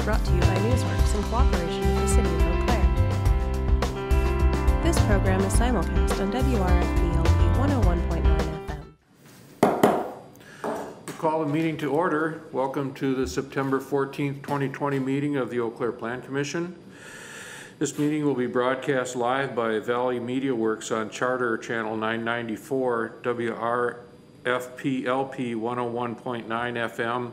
brought to you by Newsworks in cooperation with the City of Eau Claire. This program is simulcast on WRFP-LP 101.9 FM. We'll call the meeting to order. Welcome to the September 14th, 2020 meeting of the Eau Claire Plan Commission. This meeting will be broadcast live by Valley Media Works on Charter Channel 994, WRFP-LP 101.9 FM,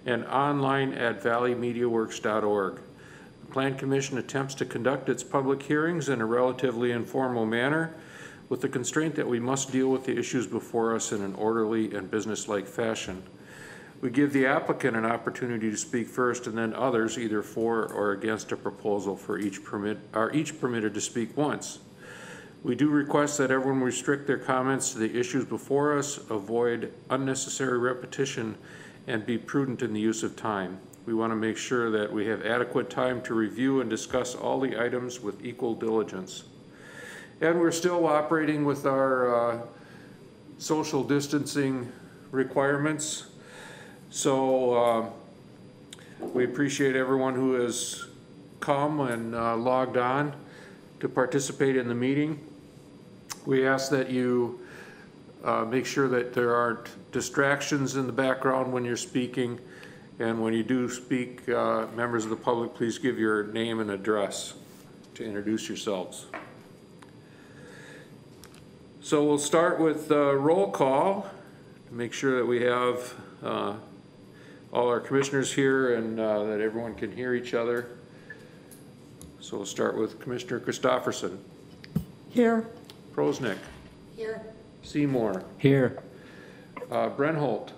and online at valleymediaworks.org. The Plan Commission attempts to conduct its public hearings in a relatively informal manner, with the constraint that we must deal with the issues before us in an orderly and business-like fashion. We give the applicant an opportunity to speak first, and then others, either for or against a proposal, for each permitted to speak once. We do request that everyone restrict their comments to the issues before us, avoid unnecessary repetition, and be prudent in the use of time. We want to make sure that we have adequate time to review and discuss all the items with equal diligence. And we're still operating with our social distancing requirements. So we appreciate everyone who has come and logged on to participate in the meeting. We ask that you make sure that there aren't distractions in the background when you're speaking, and when you do speak, members of the public, please give your name and address to introduce yourselves. So we'll start with roll call to make sure that we have all our commissioners here and that everyone can hear each other. So we'll start with Commissioner Christofferson. Here. Prosnick. Here. Seymour. Here. Brenholt.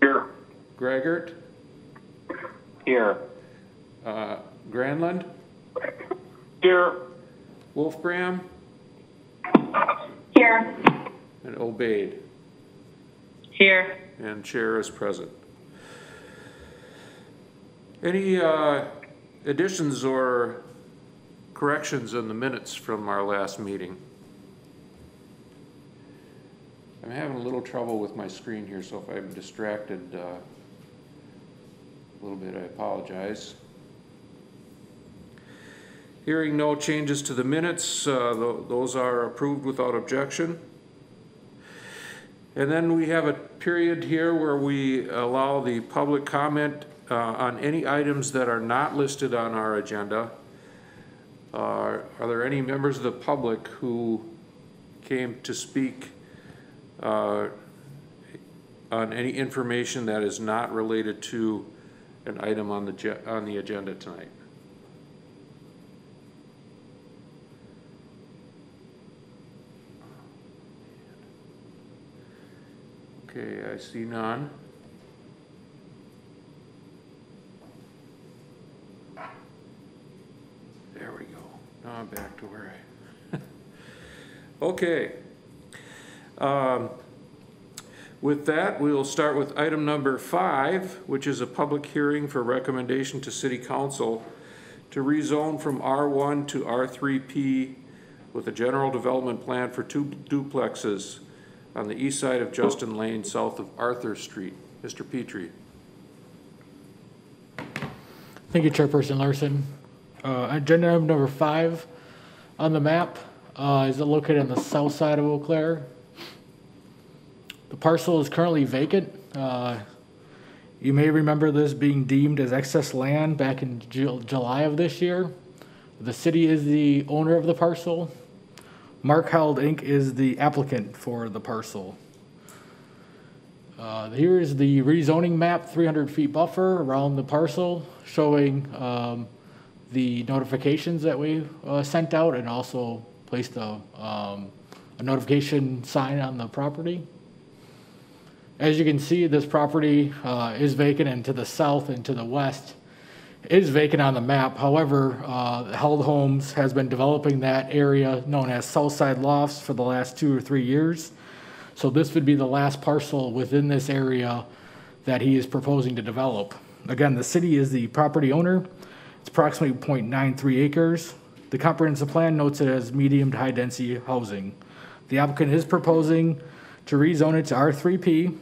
Here. Gregert. Here. Granlund. Here. Wolfgram. Here. And Obaid. Here. And Chair is present. Any additions or corrections in the minutes from our last meeting? I'm having a little trouble with my screen here, so if I'm distracted a little bit, I apologize. Hearing no changes to the minutes, those are approved without objection. And then we have a period here where we allow the public comment on any items that are not listed on our agenda. Are there any members of the public who came to speak on any information that is not related to an item on the agenda tonight? Okay, I see none. There we go. Now I'm back to where I... Okay. With that, we will start with item number 5, which is a public hearing for recommendation to City Council to rezone from R1 to R3P with a general development plan for 2 duplexes on the east side of Justin Lane, south of Arthur Street. Mr. Petrie. Thank you, Chairperson Larson. Agenda item number 5 on the map is located on the south side of Eau Claire. The parcel is currently vacant. You may remember this being deemed as excess land back in July of this year. The city is the owner of the parcel. Mark Held Inc. is the applicant for the parcel. Here is the rezoning map, 300 feet buffer around the parcel, showing the notifications that we sent out, and also placed a notification sign on the property. As you can see, this property is vacant, and to the south and to the west is vacant on the map. However, Held Homes has been developing that area known as Southside Lofts for the last 2 or 3 years. So this would be the last parcel within this area that he is proposing to develop. Again, the city is the property owner. It's approximately 0.93 acres. The comprehensive plan notes it as medium to high density housing. The applicant is proposing to rezone it to R3P.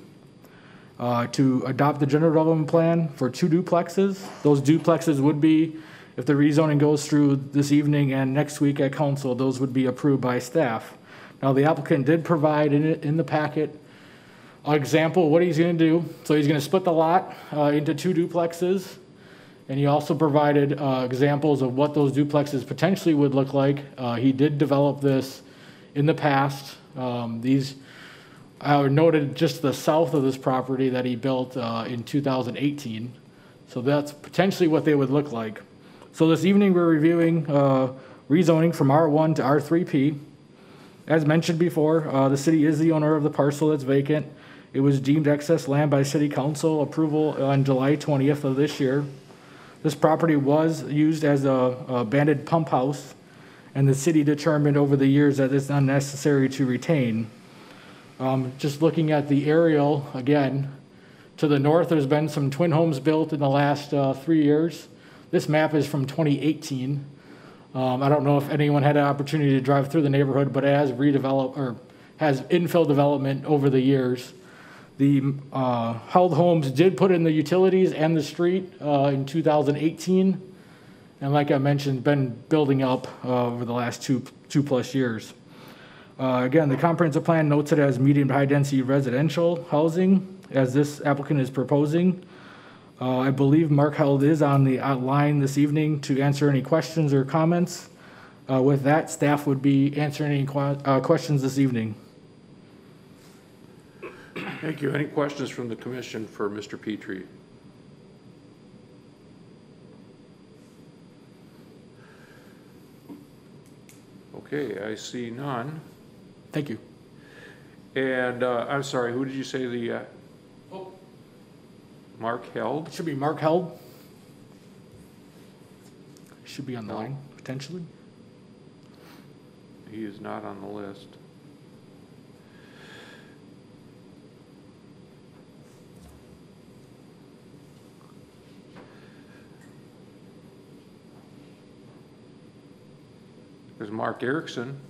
to adopt the general development plan for 2 duplexes. Those duplexes would be, if the rezoning goes through this evening and next week at council, those would be approved by staff. Now, the applicant did provide in the packet an example of what he's going to do. So he's going to split the lot into 2 duplexes, and he also provided examples of what those duplexes potentially would look like. He did develop this in the past. These are noted just the south of this property that he built in 2018. So that's potentially what they would look like. So this evening we're reviewing rezoning from R1 to R3P. As mentioned before, the city is the owner of the parcel that's vacant. It was deemed excess land by city council approval on July 20th of this year. This property was used as a abandoned pump house, and the city determined over the years that it's unnecessary to retain. Just looking at the aerial again, to the north there's been some twin homes built in the last 3 years. This map is from 2018. I don't know if anyone had an opportunity to drive through the neighborhood, but it has redeveloped or has infill development over the years. The held homes did put in the utilities and the street in 2018, and like I mentioned, been building up over the last two plus years. Again, the comprehensive plan notes it as medium to high density residential housing, as this applicant is proposing. I believe Mark Held is on the line this evening to answer any questions or comments. With that, staff would be answering any questions this evening. Thank you. Any questions from the commission for Mr. Petrie? Okay, I see none. Thank you. And I'm sorry, who did you say the, Mark Held? It should be Mark Held. Should be on the line, potentially. He is not on the list. There's Mark Erickson.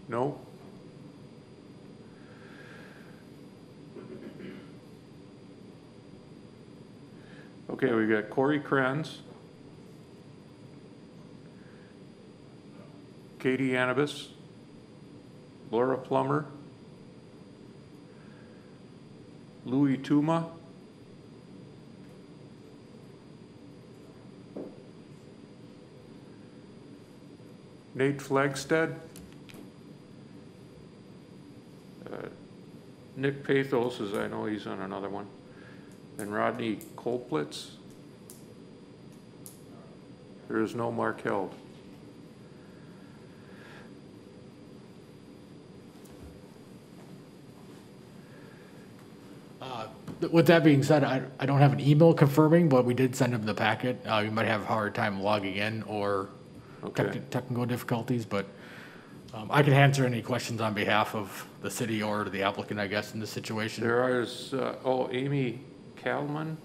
No? Okay, we got Corey Krenz, Katie Anibis, Laura Plummer, Louis Tuma, Nate Flagstead, Nick Pathos, as I know he's on another one, and Rodney Kolplitz. There is no Mark Held. With that being said, I don't have an email confirming, but we did send him the packet. You might have a hard time logging in or technical difficulties, but I can answer any questions on behalf of the city or the applicant, I guess, in this situation. There is, Amy Kalman.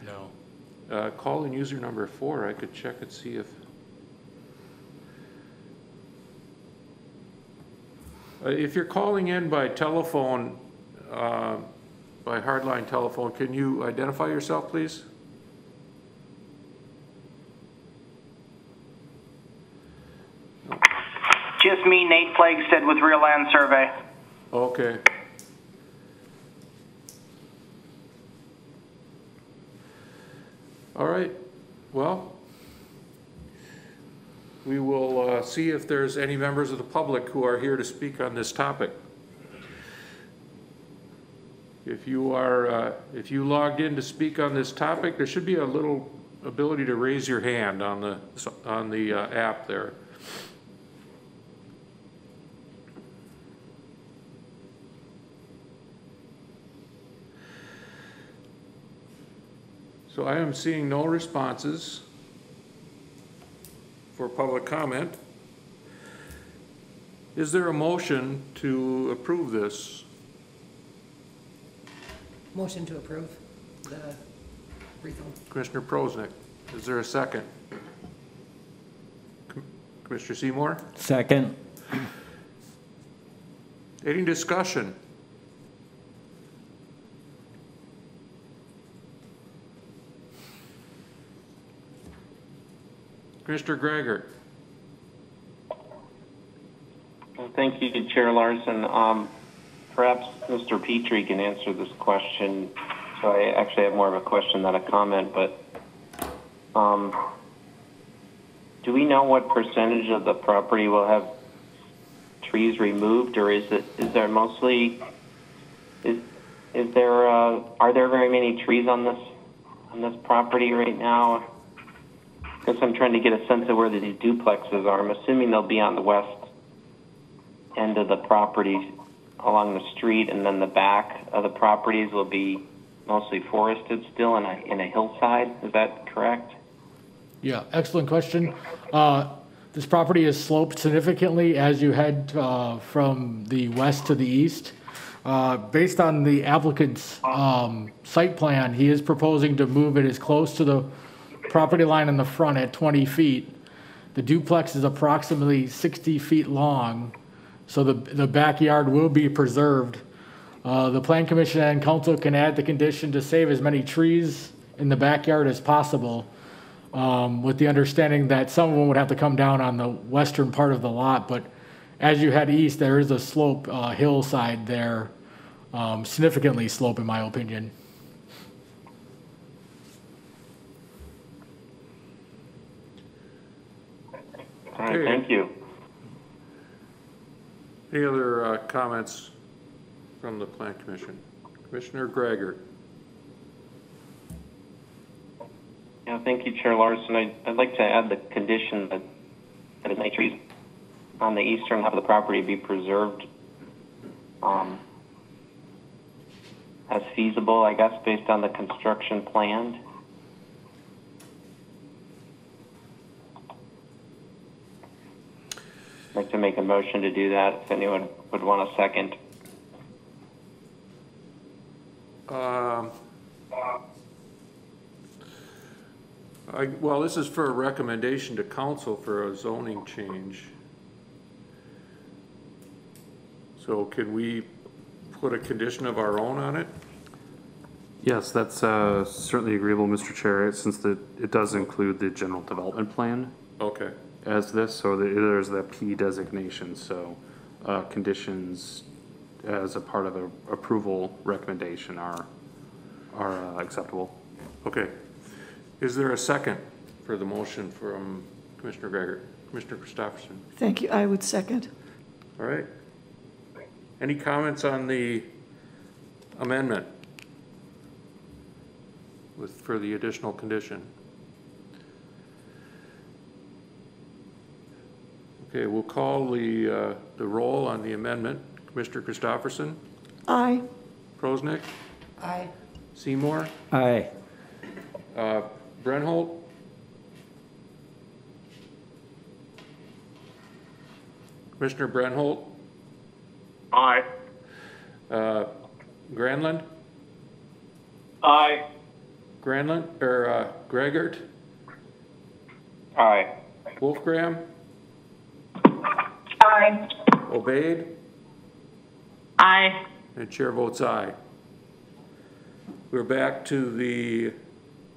No. Call in user number 4. I could check and see if you're calling in by telephone, by hardline telephone, can you identify yourself, please? Just me, Nate Flagstead with Real Land Survey. Okay. All right. Well, we will see if there's any members of the public who are here to speak on this topic. If you logged in to speak on this topic, there should be a little ability to raise your hand on the app there. So I am seeing no responses for public comment. Is there a motion to approve this? Motion to approve the rezone. Commissioner Prosnick, is there a second? Commissioner Seymour? Second. Any discussion? Commissioner Gregor. Thank you, Chair Larson. Perhaps Mr. Petrie can answer this question. So I actually have more of a question than a comment, but do we know what percentage of the property will have trees removed, or are there very many trees on this property right now? I guess I'm trying to get a sense of where these duplexes are. I'm assuming they'll be on the west end of the property along the street, and then the back of the properties will be mostly forested still in a hillside. Is that correct? Yeah, excellent question. This property is sloped significantly as you head from the west to the east. Based on the applicant's site plan, he is proposing to move it as close to the property line in the front at 20 feet. The duplex is approximately 60 feet long, so the backyard will be preserved. The Plan Commission and Council can add the condition to save as many trees in the backyard as possible, with the understanding that some of them would have to come down on the western part of the lot, but as you head east, there is a slope hillside there, significantly slope in my opinion. All right, thank you. Any other comments from the Plan Commission? Commissioner Gregor. Yeah, thank you, Chair Larson. I'd like to add the condition that as many trees on the eastern half of the property be preserved as feasible, I guess, based on the construction planned. I'd like to make a motion to do that if anyone would want a second. Well, this is for a recommendation to council for a zoning change. So can we put a condition of our own on it? Yes, that's certainly agreeable, Mr. Chair, since it does include the general development plan. Okay. As this, so there's that P designation, so conditions as a part of an approval recommendation are acceptable. Okay. Is there a second for the motion from Commissioner Gregor? Commissioner Christopherson? Thank you. I would second. All right. Any comments on the amendment for the additional condition? Okay, we'll call the roll on the amendment. Commissioner Christopherson? Aye. Prosnick? Aye. Seymour? Aye. Brenholt? Commissioner Brenholt? Aye. Granlund? Aye. Granlund, or Gregert? Aye. Wolfgram? Aye. Obeyed? Aye. And chair votes aye. We're back to the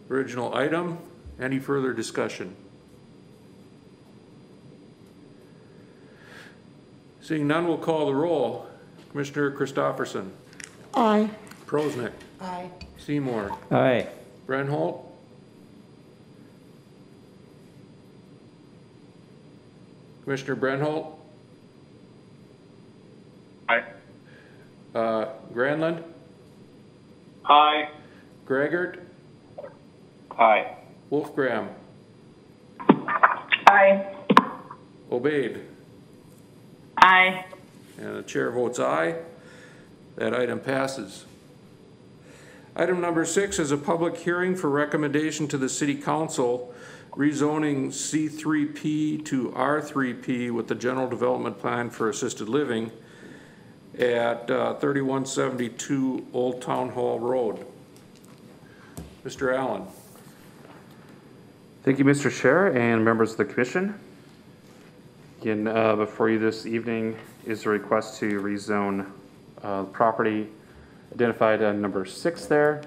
original item. Any further discussion? Seeing none, we'll call the roll. Commissioner Christopherson? Aye. Prosnick? Aye. Seymour? Aye. Brenholt? Commissioner Brenholt? Aye. Granlund? Aye. Gregert? Aye. Wolfgram? Aye. Obeyed? Aye. And the chair votes aye. That item passes. Item number 6 is a public hearing for recommendation to the City Council rezoning C3P to R3P with the general development plan for assisted living at 3172 Old Town Hall Road. Mr. Allen. Thank you, Mr. Chair and members of the Commission. Again, before you this evening is a request to rezone property identified on number 6 there,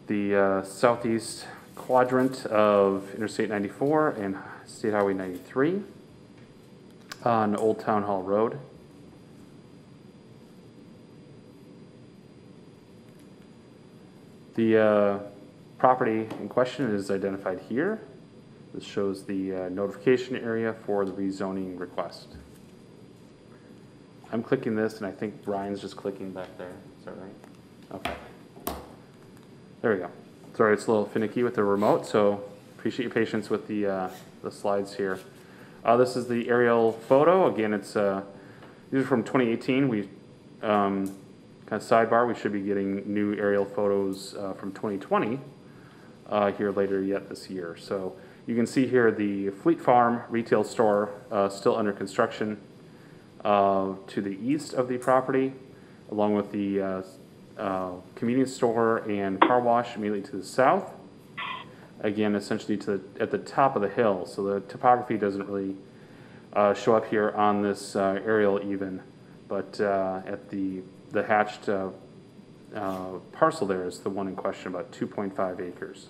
the southeast quadrant of Interstate 94 and State Highway 93 on Old Town Hall Road. The property in question is identified here. This shows the notification area for the rezoning request. I'm clicking this, and I think Ryan's just clicking back there. Is that right? Okay. There we go. Sorry, it's a little finicky with the remote, so appreciate your patience with the slides here. This is the aerial photo. Again, it's these are from 2018. We kind of sidebar. We should be getting new aerial photos from 2020 here later yet this year. So you can see here the Fleet Farm retail store still under construction to the east of the property, along with the convenience store and car wash immediately to the south. Again, essentially at the top of the hill, so the topography doesn't really show up here on this aerial even, but at the hatched parcel there is the one in question, about 2.5 acres.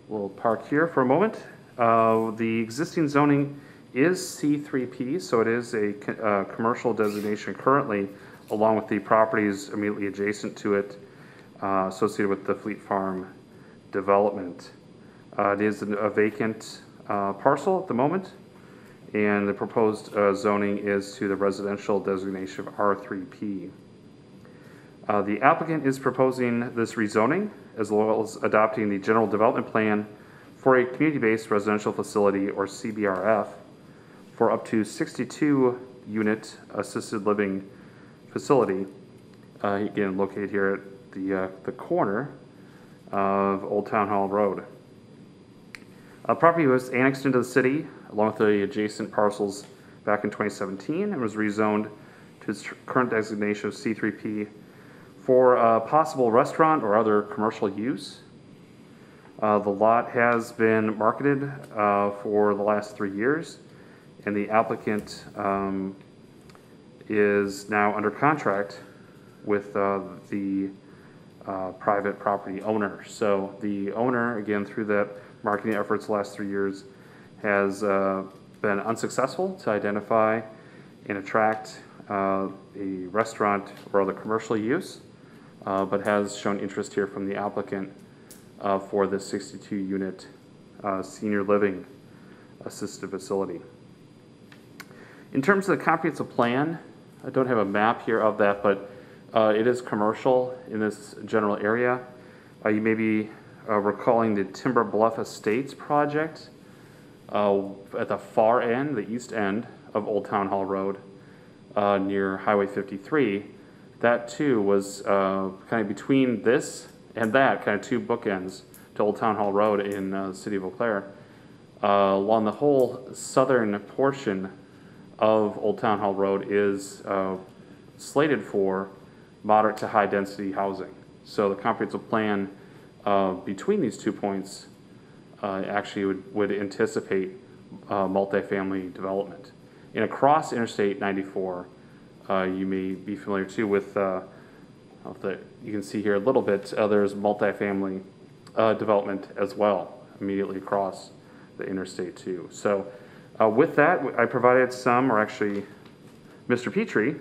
We'll park here for a moment. The existing zoning is C3P, so it is a commercial designation currently, along with the properties immediately adjacent to it associated with the Fleet Farm development. It is a vacant parcel at the moment, and the proposed zoning is to the residential designation of R3P. The applicant is proposing this rezoning, as well as adopting the general development plan for a community-based residential facility, or CBRF, for up to 62 unit assisted living facility, again located here at the corner of Old Town Hall Road. Property was annexed into the city along with the adjacent parcels back in 2017 and was rezoned to its current designation of C3P for a possible restaurant or other commercial use. The lot has been marketed for the last 3 years, and the applicant is now under contract with the private property owner. So the owner, again, through that marketing efforts the last 3 years, has been unsuccessful to identify and attract a restaurant or other commercial use, but has shown interest here from the applicant for this 62 unit senior living assisted facility. In terms of the comprehensive plan, I don't have a map here of that, but it is commercial in this general area. You may be recalling the Timber Bluff Estates project at the far end, the east end of Old Town Hall Road near Highway 53. That too was kind of between this and that, kind of two bookends to Old Town Hall Road in the city of Eau Claire. Along the whole southern portion of Old Town Hall Road is slated for moderate to high density housing. So the comprehensive plan between these 2 points actually would anticipate multifamily development. And across Interstate 94, you may be familiar too with, you can see here a little bit, there's multifamily development as well immediately across the interstate too. So with that, I provided some, or actually Mr. Petrie,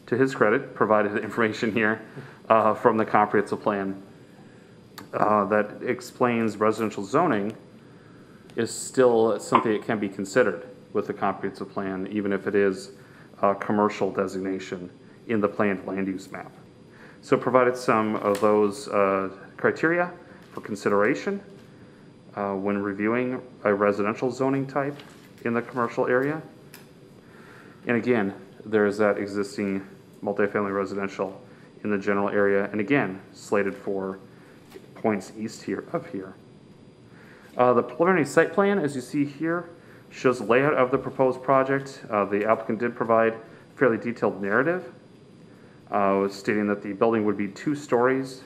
to his credit, provided information here from the comprehensive plan that explains residential zoning is still something that can be considered with the comprehensive plan, even if it is a commercial designation in the planned land use map. So provided some of those criteria for consideration when reviewing a residential zoning type in the commercial area. And again, there is that existing multifamily residential in the general area, and again, slated for points east here, up here. The preliminary site plan, as you see here, shows the layout of the proposed project. The applicant did provide a fairly detailed narrative, stating that the building would be 2 stories,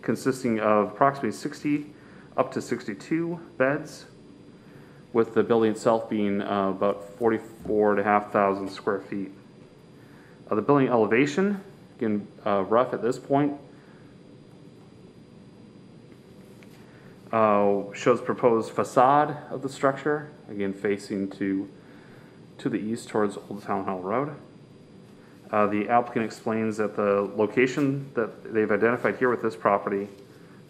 consisting of approximately 60 up to 62 beds, with the building itself being about 44,500 square feet. The building elevation, again, rough at this point, shows proposed facade of the structure, again facing to the east towards Old Town Hall Road. The applicant explains that the location that they've identified here with this property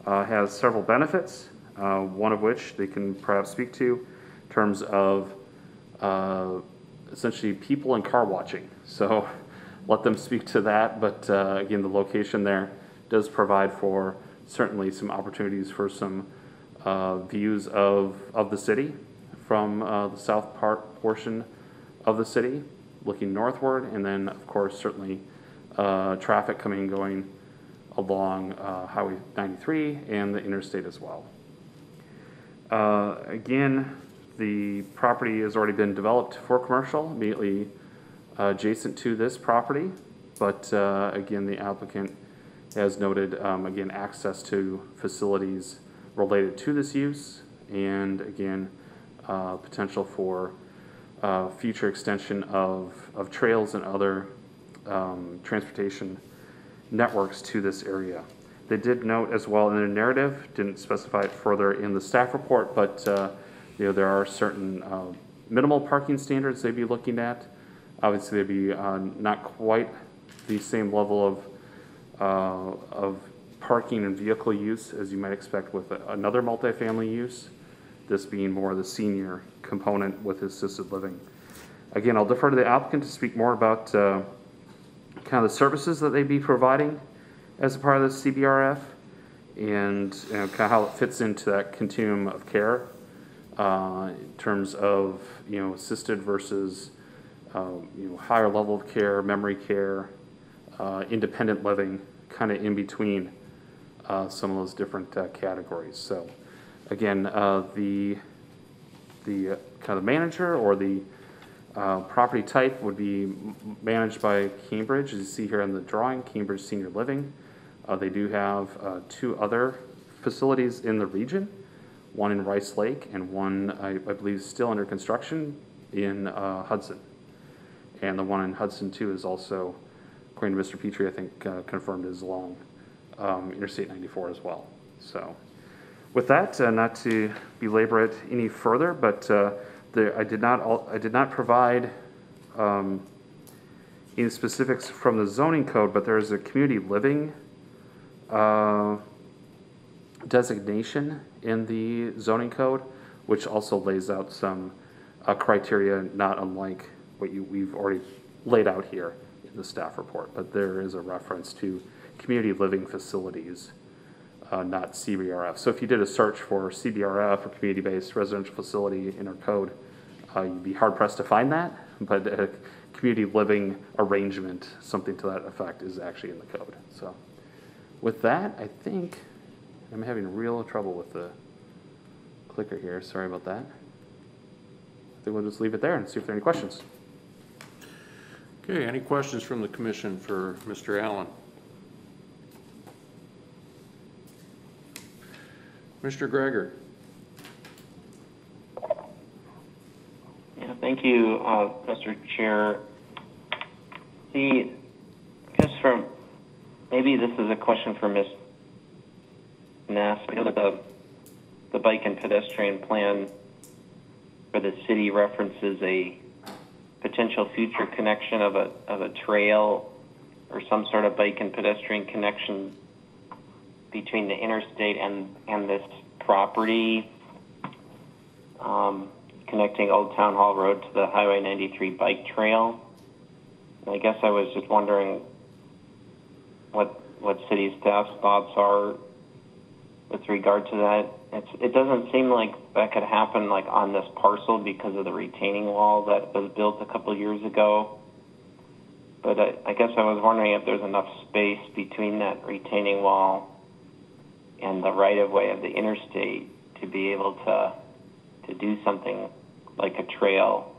has several benefits, one of which they can perhaps speak to in terms of essentially people and car watching. So let them speak to that, but again, the location there does provide for certainly some opportunities for some views of the city from the south portion of the city, looking northward, and then of course certainly traffic coming and going along Highway 93 and the interstate as well. Again, the property has already been developed for commercial immediately adjacent to this property, but again, the applicant has noted again access to facilities related to this use, and again potential for future extension of trails and other transportation networks to this area. They did note as well in their narrative, didn't specify it further in the staff report, but you know, there are certain minimal parking standards they'd be looking at. Obviously, they'd be not quite the same level of parking and vehicle use as you might expect with another multifamily use, this being more the senior component with assisted living. Again, I'll defer to the applicant to speak more about kind of the services that they'd be providing as a part of the CBRF, and you know, kind of how it fits into that continuum of care in terms of assisted versus higher level of care, memory care, independent living, kind of in between some of those different categories. So again, the kind of manager or the property type would be managed by Cambridge, as you see here in the drawing, Cambridge Senior Living. They do have 2 other facilities in the region, one in Rice Lake and one I believe is still under construction in Hudson. And the one in Hudson too is also, according to Mr. Petrie, I think confirmed is along Interstate 94 as well. So with that, not to belabor it any further, but I did not provide any specifics from the zoning code, but there is a community living designation in the zoning code, which also lays out some criteria not unlike what we've already laid out here in the staff report. But there is a reference to community living facilities, not CBRF. So if you did a search for CBRF or community-based residential facility in our code, you'd be hard-pressed to find that, but a community living arrangement, something to that effect, is actually in the code. So with that, I think I'm having real trouble with the clicker here. Sorry about that. I think we'll just leave it there and see if there are any questions. Okay, any questions from the commission for Mr. Allen? Mr. Greger. Yeah, thank you, Mr. Chair. I guess maybe this is a question for Ms. Ness. I know that the bike and pedestrian plan for the city references a potential future connection of a trail or some sort of bike and pedestrian connection between the interstate and this property, connecting Old Town Hall Road to the Highway 93 bike trail. And I guess I was just wondering what city staff's thoughts are with regard to that. It doesn't seem like that could happen like on this parcel because of the retaining wall that was built a couple years ago. But I guess I was wondering if there's enough space between that retaining wall and the right-of-way of the interstate to be able to do something like a trail,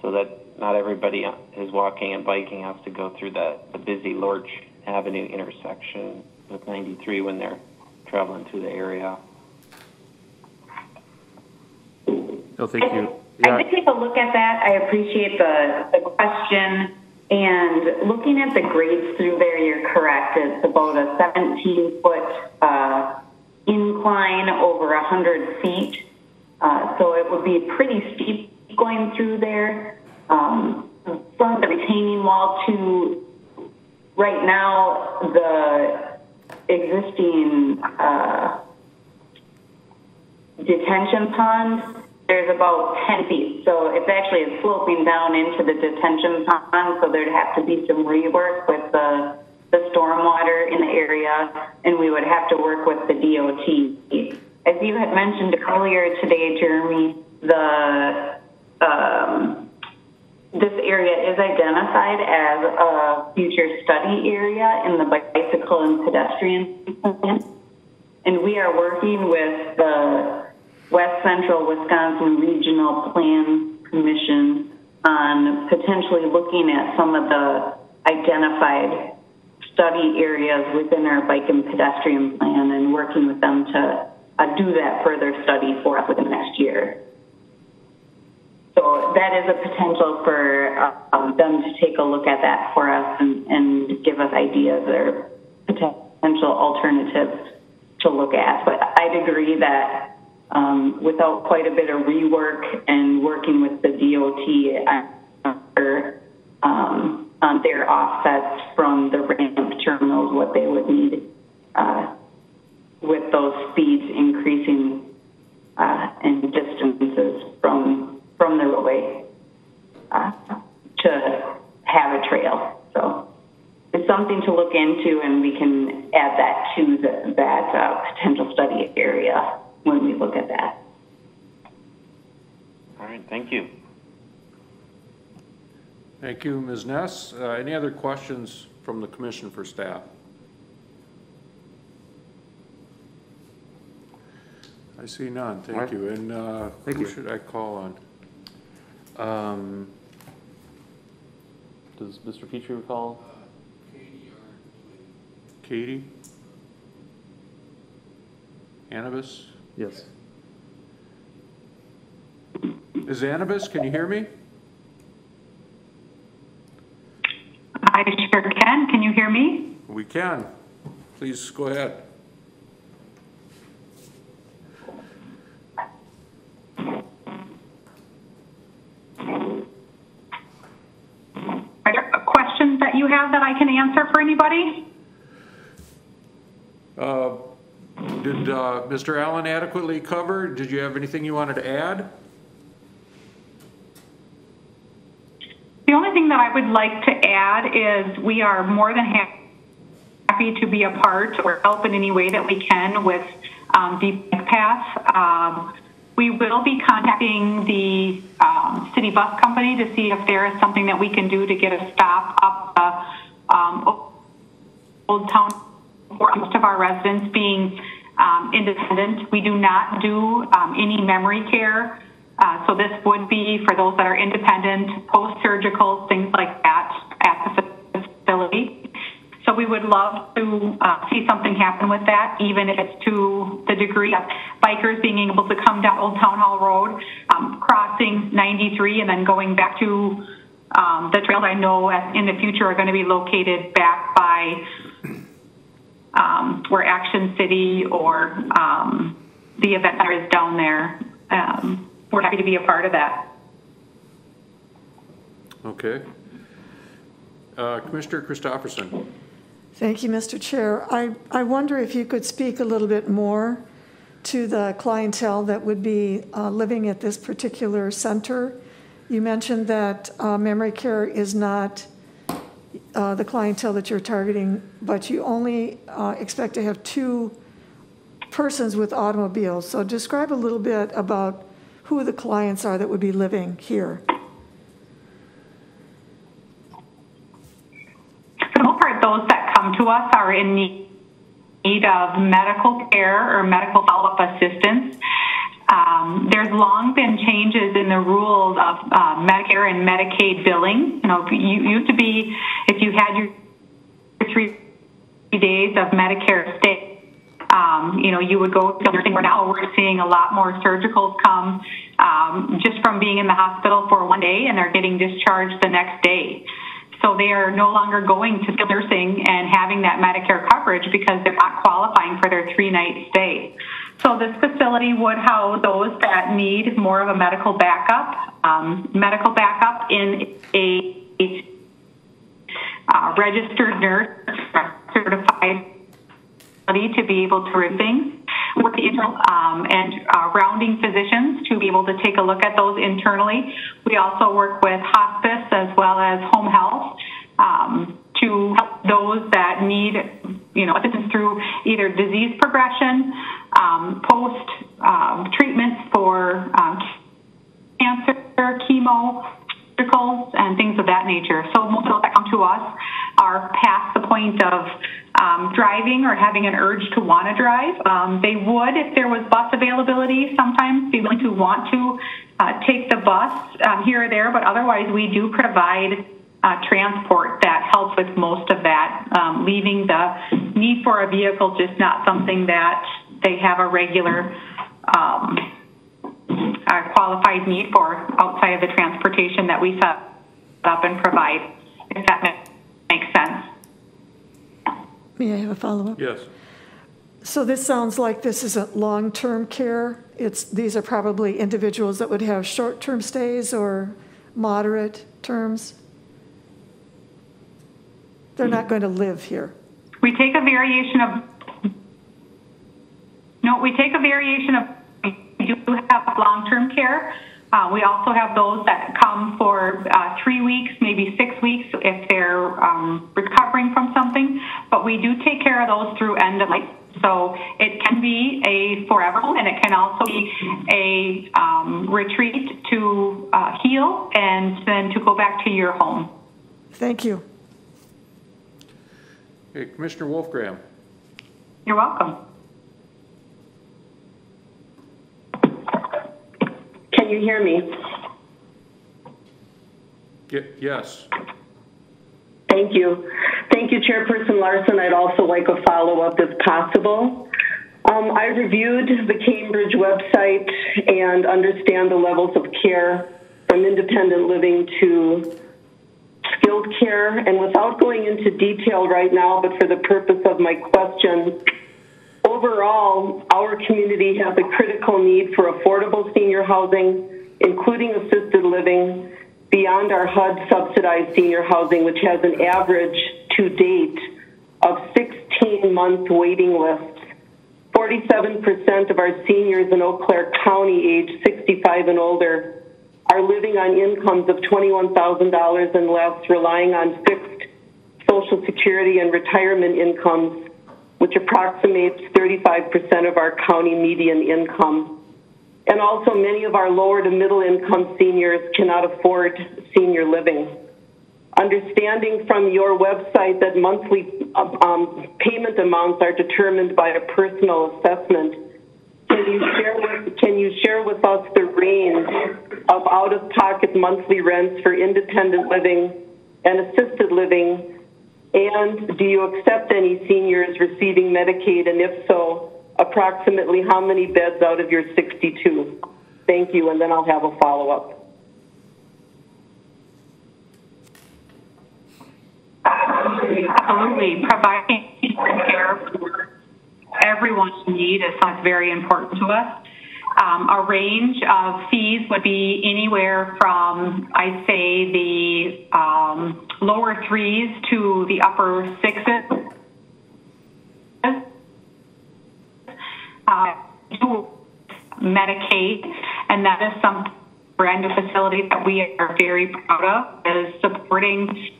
so that not everybody who's walking and biking has to go through the busy Lorch Avenue intersection with 93 when they're traveling through the area. No, thank you. I did take a look at that. I appreciate the question. And looking at the grades through there, you're correct. It's about a 17-foot incline incline over 100 feet. So it would be pretty steep going through there. From the retaining wall to right now, the existing detention pond, there's about 10 feet. So it's actually sloping down into the detention pond, so there'd have to be some rework with the stormwater in the area, and we would have to work with the DOT. As you had mentioned earlier today, Jeremy, this area is identified as a future study area in the bicycle and pedestrian plan. And we are working with the West Central Wisconsin Regional Plan Commission on potentially looking at some of the identified study areas within our bike and pedestrian plan and working with them to do that further study for us within the next year. So that is a potential for them to take a look at that for us and give us ideas or potential alternatives to look at. But I'd agree that without quite a bit of rework and working with the DOT on their offsets from the ramp terminals, what they would need with those speeds increasing and distances from the roadway to have a trail. So it's something to look into, and we can add that to that potential study area when we look at that. All right, thank you. Thank you, Ms. Ness. Any other questions from the commission for staff? I see none. Thank you. And who should I call on? Does Mr. Petrie recall? Katie? Anubis? Yes. Is Anubis, can you hear me? I sure can. Can you hear me? We can. Please go ahead. Are there questions that you have that I can answer for anybody? Did Mr. Allen adequately cover? Did you have anything you wanted to add? The only thing that I would like to add is we are more than happy to be a part or help in any way that we can with the bike path. We will be contacting the city bus company to see if there is something that we can do to get a stop up Old Town for most of our residents being independent. We do not do any memory care. So this would be for those that are independent, post-surgical, things like that at the facility. So we would love to see something happen with that, even if it's to the degree of bikers being able to come down Old Town Hall Road, crossing 93, and then going back to the trails I know in the future are going to be located back by where Action City or the event center is down there. We're happy to be a part of that. Okay. Commissioner Christopherson. Thank you, Mr. Chair. I wonder if you could speak a little bit more to the clientele that would be living at this particular center. You mentioned that memory care is not the clientele that you're targeting, but you only expect to have 2 persons with automobiles. So describe a little bit about who the clients are that would be living here. For the most part, those that come to us are in need of medical care or medical follow-up assistance. There's long been changes in the rules of Medicare and Medicaid billing. You know, you used to be, if you had your 3 days of Medicare stay, you know, you would go to nursing. Where now we're seeing a lot more surgicals come just from being in the hospital for 1 day, and they're getting discharged the next day. So they are no longer going to skilled nursing and having that Medicare coverage because they're not qualifying for their 3-night stay. So this facility would house those that need more of a medical backup in a registered nurse, certified to be able to review things, with the internal and rounding physicians to be able to take a look at those internally. We also work with hospice as well as home health to help those that need, assistance through either disease progression, post treatments for cancer, chemo, and things of that nature. So most of those that come to us are past the point of driving or having an urge to want to drive. They would, if there was bus availability, sometimes be willing to want to take the bus here or there, but otherwise we do provide transport that helps with most of that, leaving the need for a vehicle just not something that they have a regular qualified need for outside of the transportation that we set up and provide, if that makes sense. May I have a follow-up? Yes. So this sounds like this isn't long-term care. These are probably individuals that would have short-term stays or moderate terms. They're not going to live here. We take a variation of, we do have long-term care. We also have those that come for 3 weeks, maybe 6 weeks if they're recovering from something, but we do take care of those through end of life. So it can be a forever home, and it can also be a retreat to heal and then to go back to your home. Thank you. Hey, Commissioner Wolfgram. You're welcome. Can you hear me? Yes. Thank you. Thank you, Chairperson Larson. I'd also like a follow-up if possible. I reviewed the Cambridge website and understand the levels of care from independent living to skilled care. And without going into detail right now, but for the purpose of my question, overall, our community has a critical need for affordable senior housing, including assisted living, beyond our HUD subsidized senior housing, which has an average to date of 16-month waiting lists. 47% of our seniors in Eau Claire County age 65 and older are living on incomes of $21,000 and less, relying on fixed Social Security and retirement incomes, which approximates 35% of our county median income. And also many of our lower to middle income seniors cannot afford senior living. Understanding from your website that monthly payment amounts are determined by a personal assessment, can you share with us the range of out-of-pocket monthly rents for independent living and assisted living? And do you accept any seniors receiving Medicaid? And if so, approximately how many beds out of your 62? Thank you, and then I'll have a follow-up. Absolutely. Providing care for everyone's need is something very important to us. A range of fees would be anywhere from, I'd say, the lower 3s to the upper 6s. Medicaid, and that is some brand new facility that we are very proud of, is supporting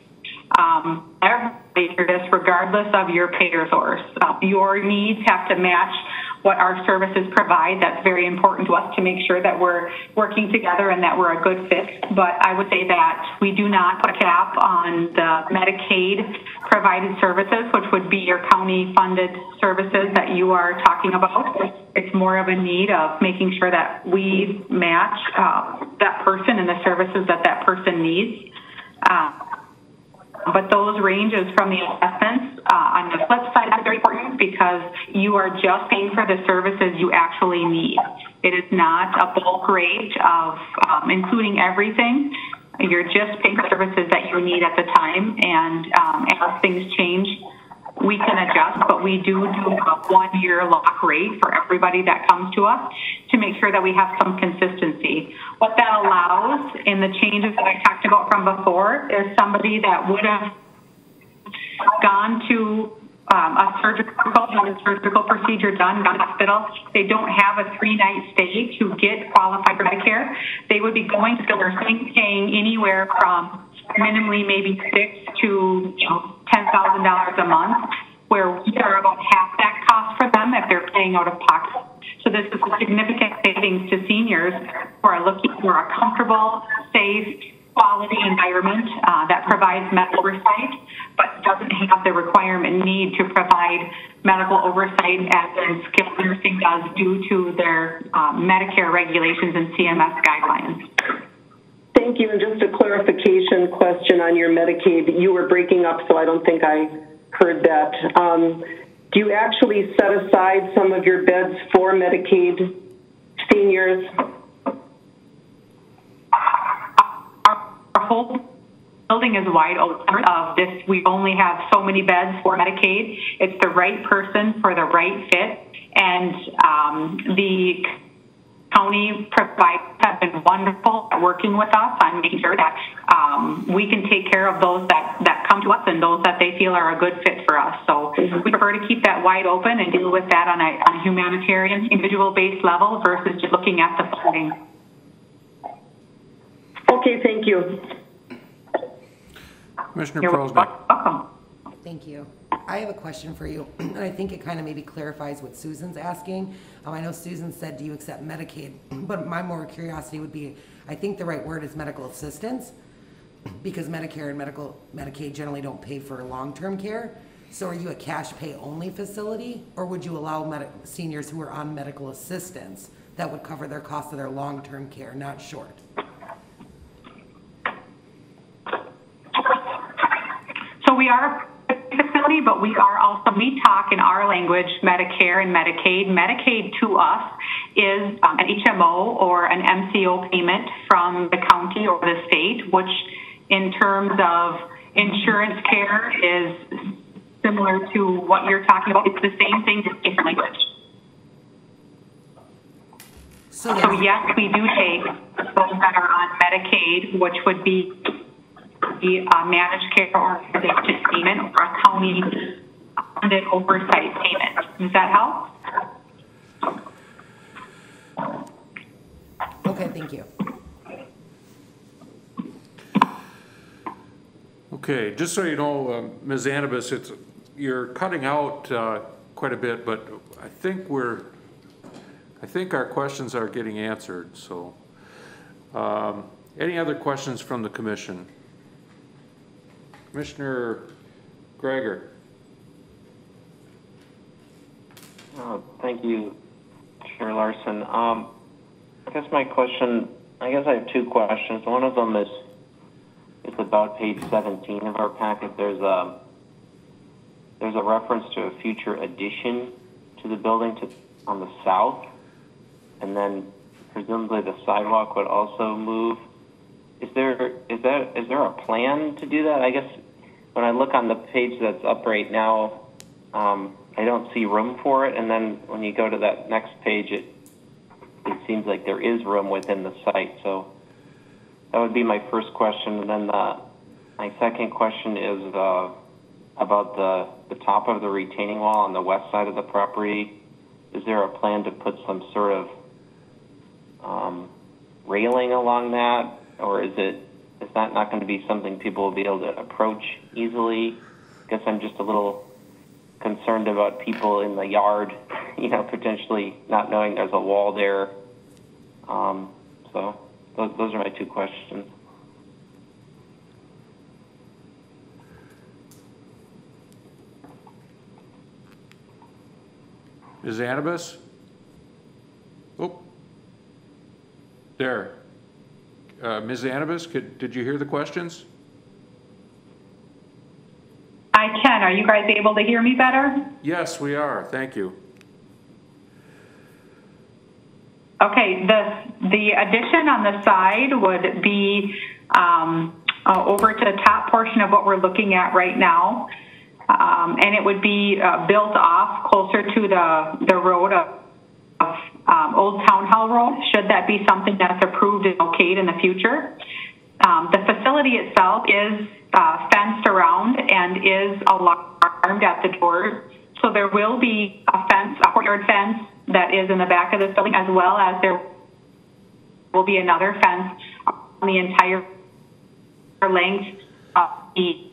everybody through this, regardless of your payer source. Your needs have to match what our services provide. That's very important to us to make sure that we're working together and that we're a good fit. But I would say that we do not put a cap on the Medicaid provided services, which would be your county funded services that you are talking about. It's more of a need of making sure that we match that person and the services that that person needs. But those ranges from the assessments, on the flip side, that's very important because you are just paying for the services you actually need. It is not a bulk rate of including everything. You're just paying for services that you need at the time, and as things change, we can adjust, but we do a 1-year lock rate for everybody that comes to us to make sure that we have some consistency. What that allows in the changes that I talked about from before is somebody that would have gone to a surgical procedure done in a hospital. They don't have a 3-night stay to get qualified for Medicare. They would be going to skilled nursing, paying anywhere from minimally maybe $6,000 to $10,000 a month, where we are about half that cost for them if they're paying out of pocket. So this is a significant savings to seniors who are looking for a comfortable, safe, quality environment that provides medical oversight, but doesn't have the requirement need to provide medical oversight as skilled nursing does due to their Medicare regulations and CMS guidelines. Thank you. And just a clarification question on your Medicaid. You were breaking up, so I don't think I heard that. Do you actually set aside some of your beds for Medicaid seniors? Our whole building is wide open of this. We only have so many beds for Medicaid. It's the right person for the right fit, and the county providers have been wonderful at working with us on making sure that we can take care of those that come to us and those that they feel are a good fit for us. So we prefer to keep that wide open and deal with that on a humanitarian, individual-based level versus just looking at the funding. Okay, thank you. Commissioner Prosnick. Welcome. Thank you. I have a question for you, and I think it kind of maybe clarifies what Susan's asking. I know Susan said, do you accept Medicaid? But my more curiosity would be, I think the right word is medical assistance, because Medicare and Medicaid generally don't pay for long-term care. So are you a cash pay only facility, or would you allow seniors who are on medical assistance that would cover their cost of their long-term care, not short? So we are a facility, but we talk in our language Medicare and Medicaid. Medicaid to us is an HMO or an MCO payment from the county or the state, which in terms of insurance care is similar to what you're talking about. It's the same thing, just different language. So yes, we do take those that are on Medicaid, which would be managed care organization payment or a county funded oversight payment. Does that help? Okay, thank you. Okay, just so you know, Ms. Anibis, you're cutting out quite a bit, but I think our questions are getting answered. So, any other questions from the commission? Commissioner Gregor. Thank you, Chair Larson. I guess I have two questions. One of them is about page 17 of our packet. There's a reference to a future addition to the building on the south, and then presumably the sidewalk would also move. Is there a plan to do that? I guess when I look on the page that's up right now, I don't see room for it, and then when you go to that next page, it seems like there is room within the site. So that would be my first question, and then my second question is about the top of the retaining wall on the west side of the property. Is there a plan to put some sort of railing along that, or is that not going to be something people will be able to approach easily? I guess I'm just a little concerned about people in the yard, potentially not knowing there's a wall there. So those are my two questions. Ms. Anibis? Oh, there. Ms. Anibis, did you hear the questions? I can. Are you guys able to hear me better? Yes, we are. Thank you. Okay, the addition on the side would be over to the top portion of what we're looking at right now. and it would be built off closer to the road of Old Town Hall Road, should that be something that's approved and okayed in the future. The facility itself is fenced around and is alarmed at the doors. So there will be a fence, a courtyard fence that is in the back of this building, as well as there will be another fence on the entire length of the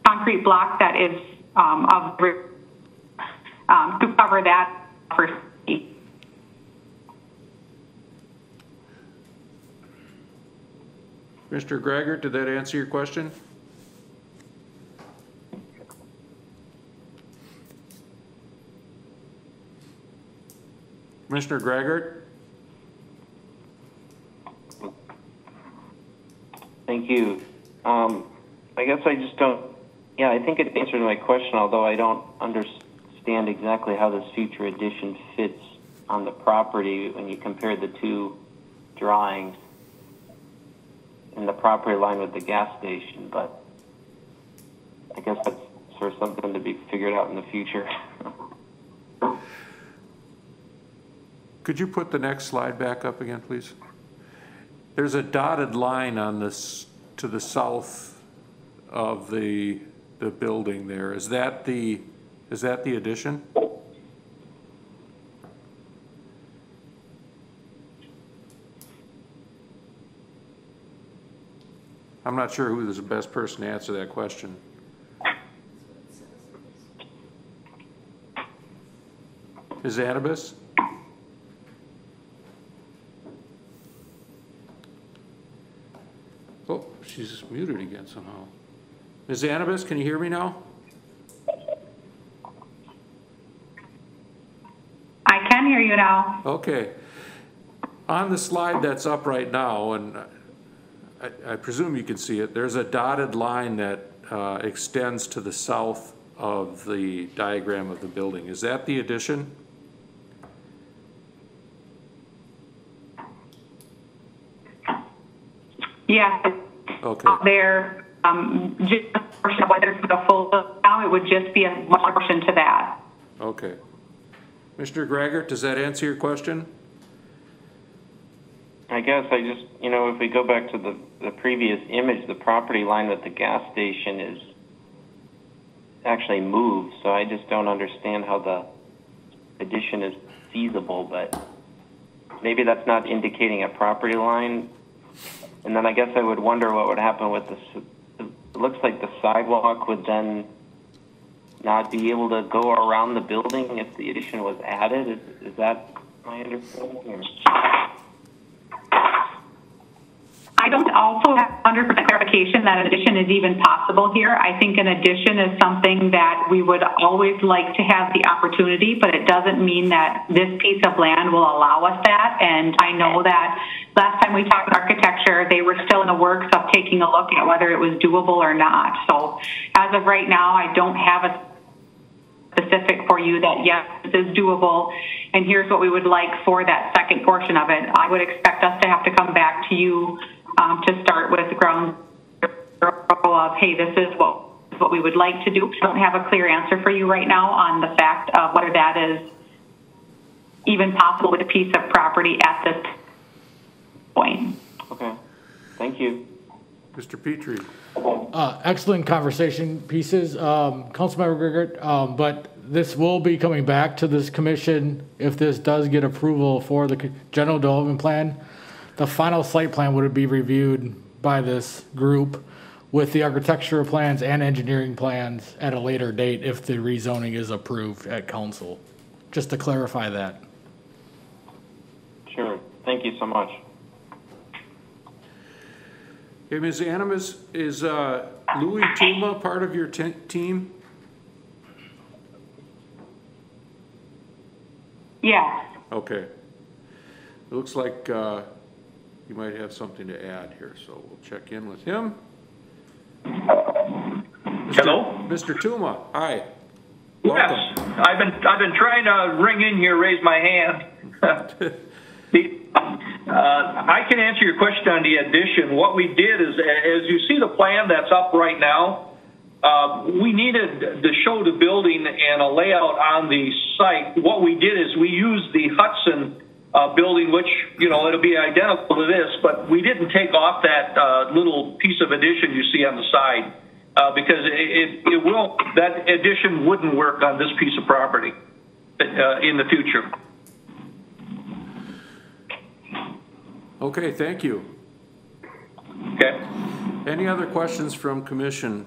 concrete block that is to cover that for safety. Mr. Greger, did that answer your question? Mr. Greger? Thank you. I guess I just don't, yeah, I think it answered my question, although I don't understand exactly how this future addition fits on the property when you compare the two drawings in the property line with the gas station, but I guess that's sort of something to be figured out in the future. Could you put the next slide back up again, please? There's a dotted line on this to the south of the building there. Is that the addition? I'm not sure who is the best person to answer that question. Ms. Anibis? Oh, she's muted again somehow. Ms. Anibis, can you hear me now? I can hear you now. Okay. On the slide that's up right now, and I presume you can see it, there's a dotted line that extends to the south of the diagram of the building. Is that the addition? Yes. Okay. There, just a portion of whether it's the full now, it would just be a portion to that. Okay. Mr. Greger, does that answer your question? I guess I just, you know, if we go back to the previous image, the property line with the gas station is actually moved, so I just don't understand how the addition is feasible, but maybe that's not indicating a property line. And then I guess I would wonder what would happen with this. It looks like the sidewalk would then not be able to go around the building if the addition was added. Is that my understanding? I don't also have 100% clarification that an addition is even possible here. I think an addition is something that we would always like to have the opportunity, but it doesn't mean that this piece of land will allow us that. And I know that last time we talked architecture, they were still in the works of taking a look at whether it was doable or not. So as of right now, I don't have a specific for you that yes, this is doable, and here's what we would like for that second portion of it. I would expect us to have to come back to you to start with ground zero of, hey, this is what we would like to do. I don't have a clear answer for you right now on the fact of whether that is even possible with a piece of property at this point. Okay, thank you. Mr. Petrie. Excellent conversation pieces, Councilmember Grigert, but this will be coming back to this commission if this does get approval for the general development plan. The final site plan would be reviewed by this group with the architectural plans and engineering plans at a later date if the rezoning is approved at council. Just to clarify that. Sure, thank you so much. Hey, Ms. Animas, is Louis Tuma part of your team? Yes. Okay. It looks like you might have something to add here, so we'll check in with him. Hello? Mr. Tuma, hi. Welcome. Yes, I've been trying to ring in here, raise my hand. I can answer your question on the addition. What we did is, as you see the plan that's up right now, we needed to show the building and a layout on the site. What we did is we used the Hudson building, which, you know, it'll be identical to this, but we didn't take off that little piece of addition you see on the side because that addition wouldn't work on this piece of property in the future. Okay, thank you. Okay. Any other questions from commission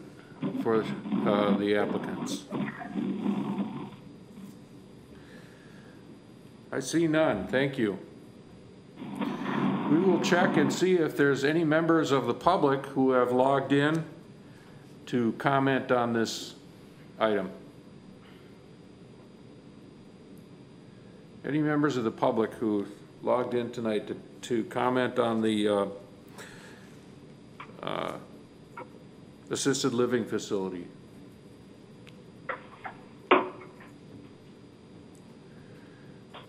for the applicants? I see none. Thank you. We will check and see if there's any members of the public who have logged in to comment on this item. Any members of the public who logged in tonight to comment on the assisted living facility?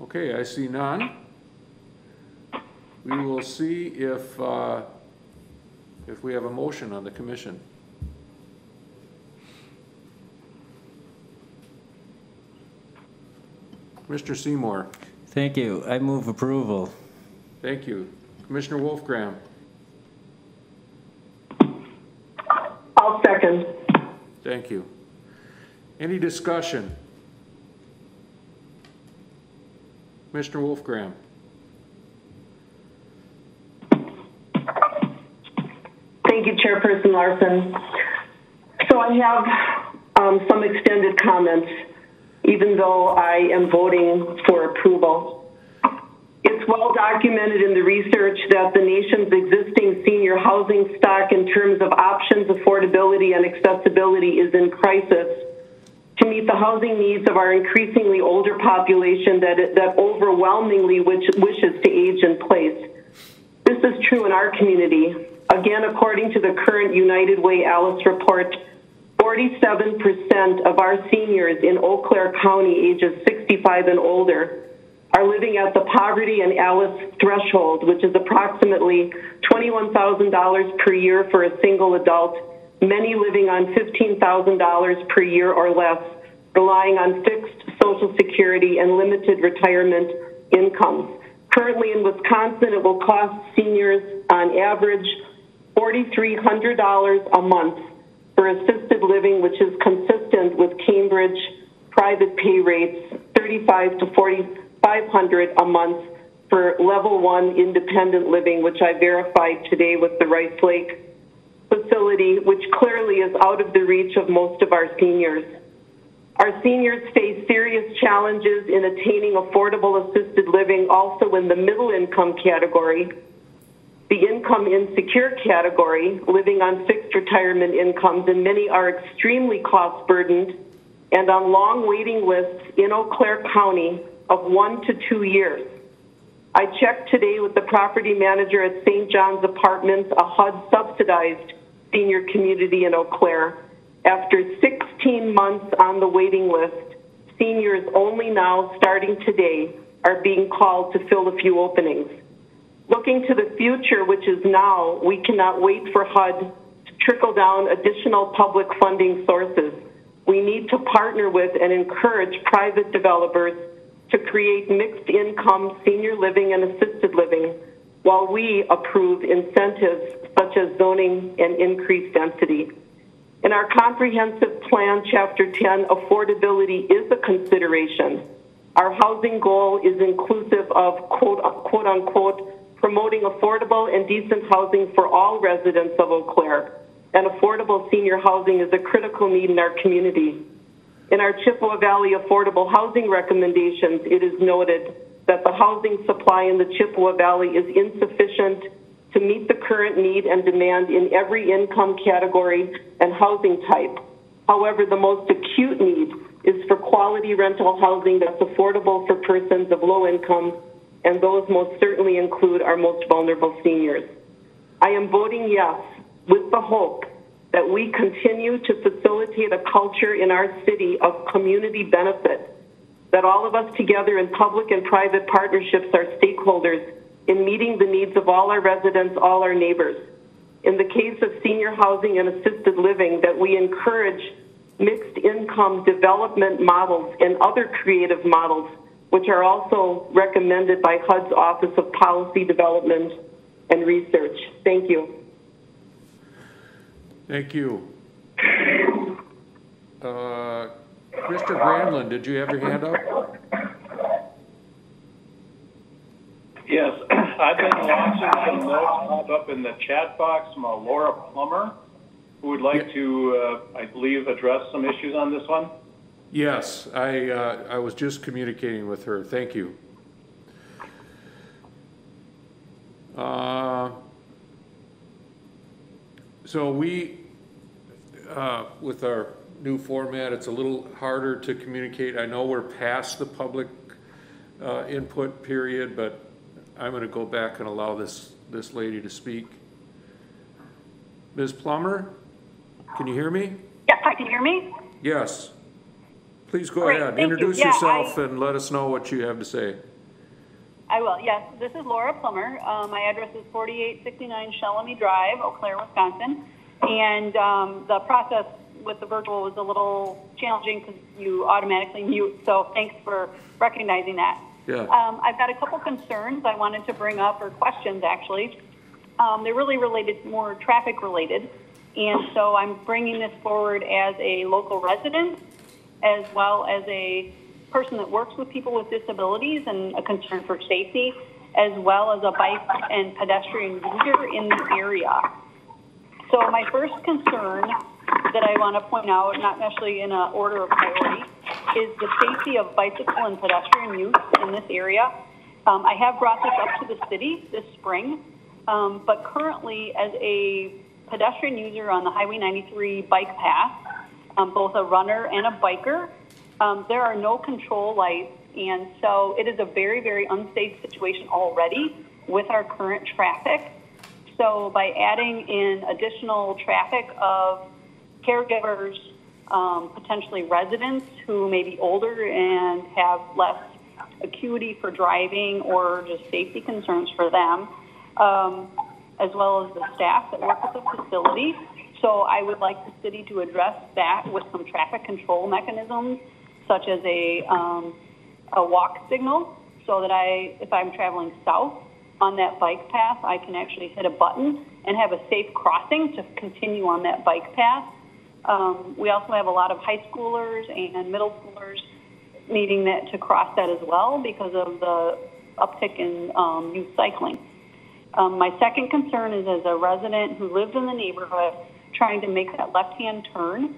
Okay, I see none. We will see if we have a motion on the commission. Mr. Seymour. Thank you. I move approval. Thank you. Commissioner Wolfgram. I'll second. Thank you. Any discussion? Commissioner Wolfgram. Thank you, Chairperson Larson. So I have some extended comments, even though I am voting for approval. It's well documented in the research that the nation's existing senior housing stock in terms of options, affordability, and accessibility is in crisis to meet the housing needs of our increasingly older population that overwhelmingly wishes to age in place. This is true in our community. Again, according to the current United Way Alice report, 47% of our seniors in Eau Claire County ages 65 and older are living at the poverty and ALICE threshold, which is approximately $21,000 per year for a single adult, many living on $15,000 per year or less, relying on fixed Social Security and limited retirement incomes. Currently in Wisconsin, it will cost seniors on average $4,300 a month for assisted living, which is consistent with Cambridge private pay rates, $3,500 to $4,500 a month for level 1 independent living, which I verified today with the Rice Lake facility, which clearly is out of the reach of most of our seniors. Our seniors face serious challenges in attaining affordable assisted living, also in the middle income category, the income insecure category, living on fixed retirement incomes, and many are extremely cost burdened and on long waiting lists in Eau Claire County of 1 to 2 years. I checked today with the property manager at St. John's Apartments, a HUD subsidized senior community in Eau Claire. After 16 months on the waiting list, seniors only now, starting today, are being called to fill a few openings. Looking to the future, which is now, we cannot wait for HUD to trickle down additional public funding sources. We need to partner with and encourage private developers to create mixed income senior living and assisted living while we approve incentives such as zoning and increased density. In our comprehensive plan, Chapter 10, affordability is a consideration. Our housing goal is inclusive of quote unquote, promoting affordable and decent housing for all residents of Eau Claire. And affordable senior housing is a critical need in our community. In our Chippewa Valley affordable housing recommendations, it is noted that the housing supply in the Chippewa Valley is insufficient to meet the current need and demand in every income category and housing type. However, the most acute need is for quality rental housing that's affordable for persons of low income, and those most certainly include our most vulnerable seniors. I am voting yes with the hope that we continue to facilitate a culture in our city of community benefit, that all of us together in public and private partnerships are stakeholders in meeting the needs of all our residents, all our neighbors. in the case of senior housing and assisted living, that we encourage mixed income development models and other creative models, which are also recommended by HUD's Office of Policy Development and Research. Thank you. Thank you. Mr. Granlund, did you have your hand up? Yes, I've been watching some notes pop up in the chat box from Laura Plummer, who would like to, I believe, address some issues on this one. Yes, I was just communicating with her. Thank you. So we, with our new format, it's a little harder to communicate. I know we're past the public input period, but I'm going to go back and allow this lady to speak. Ms. Plummer, can you hear me? Yes, hi, can you hear me? Yes. Please go Great, ahead. thank Introduce you. Yeah, yourself and let us know what you have to say. I will, yes. This is Laura Plummer. My address is 4869 Shelamy Drive, Eau Claire, Wisconsin. And the process with the virtual was a little challenging because you automatically mute, so thanks for recognizing that. Yeah. I've got a couple concerns I wanted to bring up, or questions actually. They're really related, more traffic related. And so I'm bringing this forward as a local resident, as well as a person that works with people with disabilities and a concern for safety, as well as a bike and pedestrian user in the area. So my first concern that I want to point out, not necessarily in an order of priority, is the safety of bicycle and pedestrian use in this area. I have brought this up to the city this spring, but currently as a pedestrian user on the Highway 93 bike path, both a runner and a biker, there are no control lights, and so it is a very, very unsafe situation already with our current traffic. So by adding in additional traffic of caregivers, potentially residents who may be older and have less acuity for driving or just safety concerns for them, as well as the staff that work at the facility. So I would like the city to address that with some traffic control mechanisms, such as a walk signal, so that if I'm traveling south on that bike path, I can actually hit a button and have a safe crossing to continue on that bike path. We also have a lot of high schoolers and middle schoolers needing to cross that as well because of the uptick in youth cycling. My second concern is, as a resident who lives in the neighborhood, trying to make that left-hand turn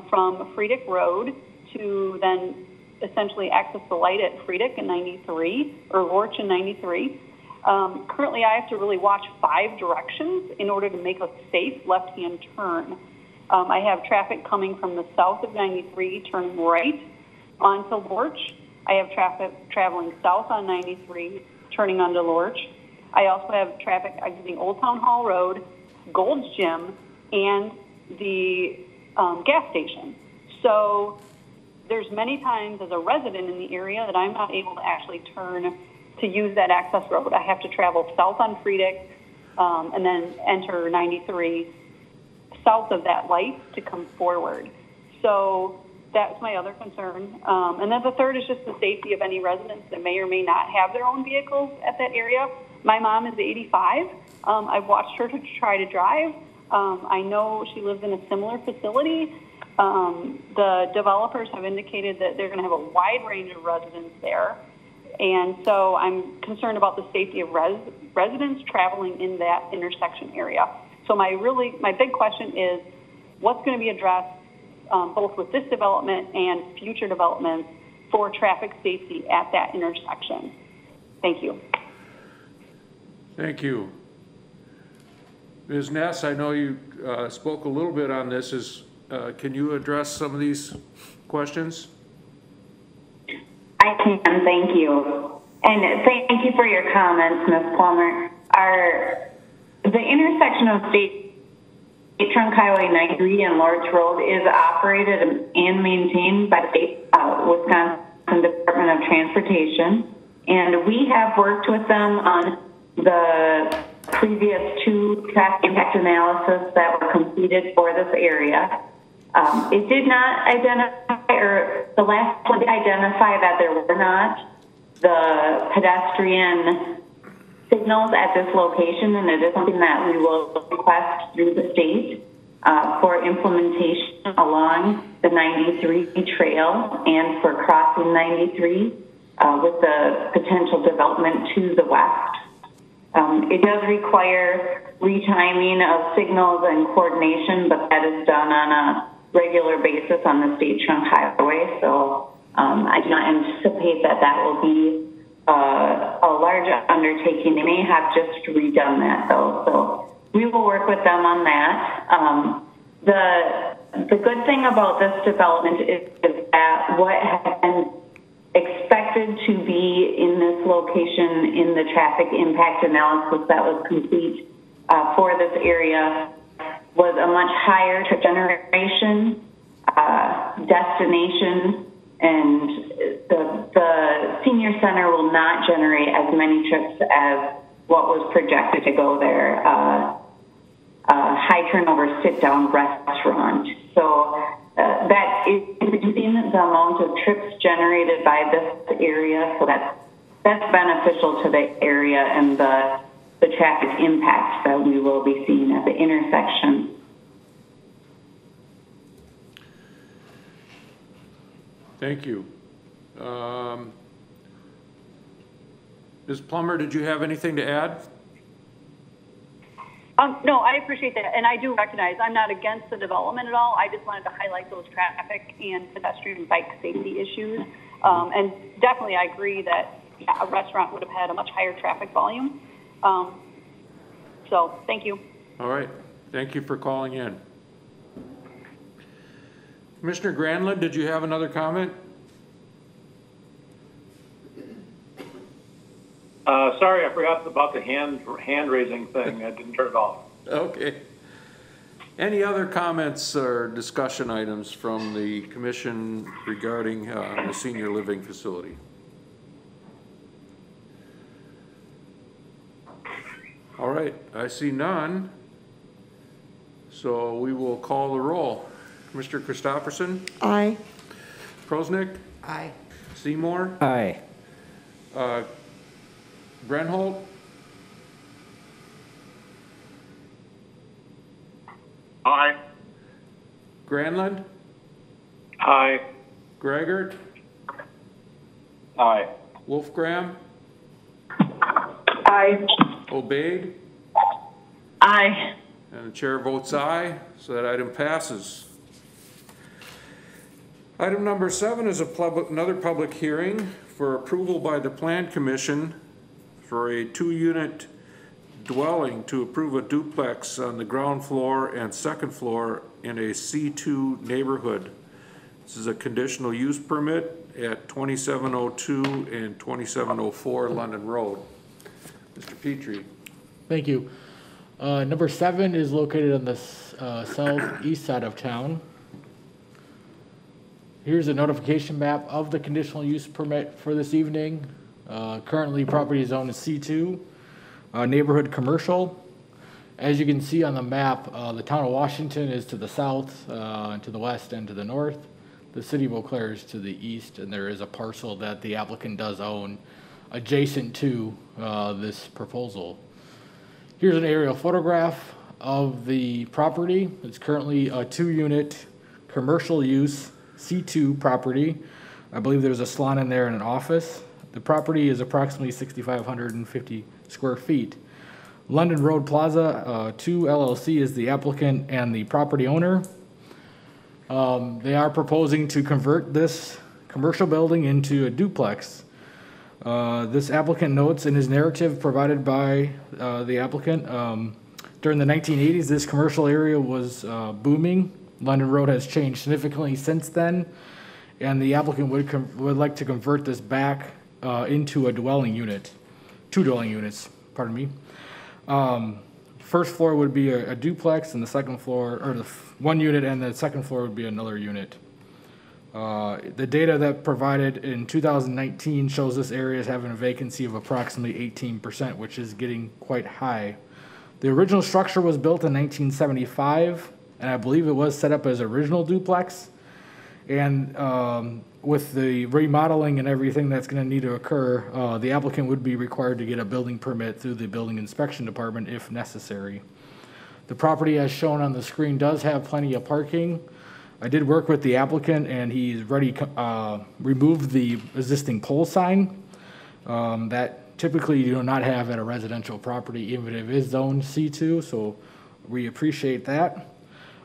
from Friedrich Road to then essentially access the light at Friedrich in 93, or Lorch in 93. Currently, I have to really watch 5 directions in order to make a safe left-hand turn. I have traffic coming from the south of 93 turning right onto Lorch. I have traffic traveling south on 93 turning onto Lorch. I also have traffic exiting Old Town Hall Road, Gold's Gym, and the gas station. So there's many times as a resident in the area that I'm not able to actually turn to use that access road. I have to travel south on Friedrich and then enter 93 south of that light to come forward. So that's my other concern. And then the third is just the safety of any residents that may or may not have their own vehicles at that area. My mom is 85. I've watched her to try to drive. I know she lives in a similar facility. The developers have indicated that they're going to have a wide range of residents there. And so I'm concerned about the safety of residents traveling in that intersection area. So my big question is, what's going to be addressed both with this development and future developments for traffic safety at that intersection? Thank you. Thank you. Ms. Ness, I know you spoke a little bit on this. Can you address some of these questions? I can, thank you. And thank you for your comments, Ms. Plummer. The intersection of State Trunk Highway 93 and Lorch Road is operated and maintained by the Wisconsin Department of Transportation. And we have worked with them on the previous 2 traffic impact analysis that were completed for this area. It did not identify, or the last one did identify that there were not the pedestrian signals at this location, and it is something that we will request through the state for implementation along the 93 trail and for crossing 93 with the potential development to the west. It does require retiming of signals and coordination, but that is done on a regular basis on the state trunk highway. So I do not anticipate that that will be a large undertaking. They may have just redone that though. So we will work with them on that. The good thing about this development is that what has been expected to be in this location in the traffic impact analysis that was complete for this area was a much higher trip generation, destination, and the senior center will not generate as many trips as what was projected to go there. High turnover sit-down restaurant. So that is reducing the amount of trips generated by this area. So that's beneficial to the area and the traffic impacts that we will be seeing at the intersection. Thank you. Ms. Plummer, did you have anything to add? No, I appreciate that, and I do recognize I'm not against the development at all. I just wanted to highlight those traffic and pedestrian and bike safety issues. And definitely I agree that a restaurant would have had a much higher traffic volume. So thank you. All right. Thank you for calling in. Commissioner Granlund, did you have another comment? Sorry, I forgot about the hand raising thing. I didn't turn it off. Okay. Any other comments or discussion items from the commission regarding the senior living facility? All right, I see none. So we will call the roll. Mr. Christopherson? Aye. Prosnick? Aye. Seymour? Aye. Brenholt? Aye. Granlund? Aye. Gregor? Aye. Wolfgram? Aye. Obeyed? Aye. And the chair votes aye, so that item passes. Item number 7 is another public hearing for approval by the Plan Commission for a 2-unit dwelling to approve a duplex on the ground floor and second floor in a C2 neighborhood. This is a conditional use permit at 2702 and 2704 London Road. Mr. Petrie. Thank you. Number 7 is located on the southeast side of town. Here's a notification map of the conditional use permit for this evening. Currently, property is zoned as C2, neighborhood commercial. As you can see on the map, the town of Washington is to the south, to the west, and to the north. The city of Eau Claire is to the east, and there is a parcel that the applicant does own adjacent to this proposal. Here's an aerial photograph of the property. It's currently a 2-unit commercial use C2 property. I believe there's a salon in there and an office. The property is approximately 6,550 square feet. London Road Plaza 2 LLC is the applicant and the property owner. They are proposing to convert this commercial building into a duplex. This applicant notes in his narrative provided by the applicant, during the 1980s, this commercial area was booming. London Road has changed significantly since then, and the applicant would like to convert this back into a dwelling unit, 2 dwelling units, pardon me. First floor would be a duplex, and the second floor, or the 1 unit, and the second floor would be another unit. The data that provided in 2019 shows this area is having a vacancy of approximately 18%, which is getting quite high. The original structure was built in 1975, and I believe it was set up as original duplex. And with the remodeling and everything that's going to need to occur, the applicant would be required to get a building permit through the building inspection department if necessary. The property as shown on the screen does have plenty of parking. I did work with the applicant, and he's already removed the existing pole sign that typically you do not have at a residential property, even if it is zoned C2, so we appreciate that.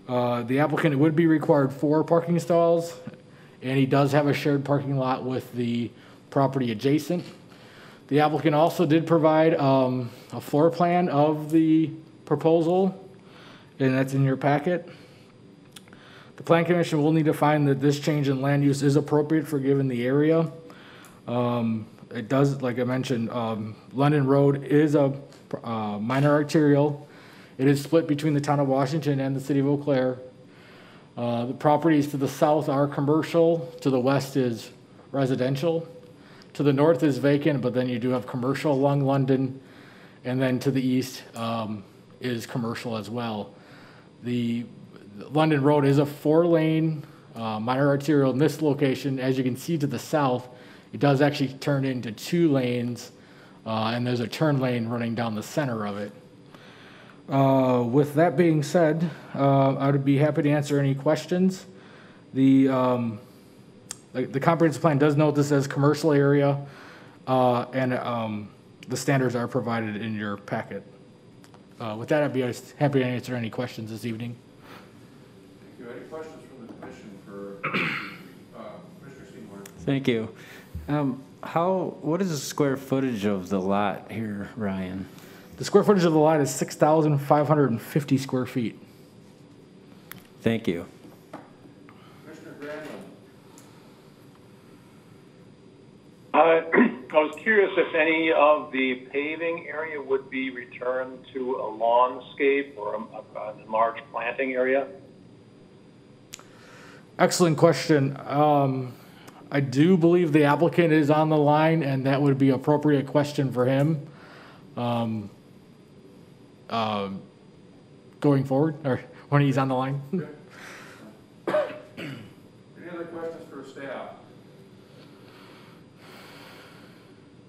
The applicant would be required 4 parking stalls, and he does have a shared parking lot with the property adjacent. The applicant also did provide a floor plan of the proposal, and that's in your packet. The Plan Commission will need to find that this change in land use is appropriate for given the area. It does, like I mentioned, London Road is a minor arterial. It is split between the town of Washington and the city of Eau Claire. The properties to the south are commercial, to the west is residential. To the north is vacant, but then you do have commercial along London, and then to the east is commercial as well. The London Road is a 4-lane minor arterial in this location. As you can see to the south, it does actually turn into 2 lanes, and there's a turn lane running down the center of it. With that being said, I would be happy to answer any questions. The comprehensive plan does note this as commercial area, and the standards are provided in your packet. With that, I'd be happy to answer any questions this evening. Thank you. Any questions from the commission for Commissioner Seymour? Thank you. What is the square footage of the lot here, Ryan? The square footage of the lot is 6,550 square feet. Thank you. Commissioner Granlund. I was curious if any of the paving area would be returned to a lawnscape or a large planting area. Excellent question. I do believe the applicant is on the line, and that would be an appropriate question for him going forward, or when he's on the line. Okay. Any other questions for staff?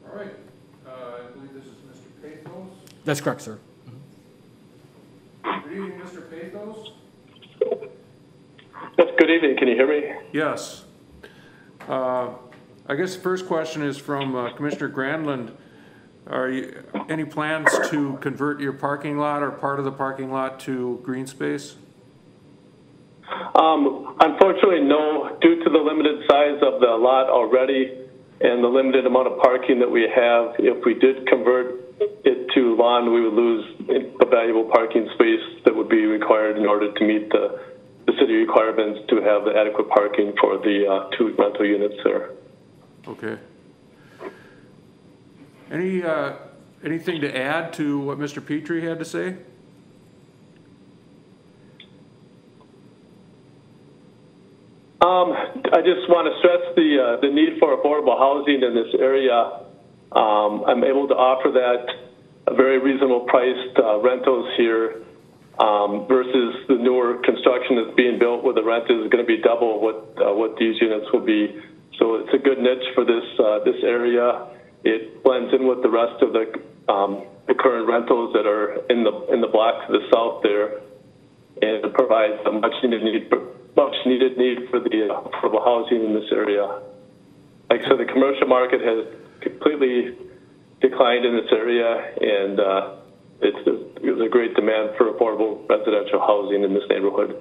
All right. I believe this is Mr. Pathos. That's correct, sir. Good evening, Mr. Pathos. Yes, good evening. Can you hear me? Yes. I guess the first question is from Commissioner Granlund. Are you any plans to convert your parking lot or part of the parking lot to green space? Unfortunately, no. Due to the limited size of the lot already and the limited amount of parking that we have, if we did convert it to lawn, we would lose a valuable parking space that would be required in order to meet the city requirements to have the adequate parking for the 2 rental units there. Okay. Anything to add to what Mr. Petrie had to say? I just want to stress the need for affordable housing in this area. I'm able to offer that a very reasonable priced rentals here versus the newer construction that's being built where the rent is going to be double what these units will be. So it's a good niche for this area. It blends in with the rest of the current rentals that are in the block to the south there, and it provides a much needed need for the affordable housing in this area. Like I said, the commercial market has completely declined in this area, and there's a great demand for affordable residential housing in this neighborhood.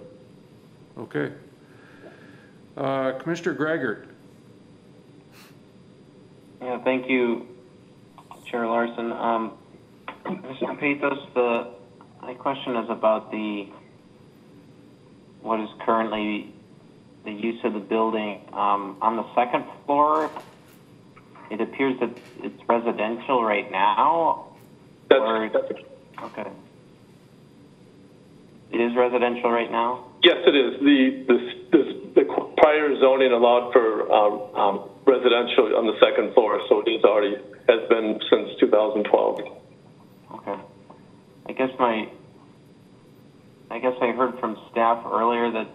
Okay. Commissioner Greigert. Yeah, thank you, Chair Larson. Mr. Pathos, my question is about what is currently the use of the building. On the second floor, it appears that it's residential right now. Okay. It is residential right now? Yes, it is. The prior zoning allowed for residential on the second floor, so it is already has been since 2012. Okay. I guess I heard from staff earlier that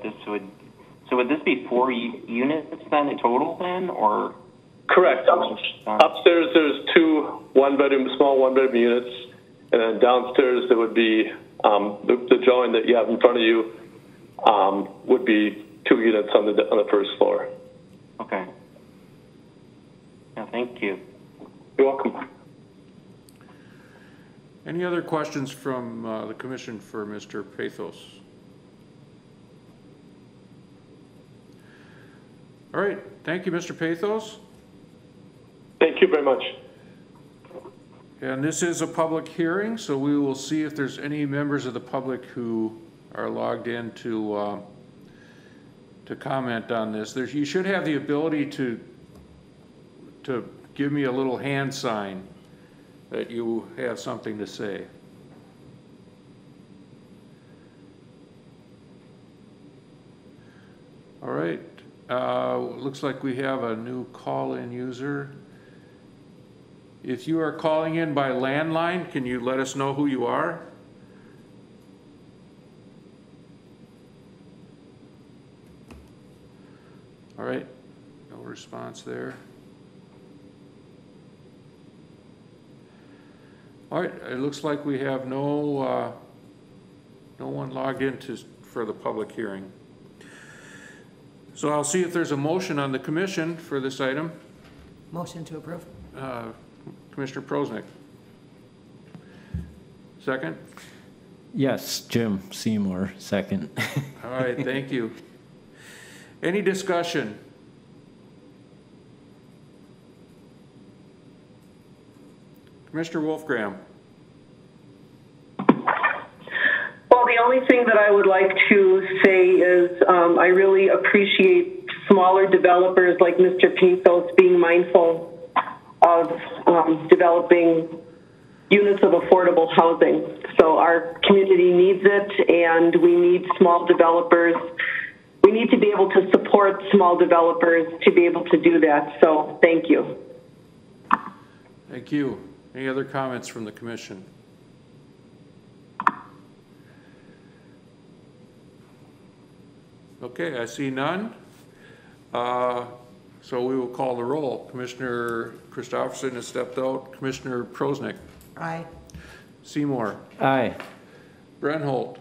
this would. So would this be 4 units then in total then, or? Correct. Upstairs there's 2 small one-bedroom units, and then downstairs there would be the drawing that you have in front of you would be 2 units on the first floor. Okay. Yeah, thank you. You're welcome. Any other questions from the commission for Mr. Pathos? All right, thank you, Mr. Pathos. Thank you very much. And this is a public hearing, so we will see if there's any members of the public who are logged in to comment on this. You should have the ability to give me a little hand sign that you have something to say. All right. Looks like we have a new call-in user. If you are calling in by landline, can you let us know who you are? All right, no response there. All right, it looks like we have no one logged in for the public hearing. So I'll see if there's a motion on the commission for this item. Motion to approve. Commissioner Prosnick. Second? Yes, Jim Seymour, second. All right, thank you. Any discussion? Commissioner Wolfgram. Well, the only thing that I would like to say is I really appreciate smaller developers like Mr. Pathos being mindful of developing units of affordable housing. So our community needs it, and we need small developers. We need to be able to support small developers to be able to do that. So thank you. Thank you. Any other comments from the commission? Okay, I see none. So we will call the roll. Commissioner Christopherson has stepped out. Commissioner Prosnick. Aye. Seymour. Aye. Brenholt.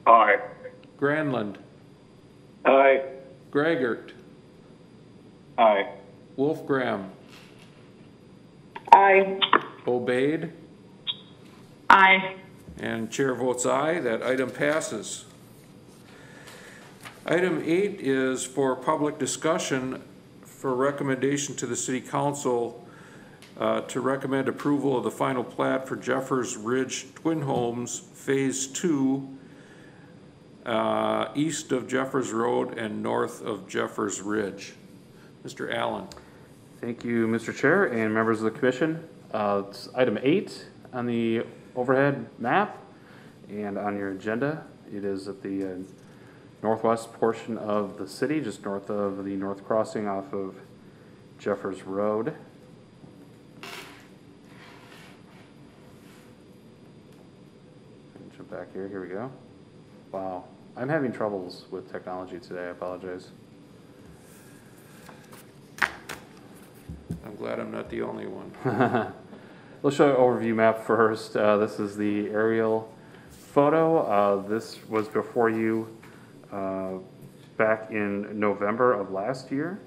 Aye. Granlund. Aye. Gregert. Aye. Wolfgram. Aye. Obeyed. Aye. And chair votes aye. That item passes. Item 8 is for public discussion for recommendation to the City Council to recommend approval of the final plat for Jeffers Ridge Twin Homes Phase 2 east of Jeffers Road and north of Jeffers Ridge. Mr. Allen. Thank you, Mr. Chair and members of the commission. It's item 8 on the overhead map and on your agenda. It is at the northwest portion of the city, just north of the north crossing off of Jeffers Road. Jump back here, here we go. Wow, I'm having troubles with technology today, I apologize. I'm glad I'm not the only one. We'll show an overview map first. This is the aerial photo. This was before you back in November of last year.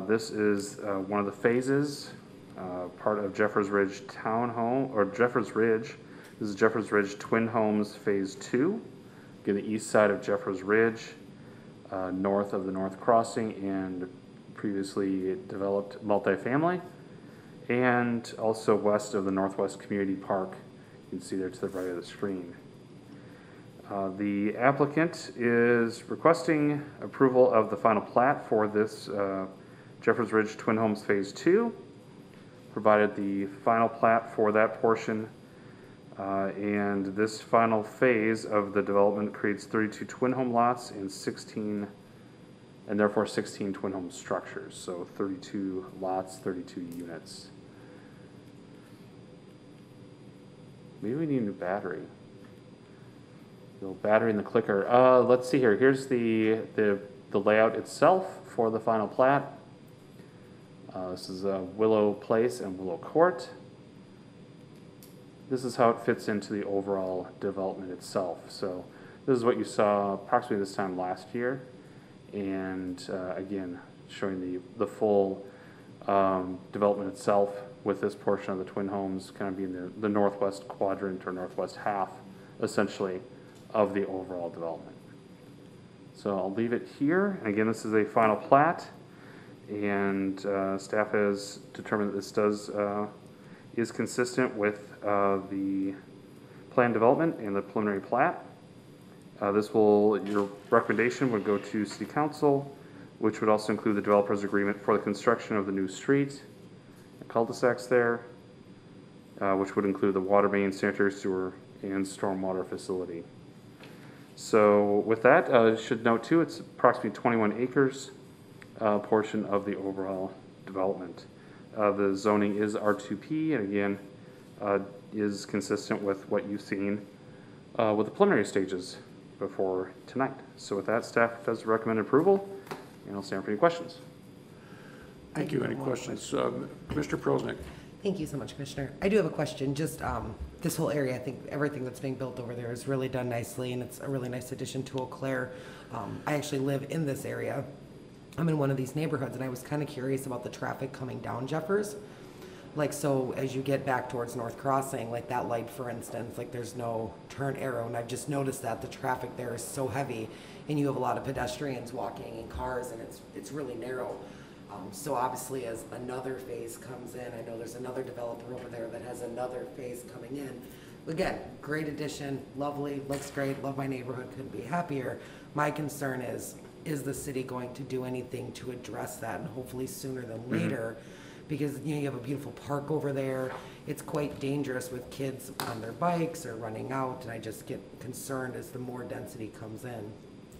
This is one of the phases, part of Jeffers Ridge Townhome, or Jeffers Ridge. This is Jeffers Ridge Twin Homes Phase 2. Again, the east side of Jeffers Ridge, north of the North Crossing and previously developed multifamily, and also west of the Northwest Community Park. You can see there to the right of the screen. The applicant is requesting approval of the final plat for this Jeffers Ridge Twin Homes Phase 2, provided the final plat for that portion, and this final phase of the development creates 32 twin home lots and therefore 16 twin home structures, so 32 lots, 32 units. Maybe we need a new battery. The battery in the clicker. Let's see here. Here's the layout itself for the final plat. This is Willow Place and Willow Court. This is how it fits into the overall development itself. So this is what you saw approximately this time last year. And again, showing the full development itself with this portion of the twin homes kind of being the northwest quadrant or northwest half, essentially, of the overall development. So I'll leave it here. And again, this is a final plat, and staff has determined that this is consistent with the plan development and the preliminary plat. Your recommendation would go to City Council, which would also include the developer's agreement for the construction of the new street, the cul-de-sacs there, which would include the water main, sanitary sewer, and stormwater facility. So with that, I should note too, it's approximately 21 acres portion of the overall development. The zoning is R2P, and again, is consistent with what you've seen with the preliminary stages before tonight. So with that, staff does recommend approval, and I'll stand for any questions. Thank you. Any questions? Commissioner Prosnick. Thank you so much, Commissioner. I do have a question. Just this whole area, I think everything that's being built over there is really done nicely, and it's a really nice addition to Eau Claire. I actually live in this area. I'm in one of these neighborhoods, and I was kind of curious about the traffic coming down Jeffers. Like, so as you get back towards North Crossing, like that light, for instance, like there's no turn arrow, and I've just noticed that the traffic there is so heavy, and you have a lot of pedestrians walking and cars, and it's really narrow. So obviously as another phase comes in, I know there's another developer over there that has another phase coming in. Again, great addition, lovely, looks great, love my neighborhood, couldn't be happier. My concern is the city going to do anything to address that, and hopefully sooner than later? Because you have a beautiful park over there. It's quite dangerous with kids on their bikes or running out, and I just get concerned as the more density comes in,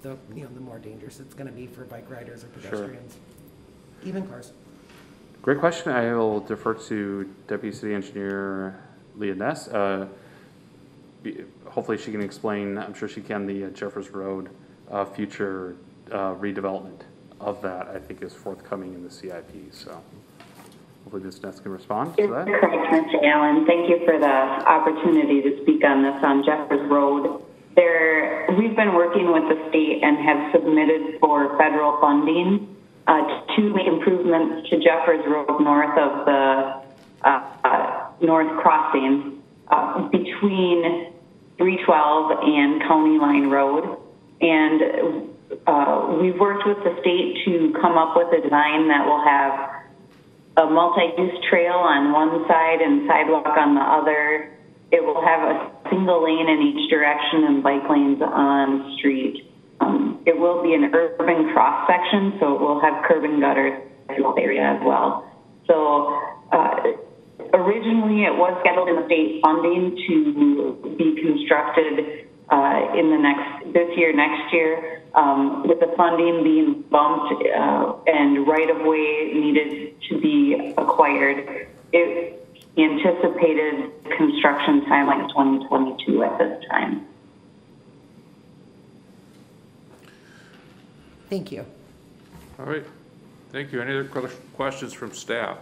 the more dangerous it's going to be for bike riders or pedestrians, even cars. Great question. I will defer to Deputy City Engineer Leah Ness. Hopefully she can explain, I'm sure she can, the Jeffers Road future redevelopment of that, I think, is forthcoming in the CIP. So hopefully Ms. Ness can respond to that. Correct, Mr. Allen. Thank you for the opportunity to speak on this on Jeffers Road. We've been working with the state and have submitted for federal funding to make improvements to Jeffers Road north of the North Crossing between 312 and County Line Road. And we've worked with the state to come up with a design that will have a multi-use trail on one side and sidewalk on the other. It will have a single lane in each direction and bike lanes on the street. It will be an urban cross section, so it will have curb and gutters in the area as well. So originally it was scheduled in the state funding to be constructed in this year, next year. With the funding being bumped and right-of-way needed to be acquired, it anticipated construction timeline 2022 at this time. Thank you. All right. Thank you. Any other questions from staff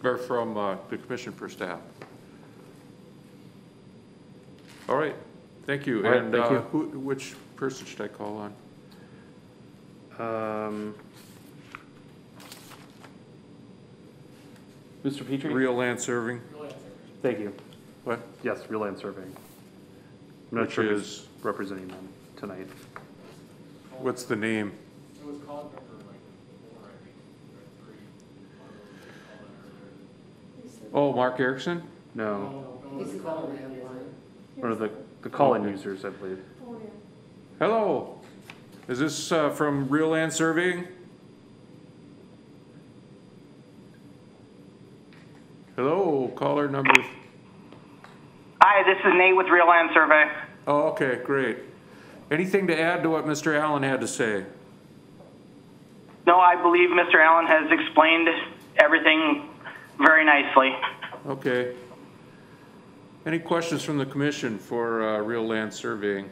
or from the Commission for staff? All right. Thank you. All right, and thank you. Which person should I call on? Mr. Petrie? Real Land Serving. Thank you. What? Yes, Real Land Surveying. I'm not Which sure is who's representing them tonight. What's the name? It was called number Oh, Mark Erickson? No. He's calling me. One of the call-in users, I believe. Hello. Is this from Real Land Surveying? Hello, caller number. Hi, this is Nate with Real Land Survey. Oh, okay, great. Anything to add to what Mr. Allen had to say? No, I believe Mr. Allen has explained everything very nicely. Okay. Any questions from the commission for real land surveying?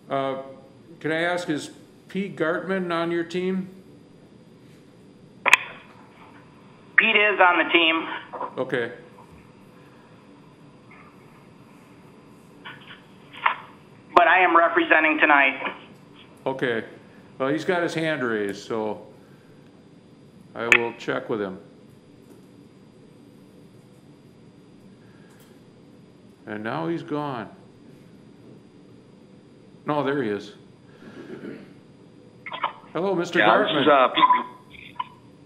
Can I ask, is Pete Gartman on your team? Pete is on the team. Okay. But I am representing tonight. Okay. Well, he's got his hand raised, so I will check with him. And now he's gone. No, there he is. Hello, Mr. Gartman.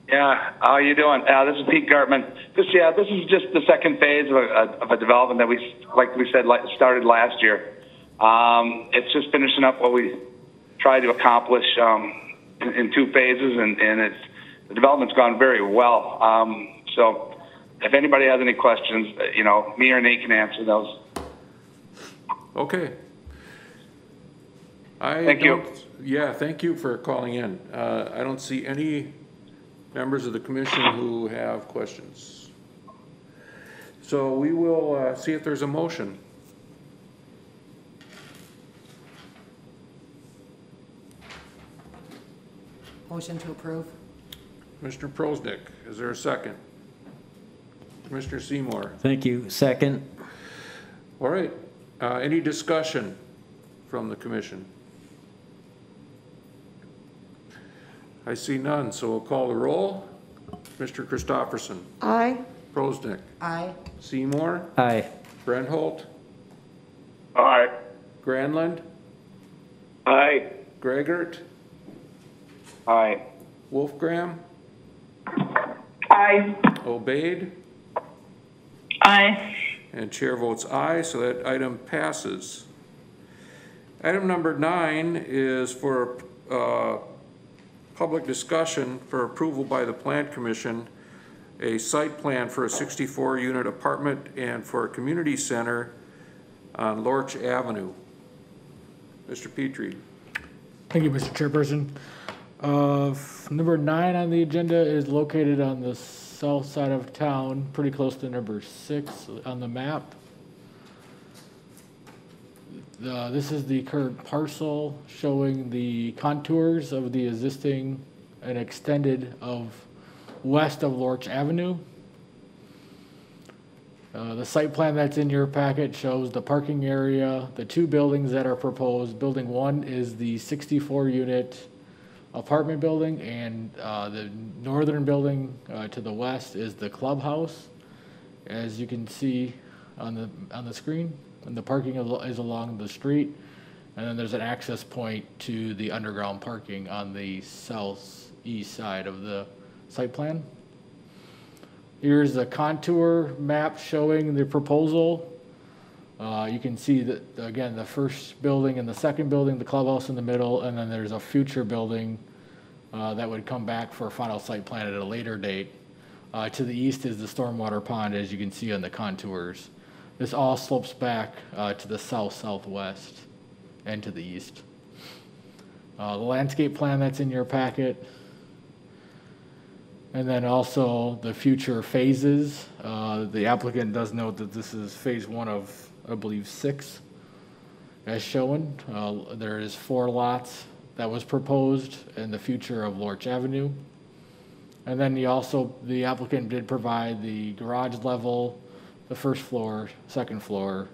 How are you doing? This is Pete Gartman. This is just the second phase of a development that we started last year. It's just finishing up what we tried to accomplish in 2 phases, and the development's gone very well. So if anybody has any questions, me or Nate can answer those. Okay. Thank you. Yeah, thank you for calling in. I don't see any members of the commission who have questions. So we will see if there's a motion. Motion to approve. Commissioner Prosnick, is there a second? Commissioner Seymour. Thank you. Second. All right. Any discussion from the commission? I see none, so we'll call the roll. Mr. Christofferson. Aye. Prosnick. Aye. Seymour. Aye. Brenholt. Aye. Granlund. Aye. Gregert. Aye. Wolfgram. Aye. Obeyed. Aye. And chair votes aye, so that item passes. Item number 9 is for public discussion for approval by the Plan Commission, a site plan for a 64-unit apartment and for a community center on Lorch Avenue. Mr. Petrie. Thank you, Mr. Chairperson. Number 9 on the agenda is located on the south side of town, pretty close to number 6 on the map. This is the current parcel showing the contours of the existing and extended of west of Lorch Avenue. The site plan that's in your packet shows the parking area, the 2 buildings that are proposed. Building 1 is the 64-unit apartment building, and the northern building to the west is the clubhouse, as you can see on the screen. And the parking is along the street, and then there's an access point to the underground parking on the southeast side of the site plan. Here's the contour map showing the proposal. You can see that, again, the first building and the second building, the clubhouse in the middle, and then there's a future building that would come back for a final site plan at a later date. To the east is the stormwater pond, as you can see on the contours. This all slopes back to the south-southwest and to the east. The landscape plan that's in your packet, and then also the future phases. The applicant does note that this is phase 1 of, I believe, 6, as shown. There is 4 lots that was proposed in the future of Lorch Avenue. And then the applicant did provide the garage level, the first floor, second floor,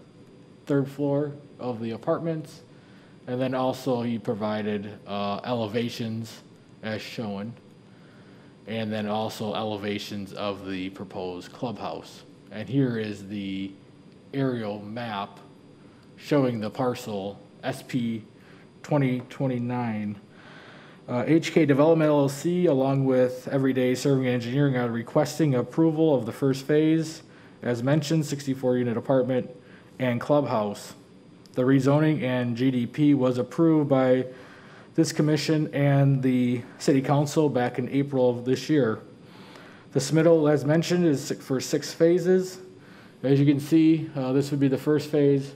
third floor of the apartments. And then also he provided elevations as shown. And then also elevations of the proposed clubhouse. And here is the aerial map showing the parcel SP 2029. HK Development LLC, along with Everyday Serving Engineering, are requesting approval of the first phase. As mentioned, 64-unit apartment and clubhouse. The rezoning and GDP was approved by this commission and the city council back in April of this year. The submittal, as mentioned, is for 6 phases. As you can see, this would be the first phase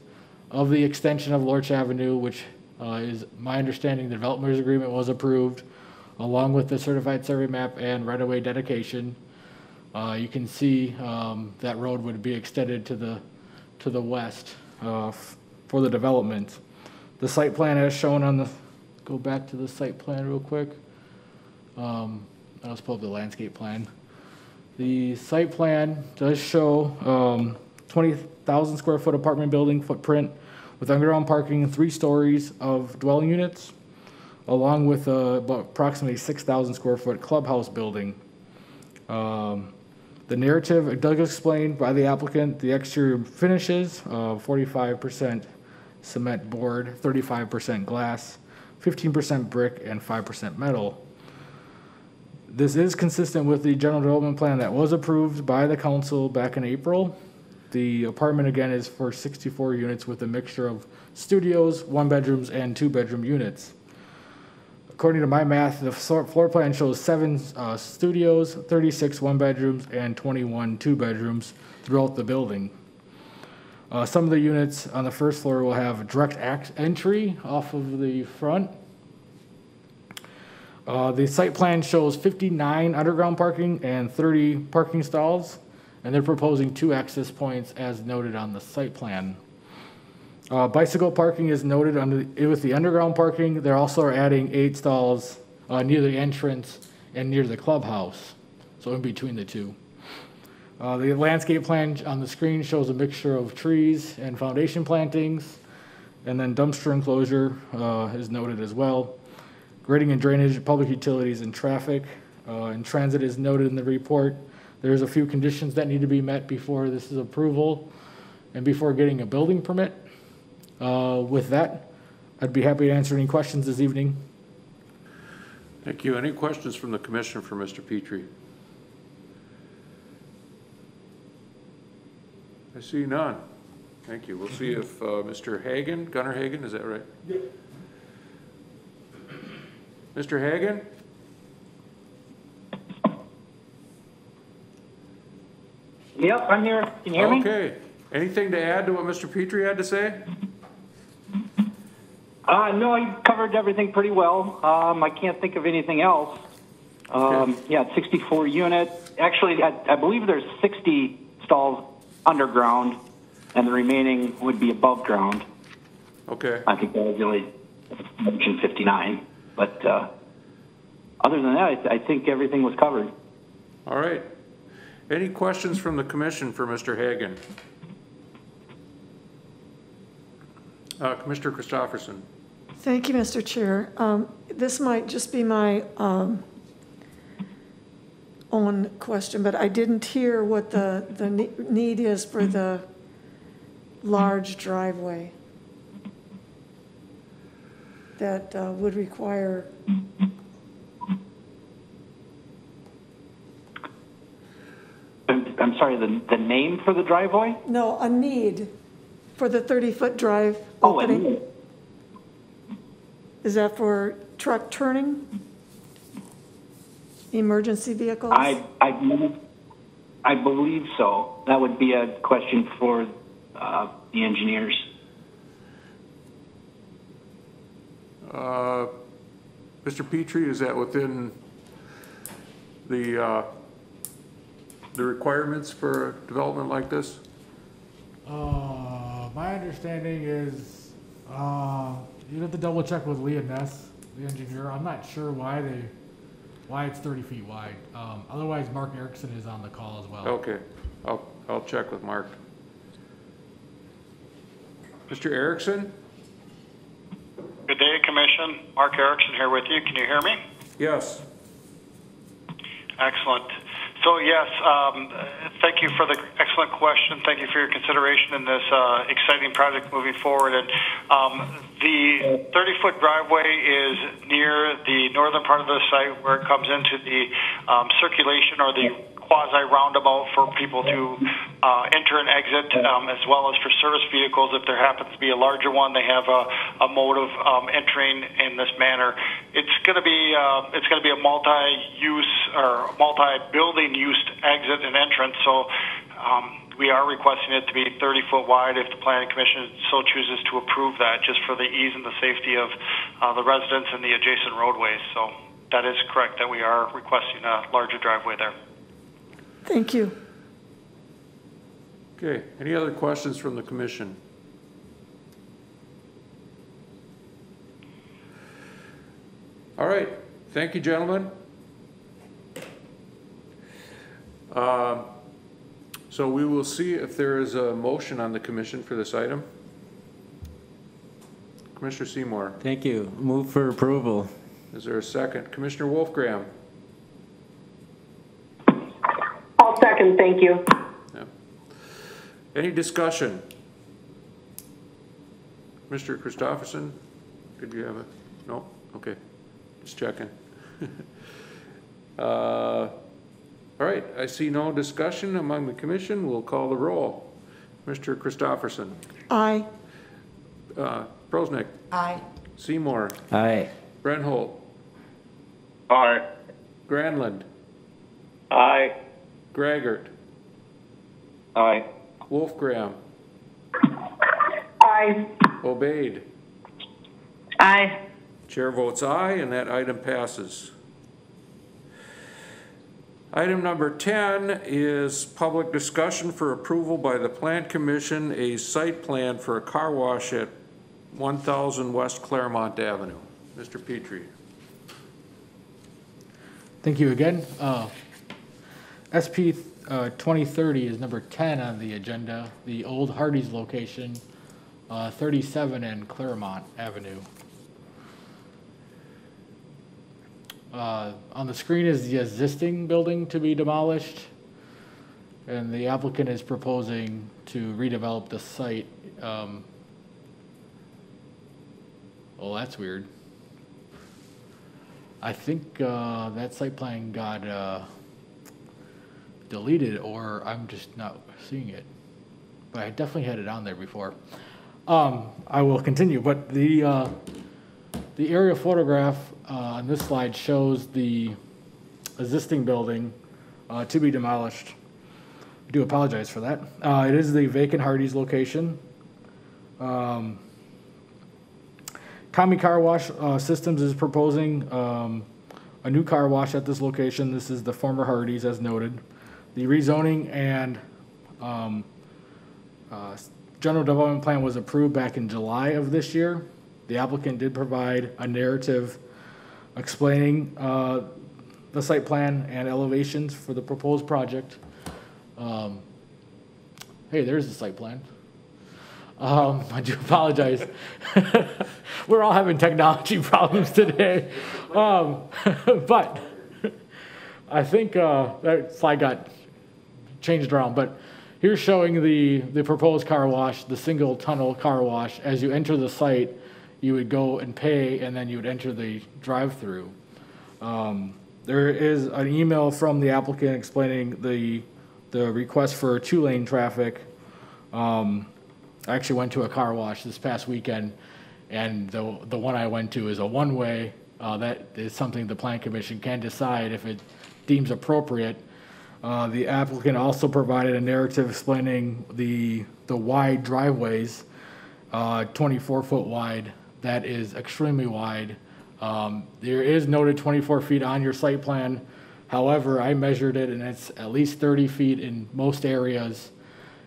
of the extension of Lorch Avenue, which is my understanding the developers agreement was approved, along with the certified survey map and right-of-way dedication. You can see that road would be extended to the west for the development. The site plan as shown on the, go back to the site plan real quick. Let's pull up the landscape plan. The site plan does show 20,000 square foot apartment building footprint with underground parking and 3 stories of dwelling units, along with about approximately 6,000 square foot clubhouse building. The narrative, it does explain by the applicant the exterior finishes, 45% cement board, 35% glass, 15% brick, and 5% metal. This is consistent with the general development plan that was approved by the council back in April. The apartment again is for 64 units with a mixture of studios, 1-bedrooms, and 2-bedroom units. According to my math, the floor plan shows 7 studios, 36 1-bedrooms, and 21 2-bedrooms throughout the building. Some of the units on the first floor will have direct entry off of the front. The site plan shows 59 underground parking and 30 parking stalls, and they're proposing 2 access points as noted on the site plan. Bicycle parking is noted with the underground parking. They're also adding 8 stalls near the entrance and near the clubhouse, so in between the two. The landscape plan on the screen shows a mixture of trees and foundation plantings, and then dumpster enclosure is noted as well. Grading and drainage, public utilities, and traffic. And transit is noted in the report. There's a few conditions that need to be met before this is approval and before getting a building permit. With that, I'd be happy to answer any questions this evening. Thank you. Any questions from the commission for Mr. Petrie? I see none. Thank you. We'll see if Mr. Hagan, Gunnar Hagan, is that right? Yep. Mr. Hagan? Yep, I'm here. Can you hear me? Okay. Anything to add to what Mr. Petrie had to say? No, you covered everything pretty well. I can't think of anything else. Yeah, 64 unit. Actually, I believe there's 60 stalls underground, and the remaining would be above ground. Okay. I think that was really mentioned 59. But other than that, I think everything was covered. All right. Any questions from the commission for Mr. Hagan? Commissioner Christopherson. Thank you, Mr. Chair. This might just be my own question, but I didn't hear what the need is for the large driveway that would require. I'm sorry, the name for the driveway? No, a need for the 30-foot drive opening. A need. Is that for truck turning? Emergency vehicles? I believe so. That would be a question for the engineers. Mr. Petrie, is that within the requirements for a development like this? My understanding is you have to double check with Leah Ness, the engineer. I'm not sure why it's 30 feet wide. Otherwise, Mark Erickson is on the call as well. Okay, I'll check with Mark. Mr. Erickson? Good day, Commission. Mark Erickson here with you. Can you hear me? Yes. Excellent. So yes, thank you for the excellent question. Thank you for your consideration in this exciting project moving forward. And the 30-foot driveway is near the northern part of the site where it comes into the circulation or the quasi-roundabout for people to enter and exit, as well as for service vehicles. If there happens to be a larger one, they have a mode of entering in this manner. It's going to be a multi-use or multi-building use exit and entrance. So we are requesting it to be 30-foot wide if the Planning Commission so chooses to approve that, just for the ease and the safety of the residents and the adjacent roadways. So that is correct that we are requesting a larger driveway there. Thank you. Okay, any other questions from the commission? All right, thank you, gentlemen. So we will see if there is a motion on the commission for this item. Commissioner Seymour. Thank you. Move for approval. Is there a second? Commissioner Wolfgram. I'll second, thank you. Yeah. Any discussion? Mr. Christopherson, did you have a, no? Okay, just checking. All right, I see no discussion among the commission. We'll call the roll. Mr. Christopherson. Aye. Prosnick. Aye. Seymour. Aye. Brenholt. Aye. Granlund. Aye. Greggert. Aye. Wolfgram. Aye. Obeyed. Aye. Chair votes aye, and that item passes. Item number 10 is public discussion for approval by the Plan Commission, a site plan for a car wash at 1000 West Claremont Avenue. Mr. Petrie. Thank you again. SP 2030 is number 10 on the agenda, the old Hardee's location, 37 and Claremont Avenue. On the screen is the existing building to be demolished, and the applicant is proposing to redevelop the site. Well, that's weird. I think that site plan got deleted, or I'm just not seeing it. But I definitely had it on there before. I will continue, but the aerial photograph on this slide shows the existing building to be demolished. I do apologize for that. It is the vacant Hardee's location. Kami Car Wash Systems is proposing a new car wash at this location. This is the former Hardee's, as noted. The rezoning and general development plan was approved back in July of this year. The applicant did provide a narrative explaining the site plan and elevations for the proposed project. Hey, there's the site plan. I do apologize. We're all having technology problems today. But I think that slide got changed around. But here's showing the proposed car wash, the single tunnel car wash. As you enter the site, you would go and pay, and then you would enter the drive-through. There is an email from the applicant explaining the request for two-lane traffic. I actually went to a car wash this past weekend, and the one I went to is a one-way. That is something the Plan Commission can decide if it deems appropriate. The applicant also provided a narrative explaining the wide driveways, 24-foot wide. That is extremely wide. There is noted 24 feet on your site plan. However, I measured it, and it's at least 30 feet in most areas,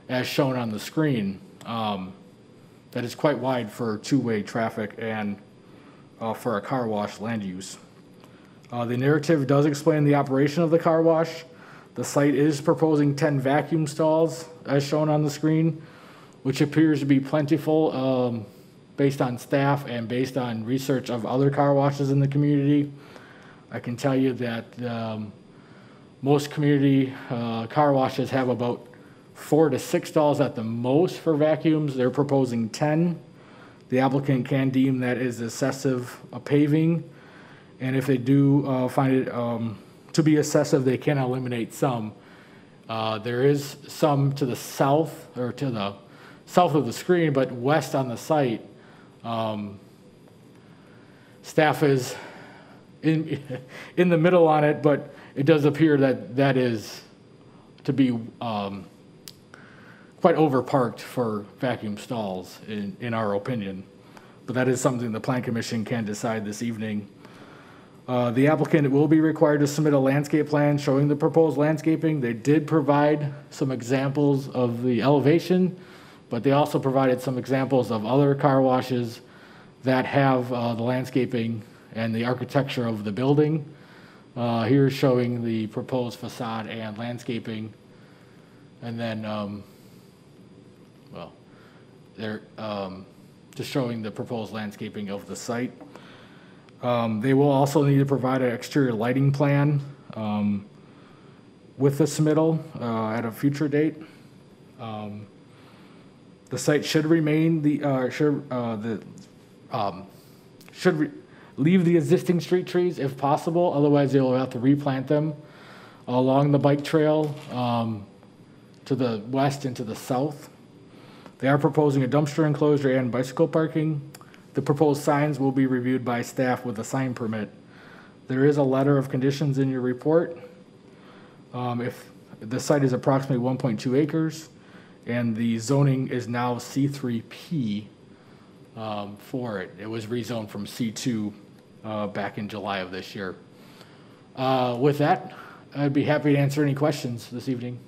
as shown on the screen. That is quite wide for two-way traffic and for a car wash land use. The narrative does explain the operation of the car wash. The site is proposing 10 vacuum stalls, as shown on the screen, which appears to be plentiful based on staff and based on research of other car washes in the community. I can tell you that most community car washes have about 4 to 6 stalls at the most for vacuums. They're proposing 10. The applicant can deem that is excessive paving, and if they do find it to be excessive, they can eliminate some. There is some to the south, or to the south of the screen, but west on the site. Staff is in the middle on it, but it does appear that is to be quite overparked for vacuum stalls, in our opinion. But that is something the Plan Commission can decide this evening. The applicant will be required to submit a landscape plan showing the proposed landscaping. They did provide some examples of the elevation, but they also provided some examples of other car washes that have the landscaping and the architecture of the building. Here's showing the proposed facade and landscaping. And then, well, they're just showing the proposed landscaping of the site. They will also need to provide an exterior lighting plan with the submittal at a future date. The site should remain leave the existing street trees if possible. Otherwise, they will have to replant them along the bike trail to the west and to the south. They are proposing a dumpster enclosure and bicycle parking. The proposed signs will be reviewed by staff with a sign permit. There is a letter of conditions in your report. If the site is approximately 1.2 acres, and the zoning is now C3P for it. It was rezoned from C2 back in July of this year. With that, I'd be happy to answer any questions this evening.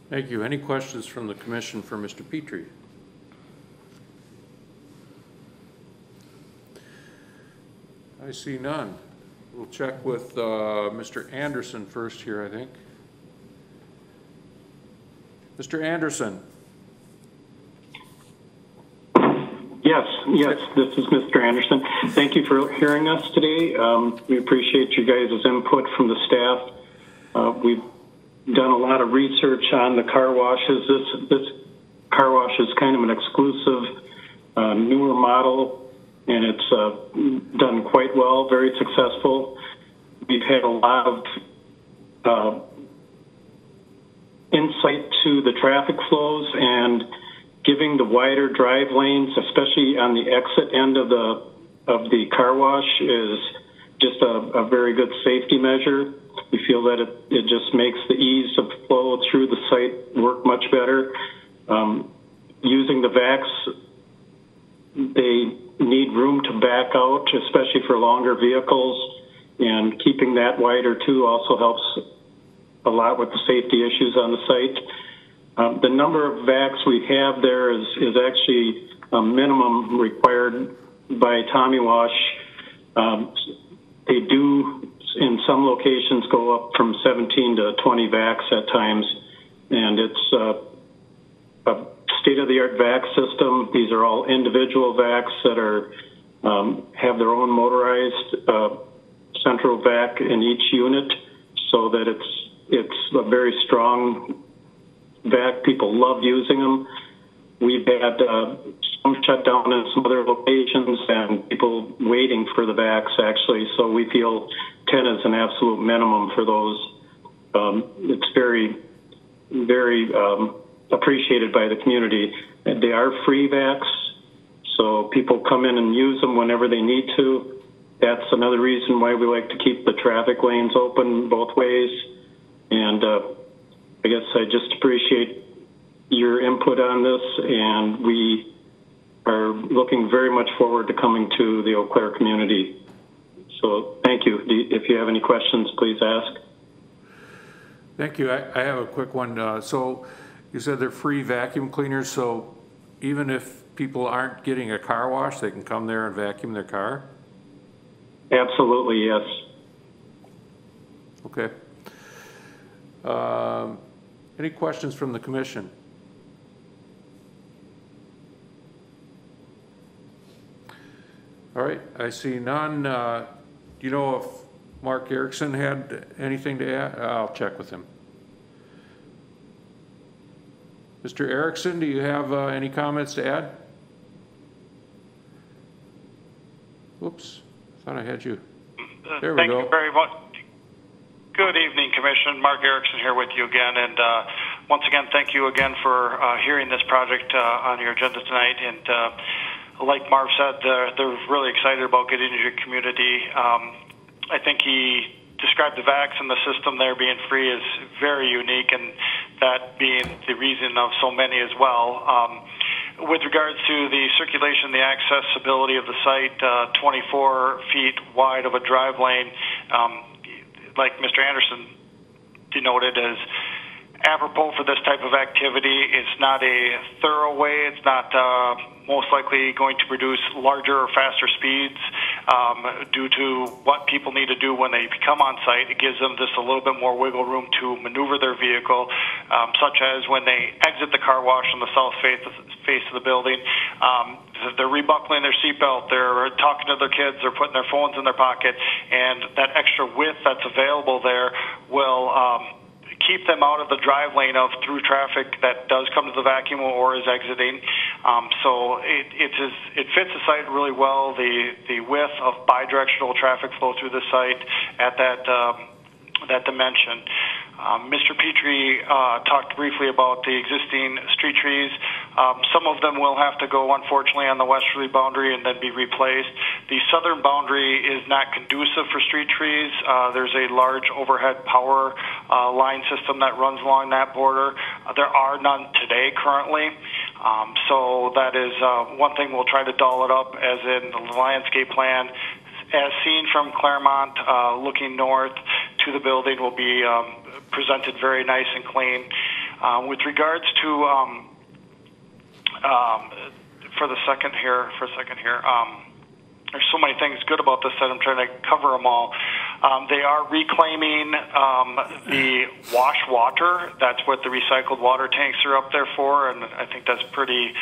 Thank you. Any questions from the commission for Mr. Petrie? I see none. We'll check with Mr. Anderson first here, I think. Mr. Anderson. Yes, this is Mr. Anderson. Thank you for hearing us today. We appreciate you guys' input from the staff. We've done a lot of research on the car washes. This car wash is kind of an exclusive, newer model, and it's done quite well, very successful. We've had a lot of insight to the traffic flows, and giving the wider drive lanes, especially on the exit end of the car wash, is just a very good safety measure. We feel that it just makes the ease of flow through the site work much better. Using the vacs, they need room to back out, especially for longer vehicles, and keeping that wider too also helps a lot with the safety issues on the site. The number of vacs we have there is actually a minimum required by Tommy Wash. They do, in some locations, go up from 17 to 20 vacs at times, and it's a state-of-the-art vac system. These are all individual vacs that are have their own motorized central vac in each unit, so that it's a very strong vac. People love using them. We've had some shut down in some other locations and people waiting for the vacs, actually. So we feel 10 is an absolute minimum for those. It's very, very appreciated by the community. They are free vacs, so people come in and use them whenever they need to. That's another reason why we like to keep the traffic lanes open both ways. And I guess I just appreciate your input on this, and we are looking very much forward to coming to the Eau Claire community. So thank you. If you have any questions, please ask. Thank you. I have a quick one. So you said they're free vacuum cleaners, so even if people aren't getting a car wash, they can come there and vacuum their car? Absolutely, yes. Okay. Any questions from the commission? All right, I see none. Do you know if Mark Erickson had anything to add? I'll check with him. Mr. Erickson, do you have any comments to add? Oops, thought I had you. There we go. Thank you very much. Good evening, Commission. Mark Erickson here with you again. And once again, thank you again for hearing this project on your agenda tonight. And like Marv said, they're really excited about getting into your community. I think he described the vacs and the system there being free is very unique, and that being the reason of so many as well. with regards to the circulation, the accessibility of the site, 24 feet wide of a drive lane, like Mr. Anderson denoted, as apropos for this type of activity. It's not a thorough way. It's not most likely going to produce larger or faster speeds due to what people need to do when they come on site. It gives them just a little bit more wiggle room to maneuver their vehicle, such as when they exit the car wash on the south face of the building. They're rebuckling their seatbelt, they're talking to their kids, they're putting their phones in their pocket, and that extra width that's available there will keep them out of the drive lane of through traffic that does come to the vacuum or is exiting. So it fits the site really well. The width of bidirectional traffic flow through the site at that dimension. Mr. Petrie talked briefly about the existing street trees. Some of them will have to go, unfortunately, on the westerly boundary and then be replaced. The southern boundary is not conducive for street trees. There's a large overhead power line system that runs along that border. There are none today currently. So that is one thing we'll try to doll it up as in the landscape plan. As seen from Claremont, looking north to the building will be presented very nice and clean. With regards to, for a second here, there's so many things good about this that I'm trying to cover them all. They are reclaiming the wash water. That's what the recycled water tanks are up there for, and I think that's pretty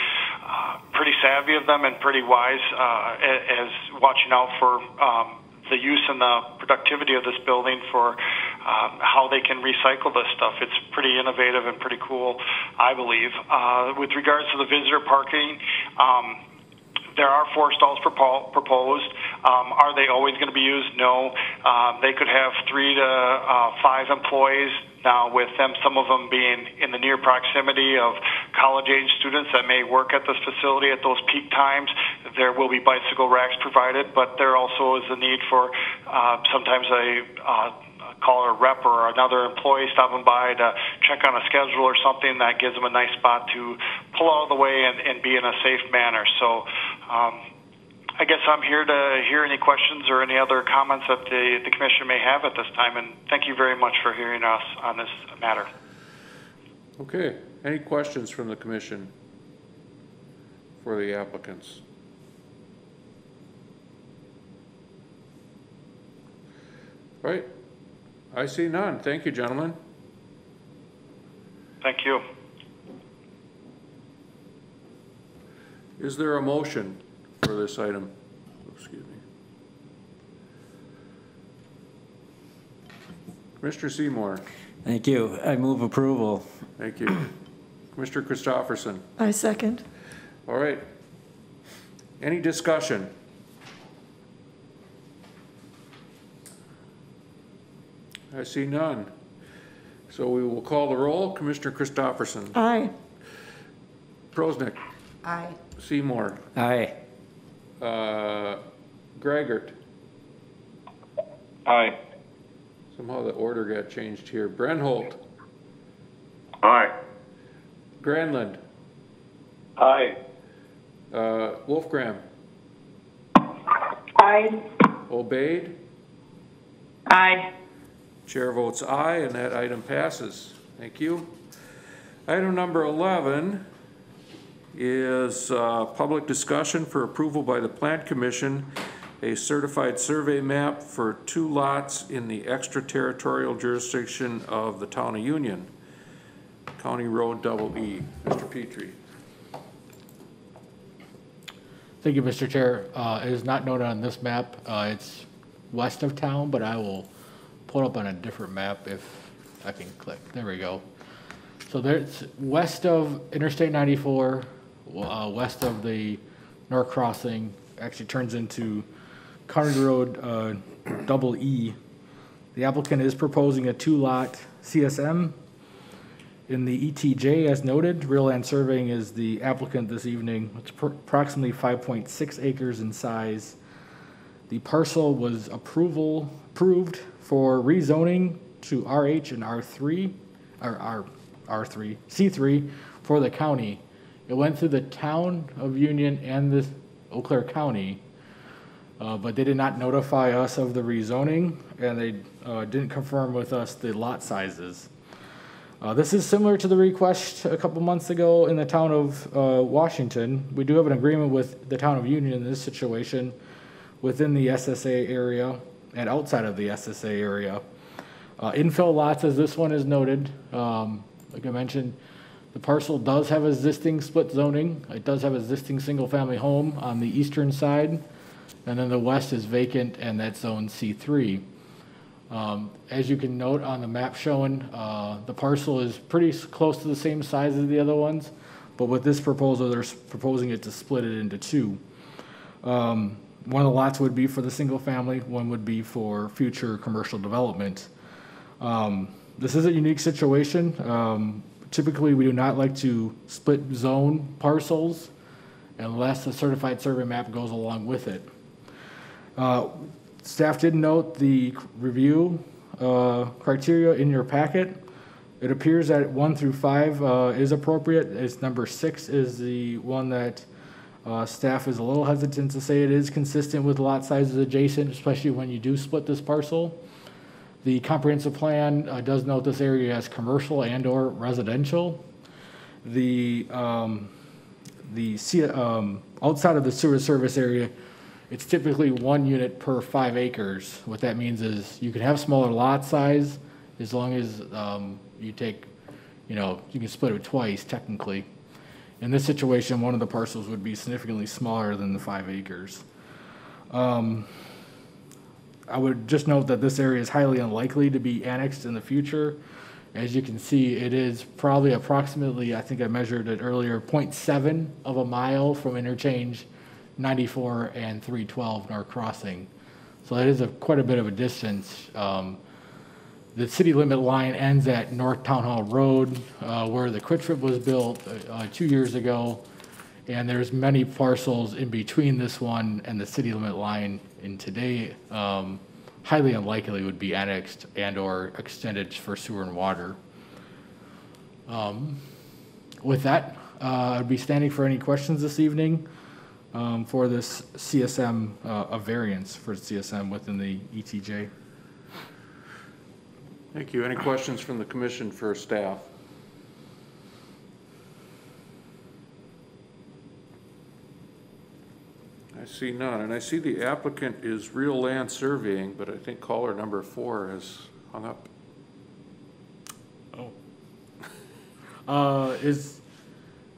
savvy of them and pretty wise as watching out for the use and the productivity of this building for how they can recycle this stuff. It's pretty innovative and pretty cool, I believe. With regards to the visitor parking, there are 4 stalls proposed. Are they always going to be used? No. They could have 3 to 5 employees. Now, with them, some of them being in the near proximity of college-age students that may work at this facility at those peak times, there will be bicycle racks provided, but there also is a need for sometimes a caller rep or another employee stopping by to check on a schedule or something that gives them a nice spot to pull out of the way and be in a safe manner. So I guess I'm here to hear any questions or any other comments that the commission may have at this time, and thank you very much for hearing us on this matter. Okay, any questions from the commission for the applicants? All right, I see none. Thank you, gentlemen. Thank you. Is there a motion for this item? Excuse me. Commissioner Seymour. Thank you. I move approval. Thank you. Commissioner Christopherson. I second. All right. Any discussion? I see none. So we will call the roll. Commissioner Christopherson. Aye. Prosnick. Aye. Seymour. Aye. Greigert. Aye. Somehow the order got changed here. Brenholt. Aye. Granlund. Aye. Wolfgram. Aye. Obeyed. Aye. Chair votes aye, and that item passes. Thank you. Item number 11 is public discussion for approval by the Plant Commission, a certified survey map for 2 lots in the extraterritorial jurisdiction of the Town of Union, County Road EE. Mr. Petrie. Thank you, Mr. Chair. It is not noted on this map. It's west of town, but I will pull it up on a different map if I can click. There we go. So there's west of Interstate 94, west of the North Crossing, actually turns into County Road EE. The applicant is proposing a 2-lot CSM in the ETJ as noted. Real Land Surveying is the applicant this evening. It's approximately 5.6 acres in size. The parcel was approved for rezoning to RH and R3, or C3 for the county It went through the town of Union and the Eau Claire County, but they did not notify us of the rezoning, and they didn't confirm with us the lot sizes. This is similar to the request a couple months ago in the town of Washington. We do have an agreement with the town of Union in this situation within the SSA area and outside of the SSA area. Infill lots, as this one is noted, like I mentioned, the parcel does have existing split zoning. It does have existing single-family home on the eastern side, and then the west is vacant, and that's zone C3. As you can note on the map showing, the parcel is pretty close to the same size as the other ones, but with this proposal, they're proposing it to split it into two. One of the lots would be for the single family, one would be for future commercial development. This is a unique situation. Typically, we do not like to split zone parcels unless the certified survey map goes along with it. Staff did note the review criteria in your packet. It appears that 1 through 5 is appropriate. It's number 6 is the one that staff is a little hesitant to say it is consistent with lot sizes adjacent, especially when you do split this parcel. The comprehensive plan does note this area as commercial and or residential. The outside of the sewer service area, it's typically 1 unit per 5 acres. What that means is you can have smaller lot size as long as you take, you can split it twice technically. In this situation, one of the parcels would be significantly smaller than the 5 acres. I would just note that this area is highly unlikely to be annexed in the future. As you can see, it is probably approximately, I think I measured it earlier, 0.7 of a mile from interchange 94 and 312 North Crossing. So that is quite a bit of a distance. The city limit line ends at North Town Hall Road, where the Quick Trip was built 2 years ago. And there's many parcels in between this one and the city limit line, and today highly unlikely would be annexed and or extended for sewer and water. With that, I'd be standing for any questions this evening for this CSM, a variance for CSM within the ETJ. Thank you. Any questions from the commission for staff? I see none, and I see the applicant is Real Land Surveying, but I think caller number 4 has hung up. Oh. Is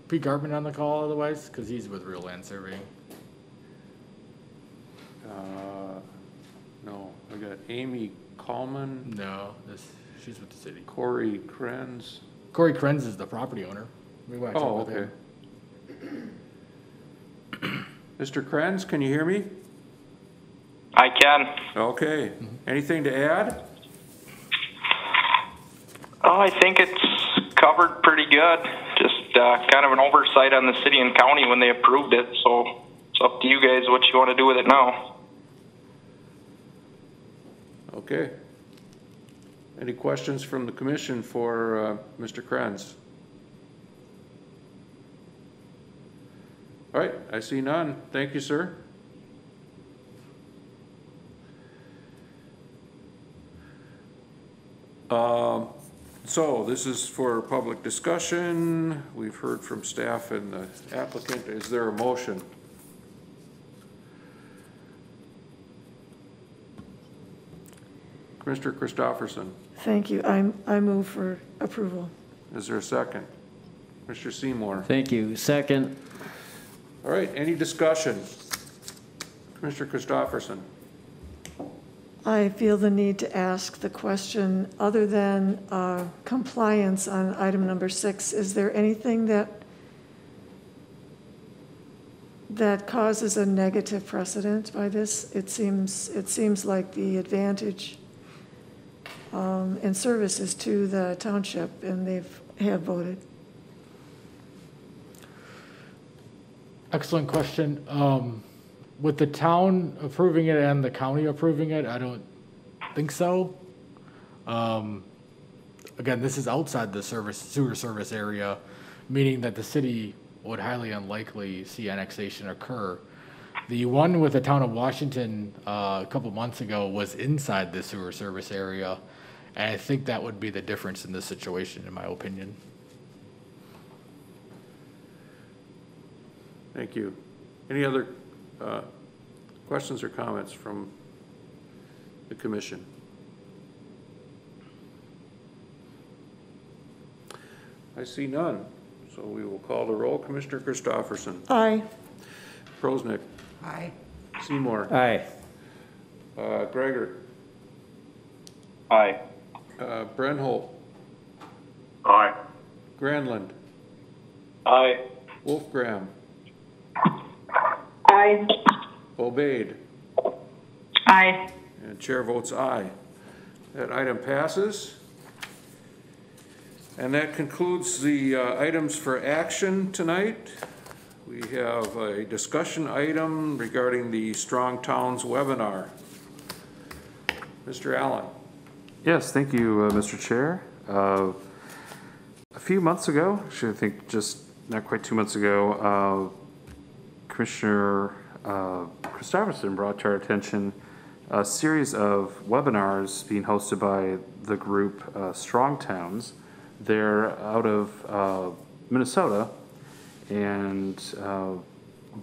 Pete Gartman on the call otherwise? Because he's with Real Land Surveying. No, I got Amy Coleman. No, she's with the city. Corey Krenz. Corey Krenz is the property owner. We went oh, with okay. him. Mr. Krenz, can you hear me? I can. Okay. Anything to add? Oh, I think it's covered pretty good. Just kind of an oversight on the city and county when they approved it. So it's up to you guys what you want to do with it now. Okay. Any questions from the commission for Mr. Krenz? All right, I see none. Thank you, sir. So this is for public discussion. We've heard from staff and the applicant. Is there a motion? Commissioner Christopherson. Thank you. I move for approval. Is there a second? Mr. Seymour. Thank you. Second. All right, any discussion? Commissioner Christopherson. I feel the need to ask the question, other than compliance on item number 6, is there anything that causes a negative precedent by this? It seems like the advantage and services to the township, and have voted. Excellent question. With the town approving it and the county approving it, I don't think so. Again, this is outside the sewer service area, meaning that the city would highly unlikely see annexation occur. The one with the town of Washington a couple months ago was inside the sewer service area, and I think that would be the difference in this situation, in my opinion. Thank you. Any other questions or comments from the commission? I see none, so we will call the roll. Commissioner Christopherson. Aye. Prosnick. Aye. Seymour. Aye. Gregor. Aye. Brenholt. Aye. Granlund. Aye. Wolfgram. Aye. Obeyed. Aye. And chair votes aye. That item passes. And that concludes the items for action tonight. We have a discussion item regarding the Strong Towns webinar. Mr. Allen. Yes, thank you, Mr. Chair. A few months ago, actually I think just not quite 2 months ago, Commissioner Christopherson brought to our attention a series of webinars being hosted by the group Strong Towns. They're out of Minnesota, and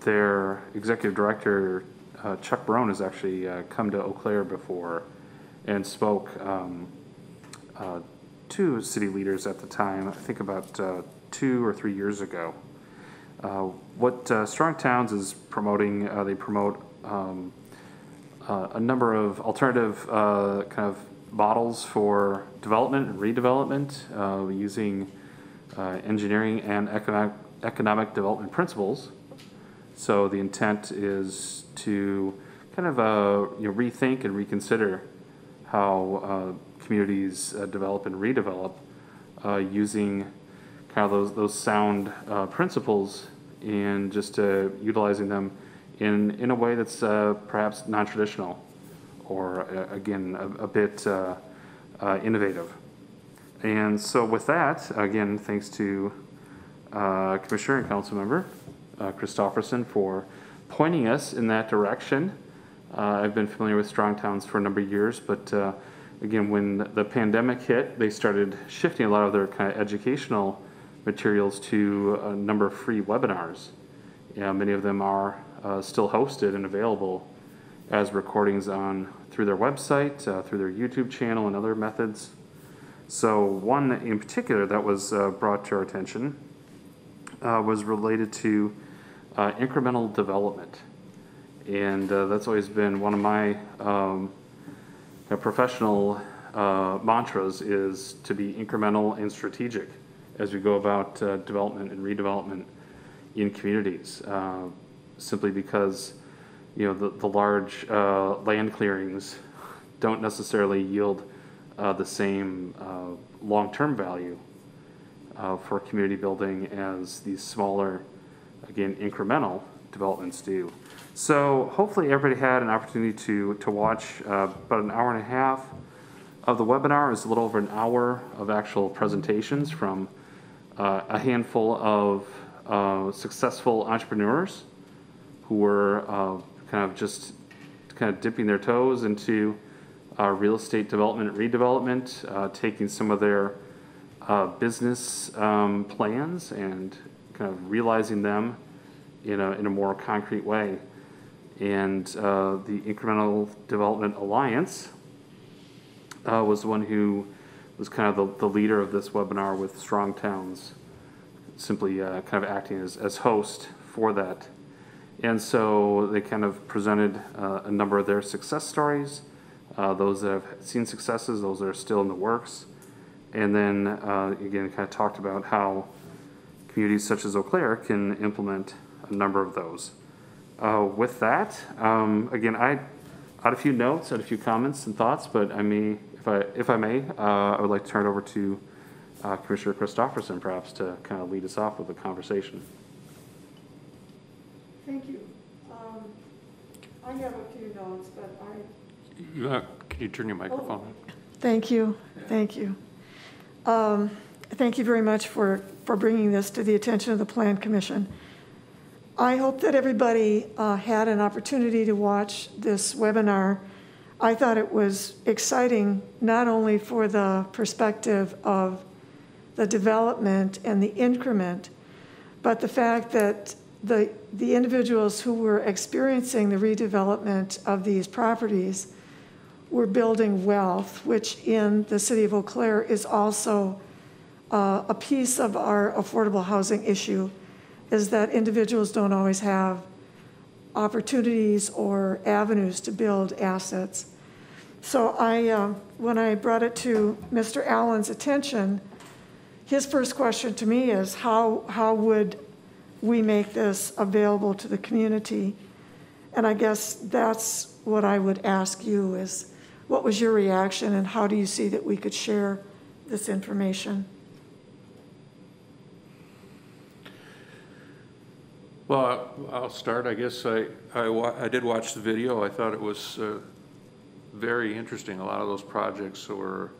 their executive director, Chuck Barone, has actually come to Eau Claire before and spoke to city leaders at the time, I think about 2 or 3 years ago. What Strong Towns is promoting, they promote a number of alternative kind of models for development and redevelopment using engineering and economic development principles. So the intent is to kind of rethink and reconsider how communities develop and redevelop using kind of those sound principles and just utilizing them in a way that's perhaps non-traditional or again a bit innovative. And so with that, again, thanks to Commissioner and Councilmember Christopherson for pointing us in that direction. I've been familiar with Strong Towns for a number of years, but again, when the pandemic hit, they started shifting a lot of their kind of educational materials to a number of free webinars. Many of them are still hosted and available as recordings through their website, through their YouTube channel, and other methods. So one in particular that was brought to our attention was related to incremental development. And that's always been one of my professional mantras, is to be incremental and strategic as we go about development and redevelopment in communities. Simply because the large land clearings don't necessarily yield the same long-term value for community building as these smaller, again, incremental developments do. So hopefully everybody had an opportunity to watch about an hour and a half of the webinar. It was a little over an hour of actual presentations from a handful of successful entrepreneurs who were kind of dipping their toes into real estate development and redevelopment, taking some of their business plans and kind of realizing them in a more concrete way. And the Incremental Development Alliance was the one who was kind of the leader of this webinar, with Strong Towns simply kind of acting as host for that. And so they kind of presented a number of their success stories, those that have seen successes, those that are still in the works, and then again kind of talked about how communities such as Eau Claire can implement a number of those. With that, again, I had a few notes, had a few comments and thoughts, but I may, if I may, I would like to turn it over to Commissioner Christopherson, perhaps, to kind of lead us off with a conversation. Thank you. I have a few notes, but can you turn your microphone on? Thank you. Thank you. Thank you very much for for bringing this to the attention of the Plan Commission. I hope that everybody had an opportunity to watch this webinar. I thought it was exciting, not only for the perspective of the development and the increment, but the fact that the individuals who were experiencing the redevelopment of these properties were building wealth, which in the city of Eau Claire is also a piece of our affordable housing issue, is that individuals don't always have opportunities or avenues to build assets. So when I brought it to Mr. Allen's attention, his first question to me is how would we make this available to the community? And I guess that's what I would ask you is, what was your reaction and how do you see that we could share this information? Well, I'll start. I guess I did watch the video. I thought it was very interesting. A lot of those projects were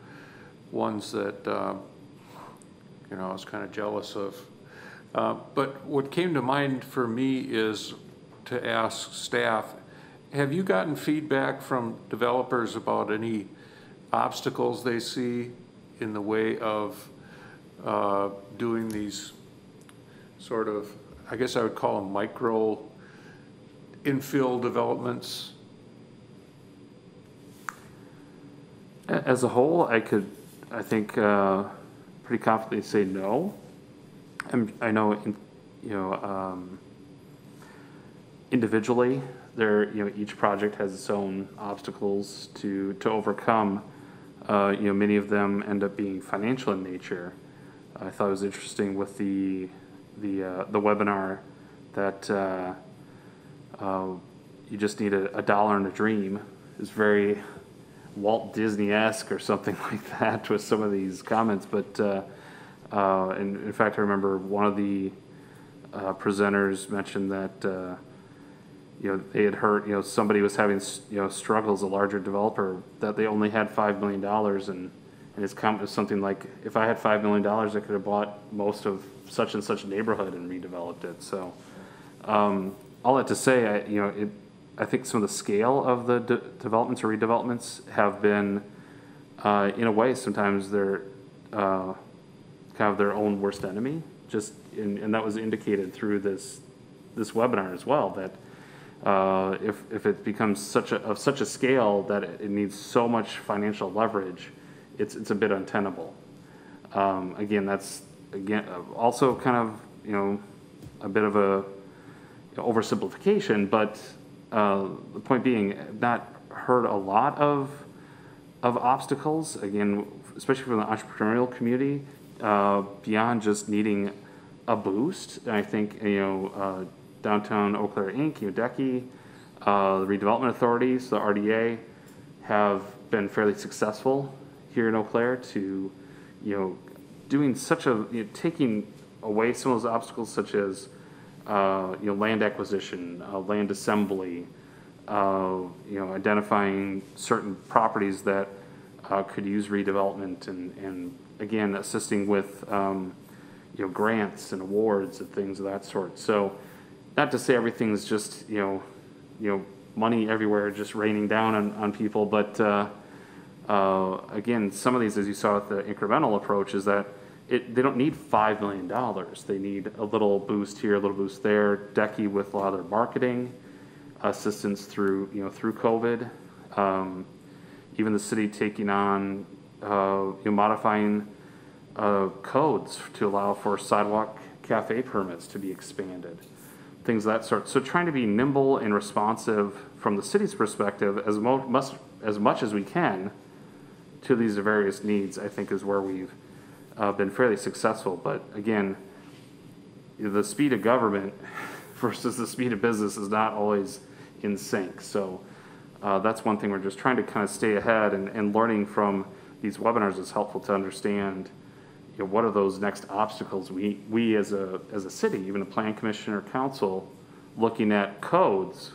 ones that you know, I was kind of jealous of. But what came to mind for me is to ask staff, have you gotten feedback from developers about any obstacles they see in the way of doing these sort of, I guess I would call them micro infill developments? As a whole, I think pretty confidently say no. I know, individually, each project has its own obstacles to overcome. Many of them end up being financial in nature. I thought it was interesting with the webinar that you just need a dollar and a dream. It's very Walt Disney-esque or something like that with some of these comments, but and in fact I remember one of the presenters mentioned that they had heard somebody was having struggles, a larger developer, that they only had $5 million, and his comment was something like, if I had $5 million I could have bought most of such and such neighborhood and redeveloped it. So all that to say, I think some of the scale of the developments or redevelopments have been, in a way, sometimes they're kind of their own worst enemy. And that was indicated through this webinar as well. That if it becomes of such a scale that it needs so much financial leverage, it's a bit untenable. Again, that's also kind of a bit of a oversimplification, but the point being, I've not heard a lot of obstacles, again, especially from the entrepreneurial community, beyond just needing a boost. And I think, Downtown Eau Claire Inc., DECI, the redevelopment authorities, the RDA, have been fairly successful here in Eau Claire to, doing taking away some of those obstacles, such as land acquisition, land assembly, identifying certain properties that could use redevelopment, and again, assisting with grants and awards and things of that sort. So, not to say everything's just money everywhere just raining down on people, but again, some of these, as you saw with the incremental approach, is that they don't need $5 million. They need a little boost here, a little boost there. DECI with a lot of their marketing assistance through COVID. Even the city taking on modifying codes to allow for sidewalk cafe permits to be expanded, things of that sort. So trying to be nimble and responsive from the city's perspective as much as we can to these various needs, I think, is where we've been fairly successful. But again, the speed of government versus the speed of business is not always in sync. So that's one thing we're just trying to kind of stay ahead, and learning from these webinars is helpful to understand what are those next obstacles we as a city, even a plan commission or council, looking at codes,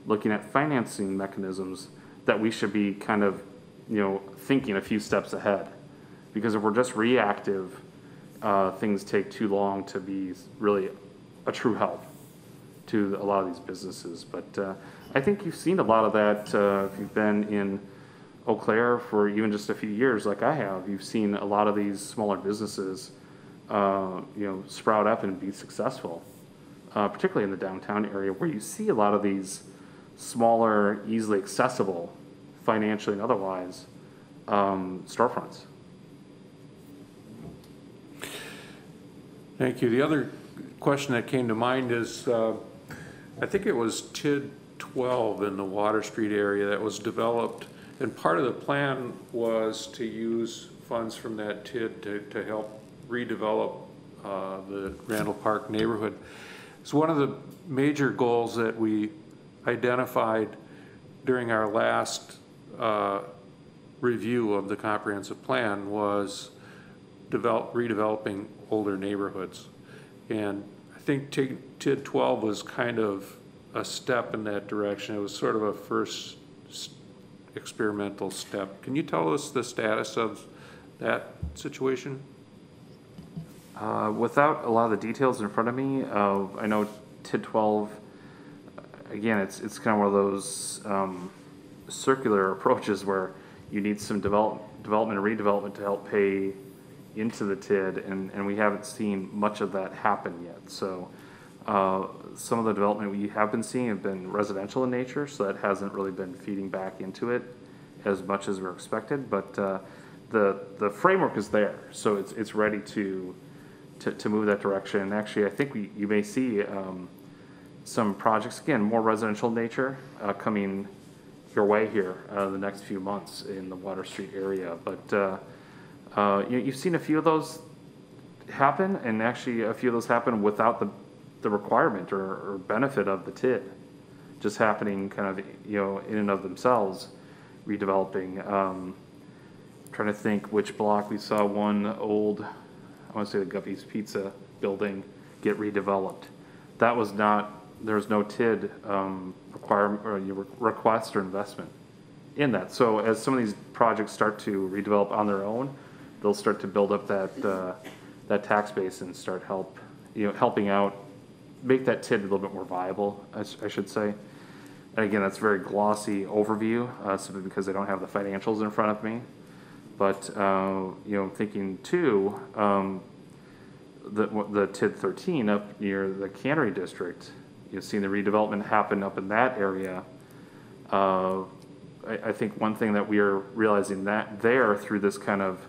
looking at financing mechanisms, that we should be kind of thinking a few steps ahead. Because if we're just reactive, things take too long to be really a true help to a lot of these businesses. But I think you've seen a lot of that if you've been in Eau Claire for even just a few years like I have. You've seen a lot of these smaller businesses sprout up and be successful, particularly in the downtown area where you see a lot of these smaller, easily accessible, financially and otherwise, storefronts. Thank you. The other question that came to mind is, I think it was TID 12 in the Water Street area that was developed, and part of the plan was to use funds from that TID to help redevelop the Randall Park neighborhood. It's one of the major goals that we identified during our last review of the comprehensive plan was redeveloping older neighborhoods. And I think TID 12 was kind of a step in that direction. It was sort of a first experimental step. Can you tell us the status of that situation? Without a lot of the details in front of me, I know TID 12, again, it's kind of one of those circular approaches where you need some development and redevelopment to help pay into the TID, and we haven't seen much of that happen yet. So some of the development we have been seeing have been residential in nature, so that hasn't really been feeding back into it as much as we're expected. But the framework is there, so it's ready to move that direction. And actually, I think you may see some projects, again, more residential in nature, coming your way here the next few months in the Water Street area. But you've seen a few of those happen, and actually a few of those happen without the requirement or benefit of the TID, just happening kind of in and of themselves, redeveloping. Trying to think which block we saw one old, I want to say the Guppy's Pizza building get redeveloped. That was not, there's no TID requirement or request or investment in that. So as some of these projects start to redevelop on their own, they'll start to build up that tax base and start helping out, make that TID a little bit more viable, I should say. And again, that's a very glossy overview, simply because I don't have the financials in front of me. But thinking too, the TID 13 up near the Cannery District, you've seen the redevelopment happen up in that area. I think one thing that we are realizing that there through this kind of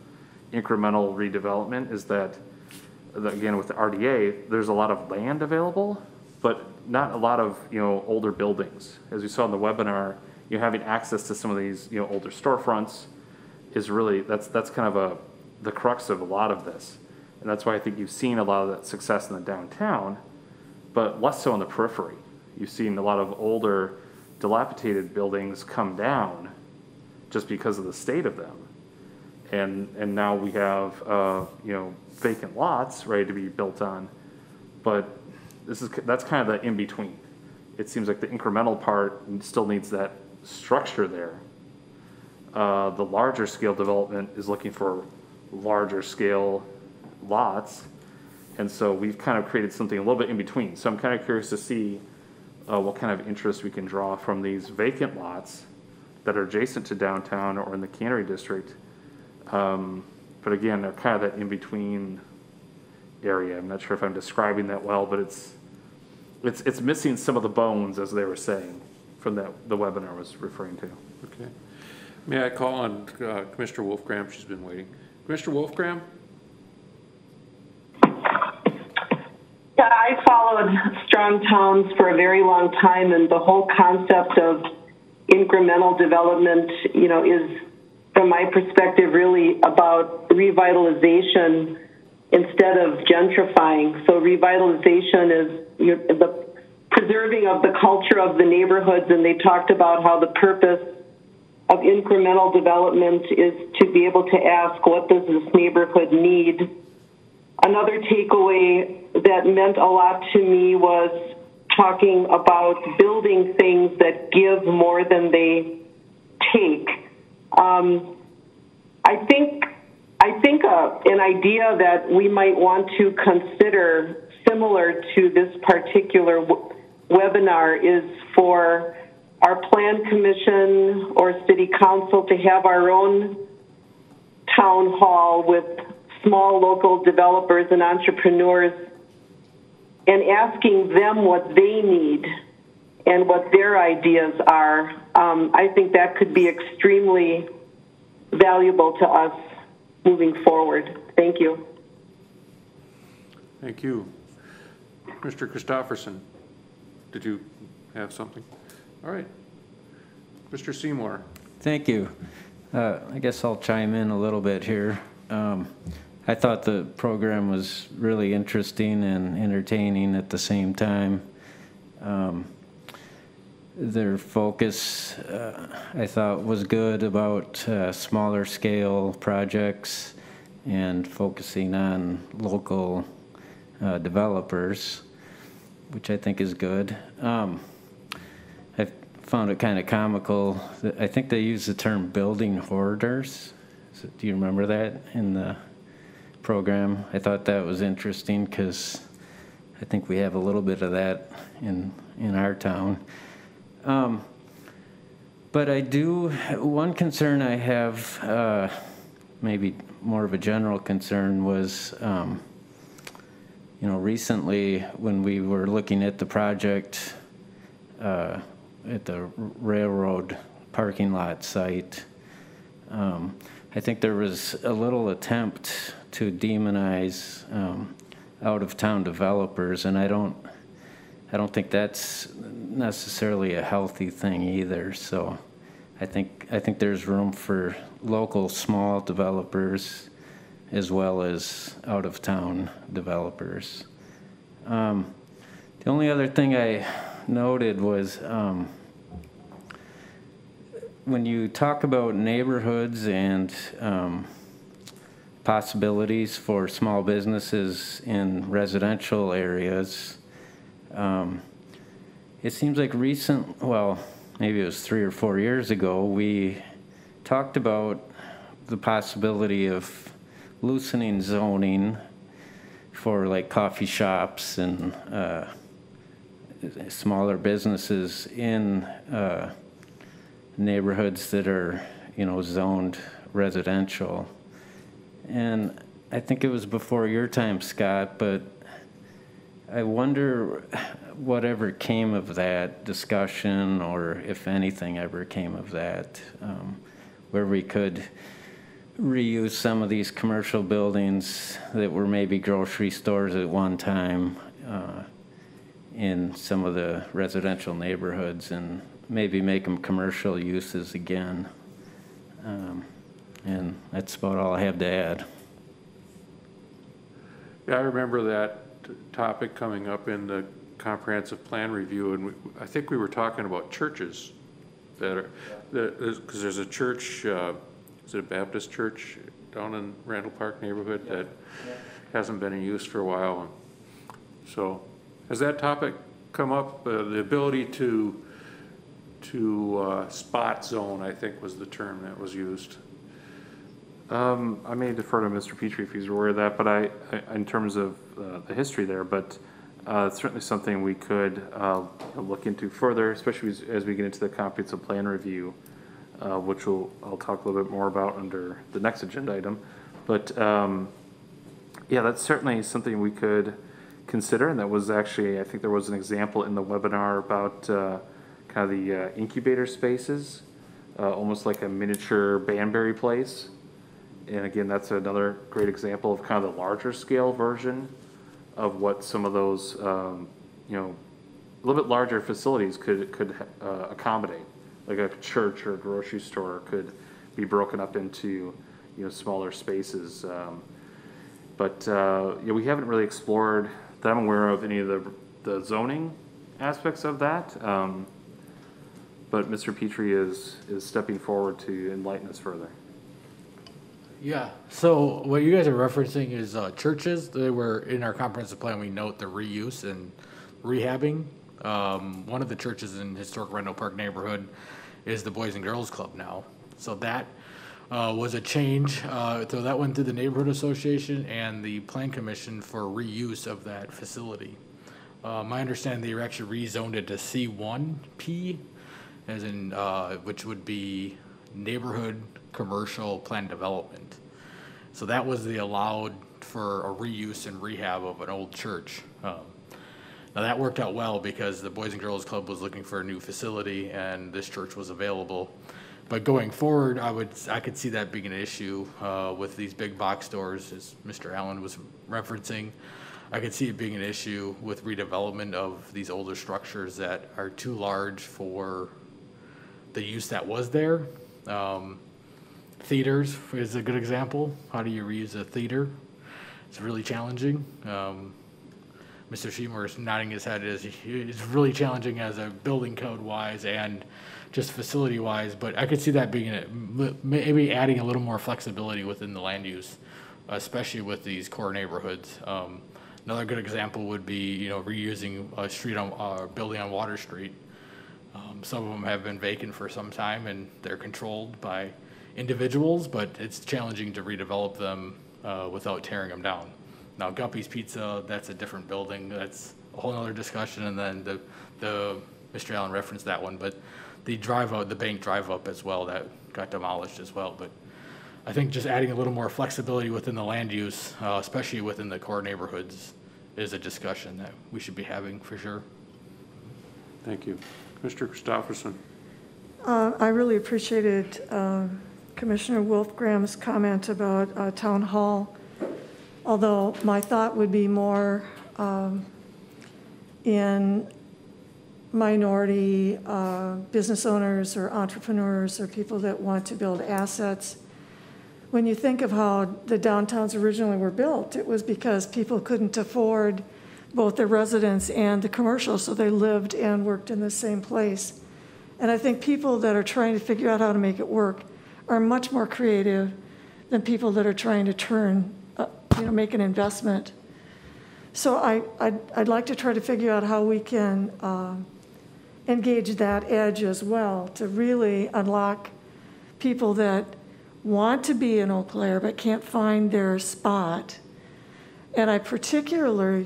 incremental redevelopment is that, again, with the RDA, there's a lot of land available, but not a lot of older buildings. As we saw in the webinar, having access to some of these older storefronts is really, that's kind of the crux of a lot of this. And that's why I think you've seen a lot of that success in the downtown, but less so in the periphery. You've seen a lot of older, dilapidated buildings come down just because of the state of them. And now we have vacant lots ready to be built on, but that's kind of the in-between. It seems like the incremental part still needs that structure there. The larger scale development is looking for larger scale lots, and so we've kind of created something a little bit in between. So I'm kind of curious to see what kind of interest we can draw from these vacant lots that are adjacent to downtown or in the Cannery District. But again, they're kind of that in-between area. I'm not sure if I'm describing that well, but it's missing some of the bones, as they were saying, from the webinar I was referring to. Okay. May I call on Commissioner Wolfgram? She's been waiting. Commissioner Wolfgram? Yeah, I followed strong towns for a very long time, and the whole concept of incremental development, is, from my perspective, really about revitalization instead of gentrifying. So revitalization is the preserving of the culture of the neighborhoods, and they talked about how the purpose of incremental development is to be able to ask, what does this neighborhood need? Another takeaway that meant a lot to me was talking about building things that give more than they take. I I think an idea that we might want to consider similar to this particular webinar is for our plan commission or city council to have our own town hall with small local developers and entrepreneurs and asking them what they need and what their ideas are. I think that could be extremely valuable to us moving forward. Thank you. Thank you. Mr. Christofferson, did you have something? All right. Mr. Seymour. Thank you. I guess I'll chime in a little bit here. I thought the program was really interesting and entertaining at the same time. Their focus, I thought, was good about smaller scale projects and focusing on local developers, which I think is good. I found it kind of comical. I think they use the term building hoarders. So, do you remember that in the program? I thought that was interesting because I think we have a little bit of that in our town. But one concern I have, maybe more of a general concern, was, recently when we were looking at the project at the railroad parking lot site, I think there was a little attempt to demonize out-of-town developers, and I don't think that's necessarily a healthy thing either. So I think there's room for local small developers as well as out-of-town developers. The only other thing I noted was when you talk about neighborhoods and possibilities for small businesses in residential areas, it seems like maybe it was 3 or 4 years ago, we talked about the possibility of loosening zoning for like coffee shops and smaller businesses in neighborhoods that are, zoned residential. And I think it was before your time, Scott, but I wonder whatever came of that discussion, or if anything ever came of that, where we could reuse some of these commercial buildings that were maybe grocery stores at one time in some of the residential neighborhoods and maybe make them commercial uses again. And that's about all I have to add. Yeah, I remember that topic coming up in the comprehensive plan review, and I think we were talking about churches because there's a church, is it a Baptist church down in Randall Park neighborhood that hasn't been in use for a while. So has that topic come up? The ability to spot zone, I think, was the term that was used. I may defer to Mr. Petrie if he's aware of that, but in terms of the history there, but it's certainly something we could look into further, especially as we get into the comprehensive plan review, which I'll talk a little bit more about under the next agenda item. But yeah, that's certainly something we could consider, and that was actually, I think there was an example in the webinar about kind of the incubator spaces, almost like a miniature Banbury place. And again, that's another great example of kind of the larger scale version of what some of those, a little bit larger facilities could accommodate. Like a church or a grocery store could be broken up into, smaller spaces. But we haven't really explored that I'm aware of any of the zoning aspects of that. But Mr. Petrie is stepping forward to enlighten us further. Yeah, so what you guys are referencing is churches. They were in our comprehensive plan. We note the reuse and rehabbing. One of the churches in historic Randall Park neighborhood is the Boys and Girls Club now. So that was a change. So that went through the Neighborhood Association and the Plan Commission for reuse of that facility. My understanding, they actually rezoned it to C1P, as in, which would be Neighborhood Commercial Plan Development. So that was the allowed for a reuse and rehab of an old church. Now that worked out well because the Boys and Girls Club was looking for a new facility and this church was available. But going forward, I could see that being an issue with these big box stores, as Mr. Allen was referencing. I could see it being an issue with redevelopment of these older structures that are too large for the use that was there. Theaters is a good example. How do you reuse a theater? It's really challenging. Mr. Seymour is nodding his head. It's really challenging as a building code wise and just facility wise, but I could see that being maybe adding a little more flexibility within the land use, especially with these core neighborhoods. Another good example would be, reusing a street on building on Water Street. Some of them have been vacant for some time and they're controlled by individuals, but it's challenging to redevelop them without tearing them down. Now, Guppy's Pizza, that's a different building. That's a whole other discussion. And then the Mr. Allen referenced that one, but the the bank drive up as well, that got demolished as well. But I think just adding a little more flexibility within the land use, especially within the core neighborhoods, is a discussion that we should be having for sure. Thank you. Mr. Christopherson. I really appreciated Commissioner Wolfgram's comment about Town Hall, although my thought would be more in minority business owners or entrepreneurs or people that want to build assets. When you think of how the downtowns originally were built, it was because people couldn't afford both the residents and the commercial, so they lived and worked in the same place. And I think people that are trying to figure out how to make it work are much more creative than people that are trying to turn, make an investment. So I'd like to try to figure out how we can engage that edge as well to really unlock people that want to be in Eau Claire but can't find their spot. And I particularly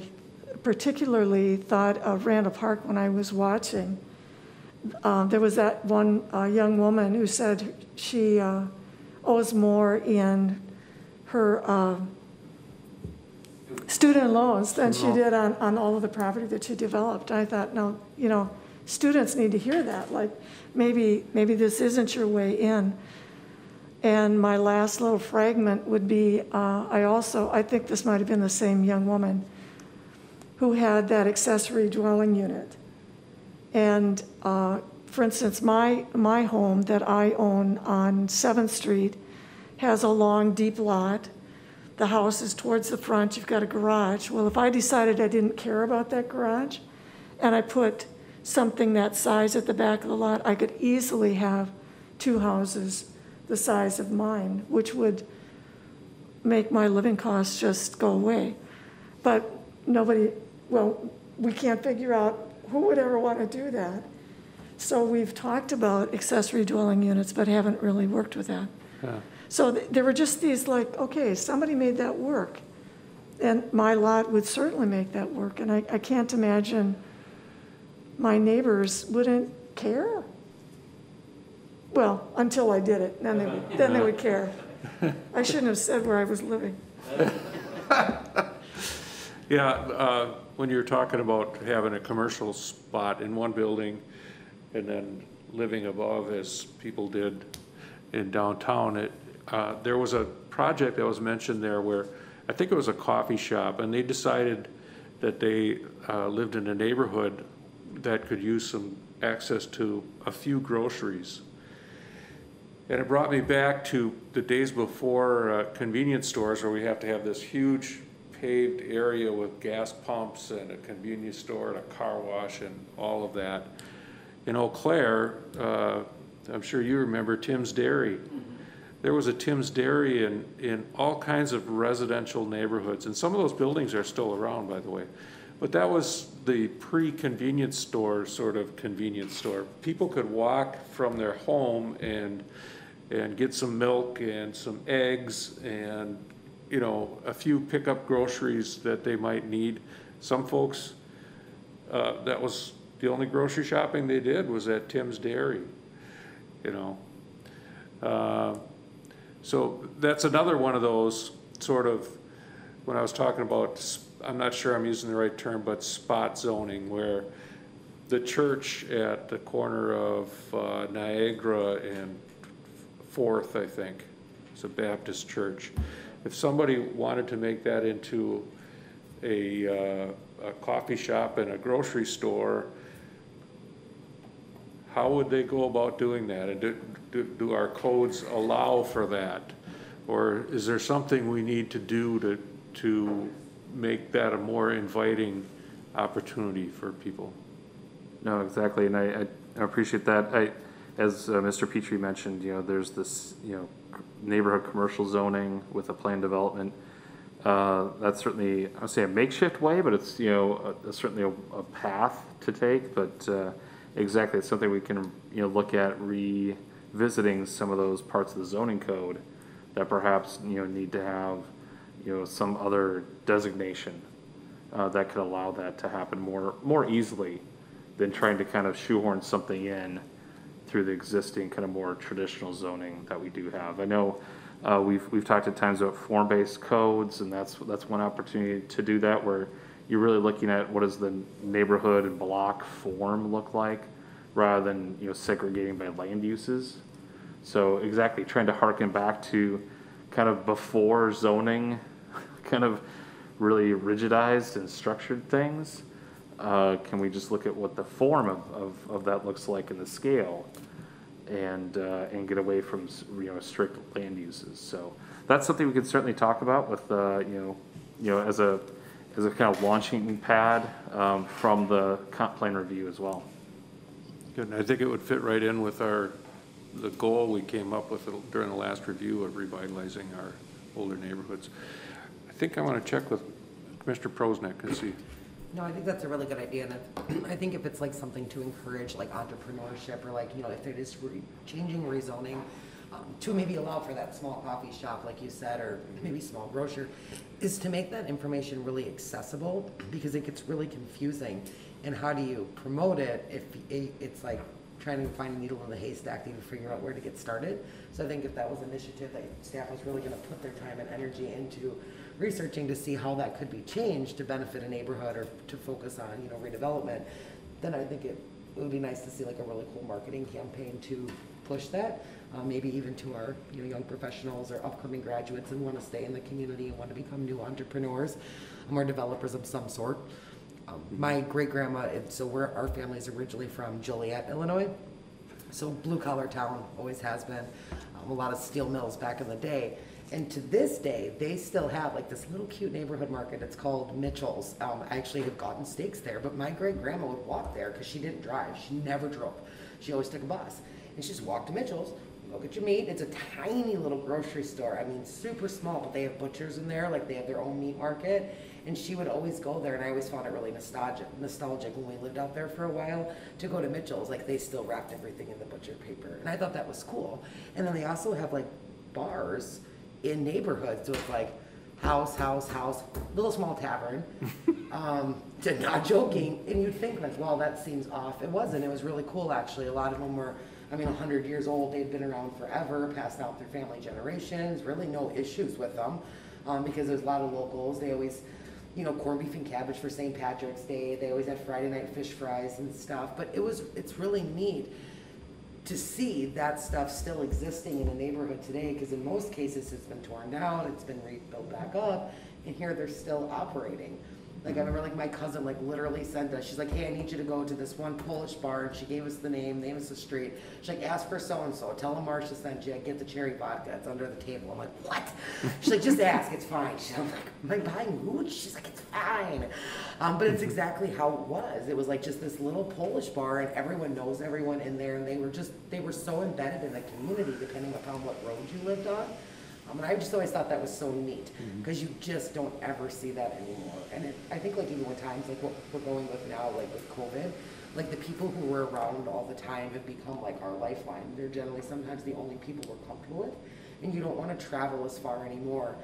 thought of Randall Park when I was watching. There was that one young woman who said she owes more in her student loans than she did on all of the property that she developed. I thought, no, students need to hear that. Like, maybe this isn't your way in. And my last little fragment would be, I think this might have been the same young woman who had that accessory dwelling unit. And for instance, my home that I own on 7th Street has a long, deep lot. The house is towards the front. You've got a garage. Well, if I decided I didn't care about that garage and I put something that size at the back of the lot, I could easily have 2 houses the size of mine, which would make my living costs just go away. But we can't figure out who would ever want to do that. So we've talked about accessory dwelling units, but haven't really worked with that. Yeah. So there were just these okay, somebody made that work. And my lot would certainly make that work. And I can't imagine my neighbors wouldn't care. Well, until I did it, then they would care. I shouldn't have said where I was living. Yeah, when you're talking about having a commercial spot in one building and then living above, as people did in downtown, there was a project that was mentioned there where I think it was a coffee shop, and they decided that they lived in a neighborhood that could use some access to a few groceries. And it brought me back to the days before convenience stores, where we have to have this huge paved area with gas pumps and a convenience store and a car wash and all of that. In Eau Claire, I'm sure you remember Tim's Dairy. There was a Tim's Dairy in all kinds of residential neighborhoods, and some of those buildings are still around, by the way. But that was the pre-convenience store sort of convenience store. People could walk from their home and and get some milk and some eggs and, you know, a few pickup groceries that they might need. Some folks, that was the only grocery shopping they did was at Tim's Dairy, you know. So that's another one of those sort of, when I was talking about, I'm not sure I'm using the right term, but spot zoning, where the church at the corner of Niagara and 4th, I think, it's a Baptist church. If somebody wanted to make that into a coffee shop and a grocery store, how would they go about doing that? And do our codes allow for that? Or is there something we need to do to make that a more inviting opportunity for people? No, exactly, and I appreciate that. As Mr. Petrie mentioned, you know, there's this, you know, neighborhood commercial zoning with a planned development. That's certainly, I would say, a makeshift way, but it's, you know, certainly a path to take. But exactly, it's something we can, you know, look at revisiting some of those parts of the zoning code that perhaps, you know, need to have, you know, some other designation that could allow that to happen more easily than trying to kind of shoehorn something in through the existing kind of more traditional zoning that we do have. I know we've talked at times about form-based codes, and that's one opportunity to do that, where you're really looking at what does the neighborhood and block form look like, rather than, you know, segregating by land uses. So exactly, trying to harken back to kind of before zoning kind of really rigidized and structured things. Can we just look at what the form of that looks like in the scale, and get away from, you know, strict land uses? So that's something we could certainly talk about with you know as a kind of launching pad from the comp plan review as well. Good, and I think it would fit right in with the goal we came up with during the last review of revitalizing our older neighborhoods. I think I want to check with Mr. Prosnick and see. No, I think that's a really good idea, and I think if it's like something to encourage like entrepreneurship, or like, you know, if it is changing rezoning to maybe allow for that small coffee shop, like you said, or maybe small grocer, is to make that information really accessible, because it gets really confusing. And how do you promote it if it's like trying to find a needle in the haystack to even figure out where to get started? So I think if that was an initiative that staff was really going to put their time and energy into researching to see how that could be changed to benefit a neighborhood or to focus on, you know, redevelopment, then I think it would be nice to see like a really cool marketing campaign to push that, maybe even to our, you know, young professionals or upcoming graduates and want to stay in the community and want to become new entrepreneurs or developers of some sort. My great-grandma, so our family is originally from Joliet, Illinois, so blue-collar town, always has been, a lot of steel mills back in the day. And to this day, they still have like this little cute neighborhood market. It's called Mitchell's. I actually have gotten steaks there, but my great-grandma would walk there because she didn't drive. She never drove. She always took a bus. And she just walked to Mitchell's, go get your meat. It's a tiny little grocery store. I mean, super small, but they have butchers in there. Like, they have their own meat market. And she would always go there, and I always found it really nostalgic when we lived out there for a while, to go to Mitchell's. Like, they still wrapped everything in the butcher paper. And I thought that was cool. And then they also have, like, bars in neighborhoods. So it's like house, little small tavern. Not joking. And you'd think, like, well, that seems off. It wasn't. It was really cool, actually. A lot of them were, I mean, 100 years old. They'd been around forever, passed out through family generations, really no issues with them, because there's a lot of locals. They always, you know, corned beef and cabbage for St. Patrick's Day. They always had Friday night fish fries and stuff. But it's really neat to see that stuff still existing in a neighborhood today, because in most cases it's been torn down, it's been rebuilt back up, and here they're still operating. Like, I remember, like, my cousin, like, literally sent us, she's like, hey, I need you to go to this one Polish bar, and she gave us the name us the street. She's like, ask for so-and-so, tell them Marcia sent you, get the cherry vodka, it's under the table. I'm like, what? She's like, just ask, it's fine. I'm like, am I buying hooch? She's like, it's fine. But it's exactly how it was. It was like just this little Polish bar, and everyone knows everyone in there, and they were so embedded in the community, depending upon what road you lived on. And I just always thought that was so neat, because you just don't ever see that anymore. And I think, like, even with times like what we're going with now, like with COVID, like the people who were around all the time have become like our lifeline. They're generally sometimes the only people we're comfortable with, and you don't want to travel as far anymore.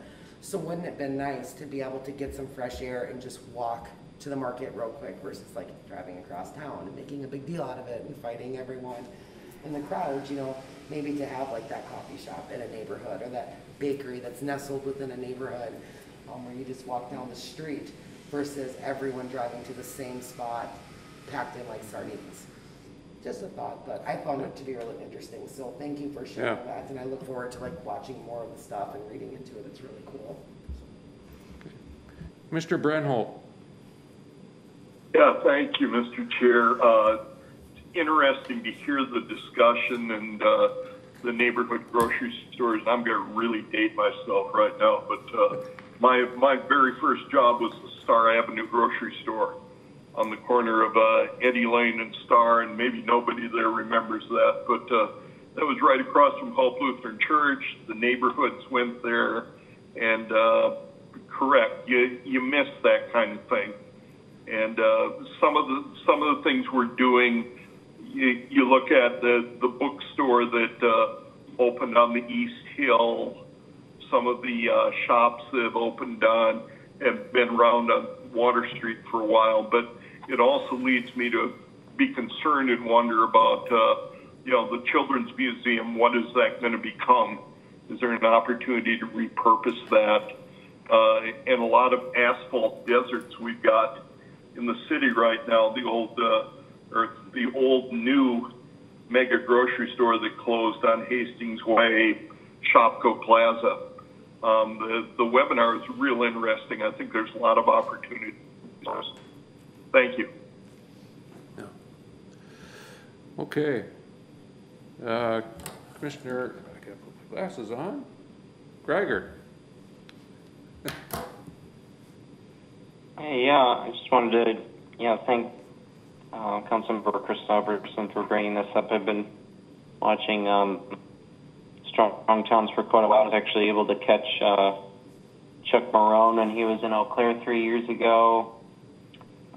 So wouldn't it have been nice to be able to get some fresh air and just walk to the market real quick versus like driving across town and making a big deal out of it and fighting everyone in the crowd, you know, maybe to have like that coffee shop in a neighborhood or that bakery that's nestled within a neighborhood where you just walk down the street versus everyone driving to the same spot packed in like sardines. Just a thought, but I found it to be really interesting. So thank you for sharing that, and I look forward to like watching more of the stuff and reading into it. It's really cool. Mr. Brenholt. Yeah, thank you, Mr. Chair. Interesting to hear the discussion and the neighborhood grocery stores. I'm going to really date myself right now, but my very first job was the Star Avenue grocery store on the corner of Eddie Lane and Star, and maybe nobody there remembers that, but that was right across from Hope Lutheran Church. The neighborhoods went there, and correct, you miss that kind of thing. And some of the things we're doing, you look at the bookstore that opened on the East Hill, some of the shops that have opened on have been around on Water Street for a while, but it also leads me to be concerned and wonder about, you know, the Children's Museum. What is that going to become? Is there an opportunity to repurpose that? And a lot of asphalt deserts we've got in the city right now. The old new mega grocery store that closed on Hastings Way, Shopko Plaza. The webinar is real interesting. I think there's a lot of opportunities. Thank you. Yeah. Okay. Commissioner, I gotta put my glasses on. Greiger. Hey, yeah, I just wanted to, thank Councilmember Chris Robertson for bringing this up. I've been watching Strong Towns for quite a while. I was actually able to catch Chuck Marone when he was in Eau Claire 3 years ago.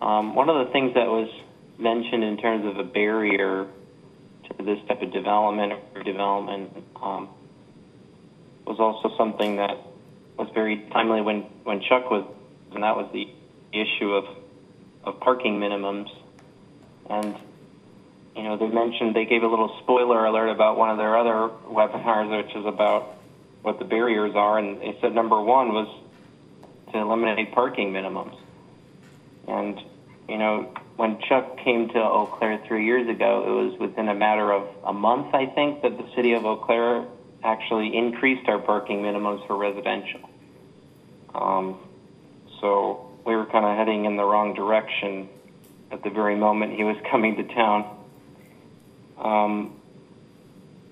One of the things that was mentioned in terms of a barrier to this type of development was also something that was very timely when Chuck was, and that was the issue of parking minimums. And, you know, they gave a little spoiler alert about one of their other webinars, which is about what the barriers are. And they said number one was to eliminate parking minimums. And, you know, when Chuck came to Eau Claire 3 years ago, it was within a matter of a month, I think, that the city of Eau Claire actually increased our parking minimums for residential. So we were kind of heading in the wrong direction at the very moment he was coming to town.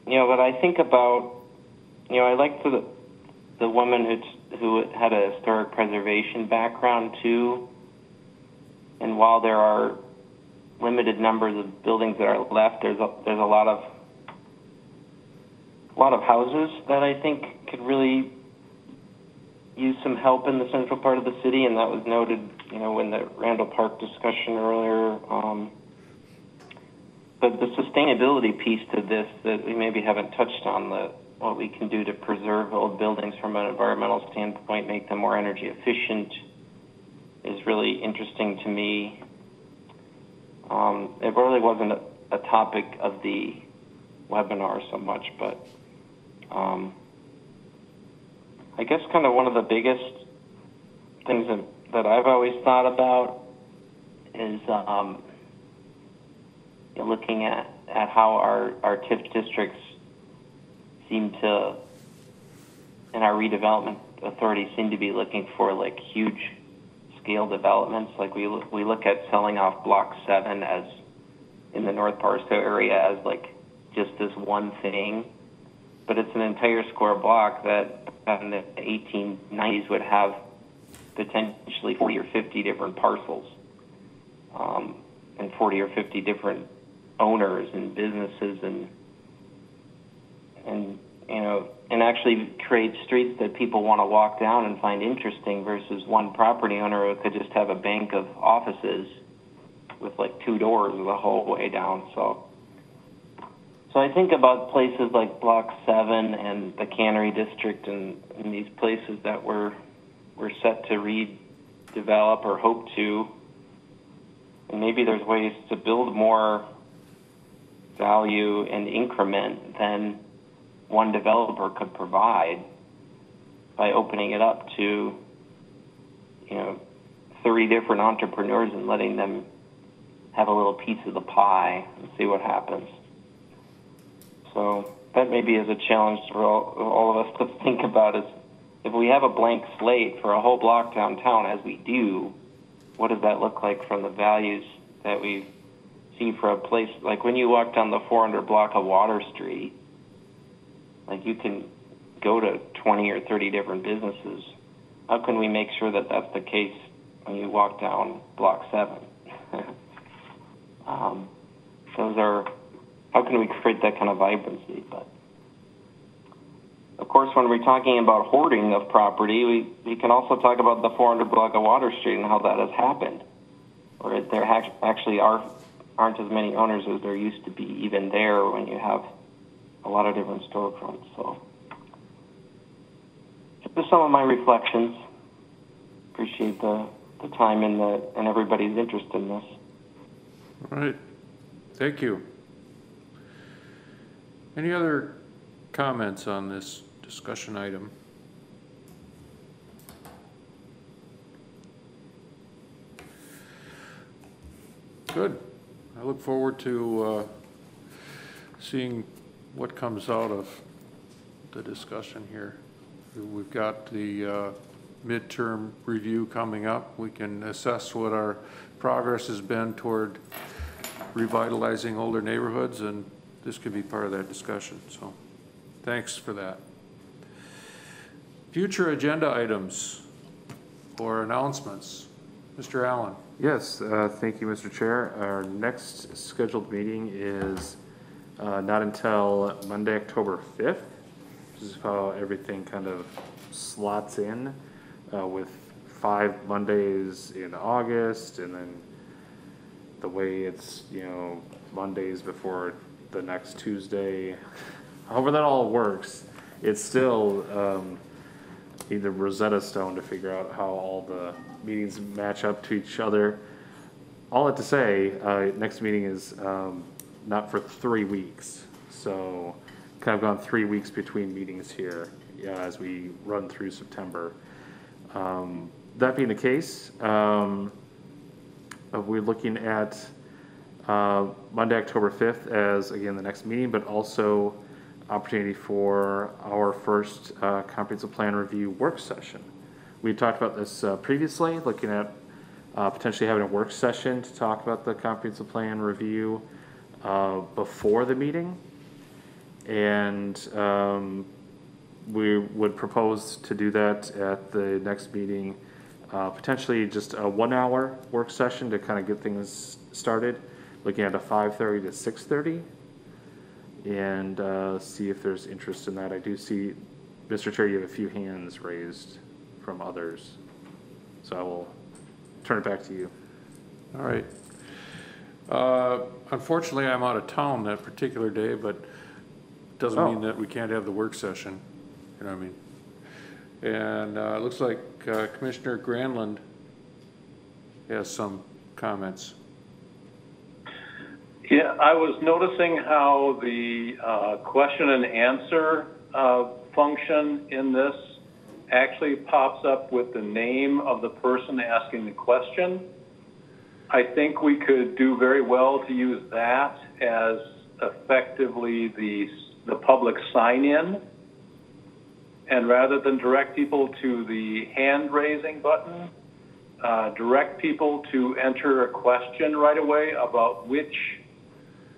You know, but I think about, you know, I like the woman who had a historic preservation background too. And while there are limited numbers of buildings that are left, there's a lot of houses that I think could really use some help in the central part of the city, and that was noted, you know, in the Randall Park discussion earlier. But the sustainability piece to this that we maybe haven't touched on, what we can do to preserve old buildings from an environmental standpoint, make them more energy efficient, is really interesting to me. It really wasn't a topic of the webinar so much, but I guess kind of one of the biggest things that I've always thought about is looking at how our TIF districts seem to, and our redevelopment authorities seem to be looking for like huge scale developments. Like we look at selling off Block 7 as in the North Barstow area as like just this one thing, but it's an entire square block that in the 1890s would have potentially 40 or 50 different parcels, and 40 or 50 different owners and businesses, and you know, and actually create streets that people want to walk down and find interesting versus one property owner who could just have a bank of offices with like 2 doors the whole way down. So I think about places like Block 7 and the Cannery District and these places that we're set to redevelop or hope to. And maybe there's ways to build more value and increment than one developer could provide by opening it up to, 30 different entrepreneurs and letting them have a little piece of the pie and see what happens. So that maybe is a challenge for all of us to think about is if we have a blank slate for a whole block downtown, as we do, what does that look like from the values that we see for a place? Like when you walk down the 400 block of Water Street, like you can go to 20 or 30 different businesses. How can we make sure that that's the case when you walk down Block 7? How can we create that kind of vibrancy? But of course, when we're talking about hoarding of property, we can also talk about the 400 block of Water Street and how that has happened, where there actually aren't as many owners as there used to be even there when you have a lot of different storefronts. So just some of my reflections. Appreciate the time and everybody's interest in this. All right. Thank you. Any other comments on this discussion item? Good. I look forward to seeing what comes out of the discussion here. We've got the midterm review coming up. We can assess what our progress has been toward revitalizing older neighborhoods, and this could be part of that discussion. So thanks for that. Future agenda items or announcements. Mr. Allen. Yes, thank you, Mr. Chair. Our next scheduled meeting is not until Monday, October 5th. This is how everything kind of slots in with 5 Mondays in August, and then the way it's, Mondays before the next Tuesday. However that all works, it's still either Rosetta Stone to figure out how all the meetings match up to each other. All that to say, next meeting is not for 3 weeks. So kind of gone 3 weeks between meetings here as we run through September. That being the case, we're looking at Monday, October 5th as, again, the next meeting, but also opportunity for our first comprehensive plan review work session. We talked about this previously, looking at potentially having a work session to talk about the comprehensive plan review before the meeting. And we would propose to do that at the next meeting, potentially just a 1-hour work session to kind of get things started, looking at a 5:30 to 6:30, and see if there's interest in that. I do see, Mr. Chair, you have a few hands raised from others, so I will turn it back to you. All right. Unfortunately, I'm out of town that particular day, but doesn't mean that we can't have the work session. You know what I mean? And it looks like Commissioner Granlund has some comments. Yeah, I was noticing how the question and answer function in this actually pops up with the name of the person asking the question. I think we could do very well to use that as effectively the public sign-in, and rather than direct people to the hand-raising button, direct people to enter a question right away about which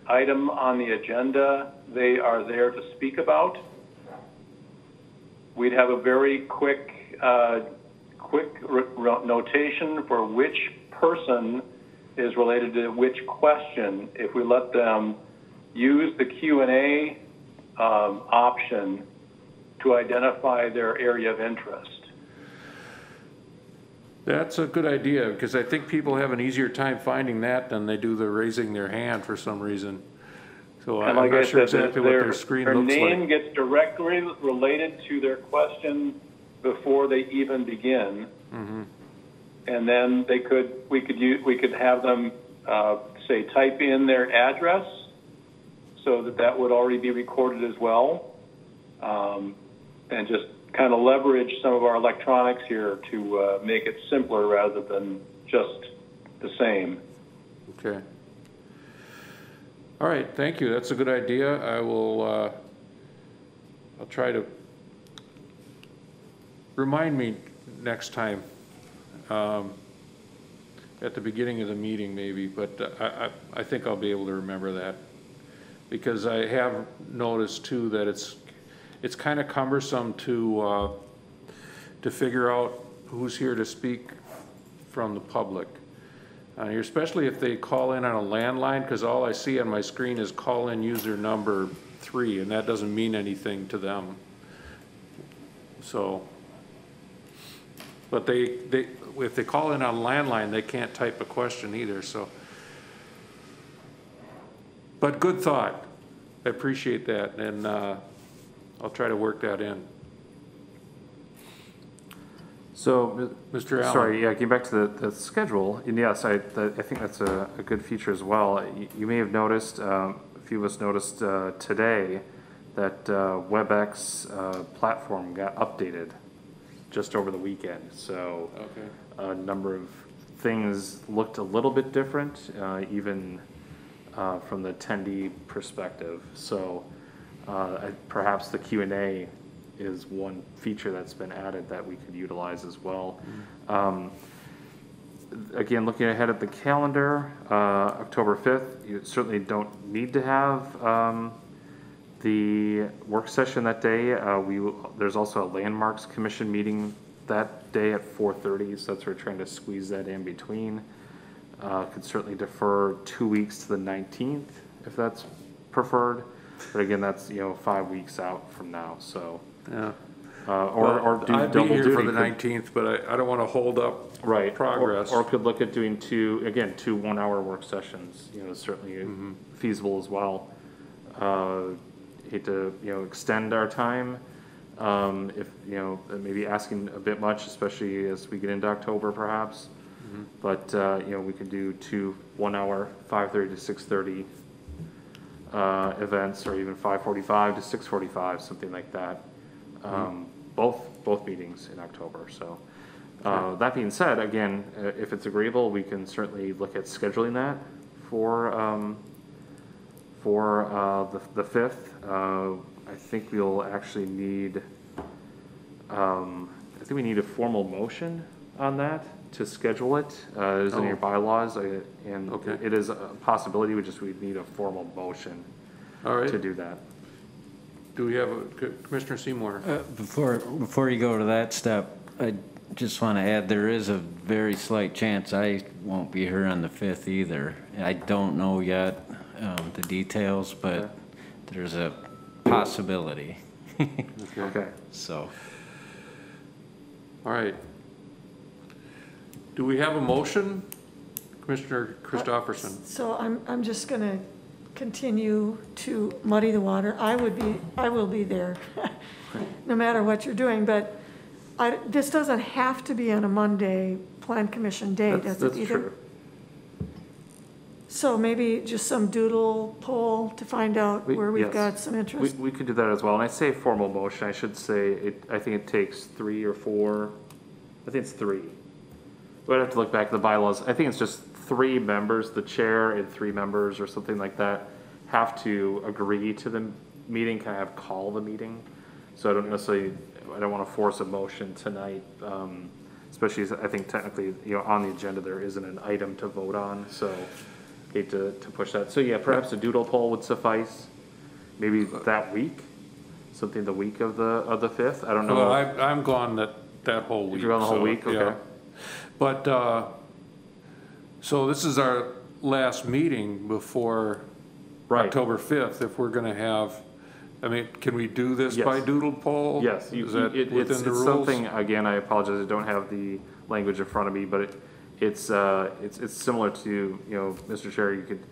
item on the agenda they are there to speak about. We'd have a very quick notation for which person is related to which question if we let them use the Q&A option to identify their area of interest. That's a good idea, because I think people have an easier time finding that than they do the raising their hand for some reason. So And I'm like not I sure said, exactly what their screen their looks name like. gets directly related to their question before they even begin. Mm-hmm. And then we could have them say type in their address, so that would already be recorded as well, and just kind of leverage some of our electronics here to make it simpler rather than just the same. Okay. All right, thank you. That's a good idea. I will, I'll try to remind me next time at the beginning of the meeting maybe, but I think I'll be able to remember that, because I have noticed too that it's kind of cumbersome to figure out who's here to speak from the public. Especially if they call in on a landline, because all I see on my screen is call in user number 3, and that doesn't mean anything to them. So, but if they call in on a landline, they can't type a question either. So, but good thought. I appreciate that, and I'll try to work that in. So, Mr. Allen. Sorry, yeah, getting back to the schedule, and yes, I think that's a good feature as well. You may have noticed, a few of us noticed today that WebEx platform got updated just over the weekend. So okay. A number of things looked a little bit different, even from the attendee perspective. So perhaps the Q&A is one feature that's been added that we could utilize as well. Again, looking ahead at the calendar, October 5th, you certainly don't need to have the work session that day. There's also a Landmarks Commission meeting that day at 4:30, so that's where we're trying to squeeze that in between. Could certainly defer 2 weeks to the 19th if that's preferred, but again, that's 5 weeks out from now. So yeah, or do I'd double be here duty for the 19th, but I don't want to hold up progress. Or could look at doing two 1-hour work sessions. Certainly feasible as well. Hate to extend our time. If maybe asking a bit much, especially as we get into October, perhaps. But we could do 2 1-hour 5:30 to 6:30 events, or even 5:45 to 6:45, something like that. Both meetings in October. So that being said, again, if it's agreeable, we can certainly look at scheduling that for the 5th. I think we'll actually need. I think we need a formal motion on that to schedule it. It is in your bylaws, and it is a possibility. We'd need a formal motion to do that. Do we have Commissioner Seymour? Before you go to that step, I just want to add there is a very slight chance I won't be here on the 5th either. I don't know yet the details, but there's a possibility. Okay. So. All right. Do we have a motion, Commissioner Christopherson? So I'm just going to continue to muddy the water. I will be there, no matter what you're doing. But this doesn't have to be on a Monday Plan Commission day, does it either? True. So maybe just some doodle poll to find out where we've got some interest. We could do that as well. And I say formal motion. I should say I think it takes 3 or 4. I think it's 3. But I'd have to look back at the bylaws. I think it's just 3 members, the chair and 3 members or something like that, have to agree to the meeting, kind of call the meeting. So I don't want to force a motion tonight, especially as I think technically, on the agenda there isn't an item to vote on. So hate to push that. So yeah, perhaps a doodle poll would suffice. Maybe that week, something the week of the 5th. I don't know. Well, I'm gone that whole week. You're gone the whole week, okay. Yeah. But so this is our last meeting before October 5th. If we're going to have, can we do this by doodle poll? Yes, is that within the rules? It's something. Again, I apologize. I don't have the language in front of me, but it's similar to, you know, Mr. Chair, you could,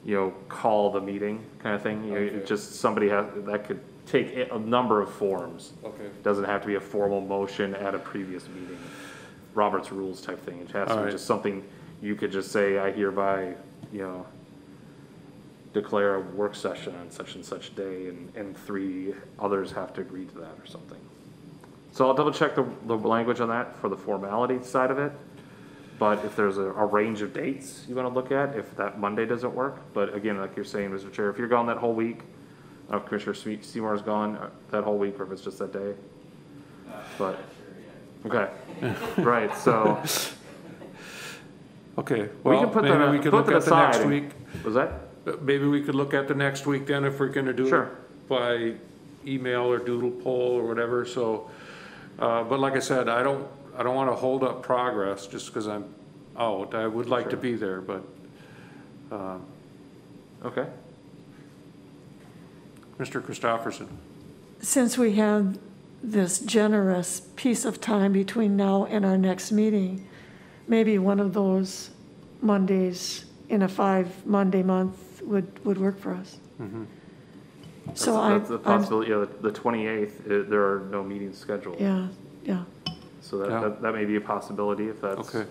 you know, call the meeting kind of thing. You know, it just somebody that could take a number of forms. Okay. It doesn't have to be a formal motion at a previous meeting, Robert's rules type thing. It has to be just something you could just say, I hereby, you know, declare a work session on such and such day, and 3 others have to agree to that or something. So I'll double check the language on that for the formality side of it. But if there's a range of dates you want to look at, if that Monday doesn't work, but again, like you're saying, Mr. Chair, if you're gone that whole week, I don't know if Commissioner Seymour's gone that whole week, or if it's just that day. But okay, right. So okay, well, we can put maybe we could look at the next week. Was that? Maybe we could look at the next week then, if we're going to do it by email or doodle poll or whatever. So, but like I said, I don't want to hold up progress just because I'm out. I would like to be there, but okay. Mr. Christofferson. Since we have this generous piece of time between now and our next meeting, maybe one of those Mondays in a 5-Monday month would work for us. Mm-hmm. So that's the possibility. Yeah, the 28th, there are no meetings scheduled. Yeah, yeah. So that may be a possibility if that's a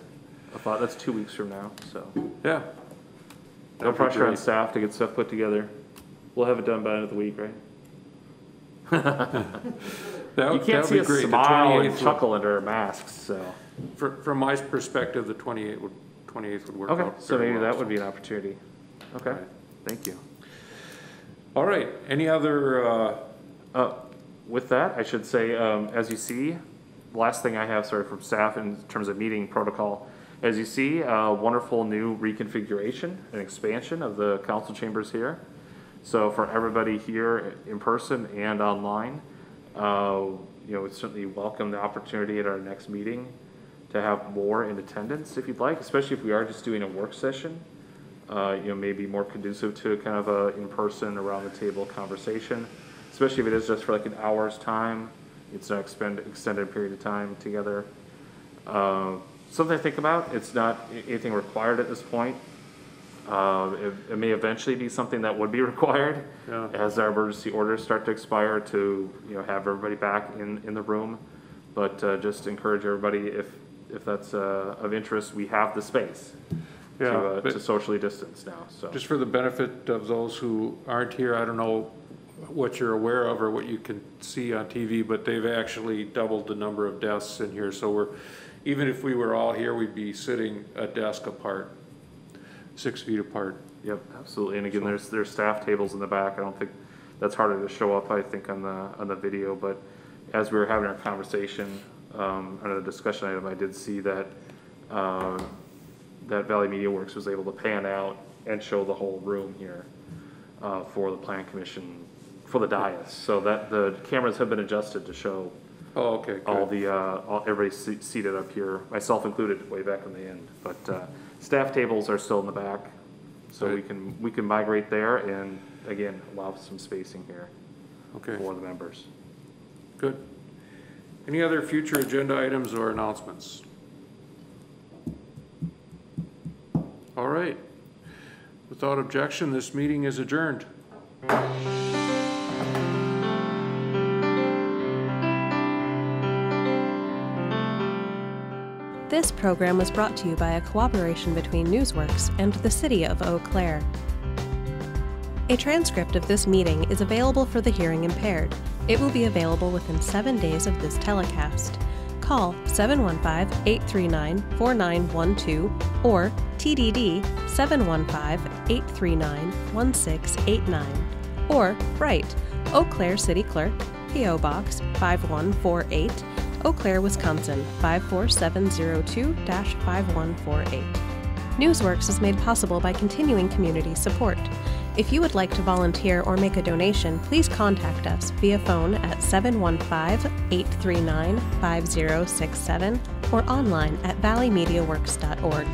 thought. That's 2 weeks from now. So yeah, no pressure on staff to get stuff put together. We'll have it done by the end of the week, right? You can't see us smile and chuckle under our masks. So from my perspective, the 28th would work out. Okay, so maybe that would be an opportunity. Okay, thank you. All right, any other? With that, I should say, as you see, last thing I have, sorry, from staff in terms of meeting protocol, as you see, wonderful new reconfiguration and expansion of the council chambers here. So for everybody here in person and online, you know, we certainly welcome the opportunity at our next meeting to have more in attendance if you'd like, especially if we are just doing a work session. You know, maybe more conducive to kind of a in-person around the table conversation, especially if it is just for like an hour's time. It's an extended period of time together. Something to think about. It's not anything required at this point. It may eventually be something that would be required as our emergency orders start to expire to, you know, have everybody back in the room. But just encourage everybody, if that's of interest, we have the space to socially distance now. So just for the benefit of those who aren't here, I don't know what you're aware of or what you can see on TV, but they've actually doubled the number of desks in here. So even if we were all here, we'd be sitting a desk apart. 6 feet apart. Yep, absolutely. And again, there's staff tables in the back. I don't think that's harder to show up, I think, on the video. But as we were having our conversation under the discussion item, I did see that that Valley Media Works was able to pan out and show the whole room here for the Plan Commission for the dais. So that the cameras have been adjusted to show all everybody seated up here, myself included, way back in the end. But staff tables are still in the back, so we can migrate there and again allow some spacing here for the members. Good. Any other future agenda items or announcements? All right. Without objection, this meeting is adjourned. This program was brought to you by a cooperation between Newsworks and the City of Eau Claire. A transcript of this meeting is available for the hearing impaired. It will be available within 7 days of this telecast. Call 715-839-4912 or TDD 715-839-1689 or write Eau Claire City Clerk, P.O. Box 5148, Eau Claire, Wisconsin 54702-5148. Newsworks is made possible by continuing community support. If you would like to volunteer or make a donation, please contact us via phone at 715-839-5067 or online at valleymediaworks.org.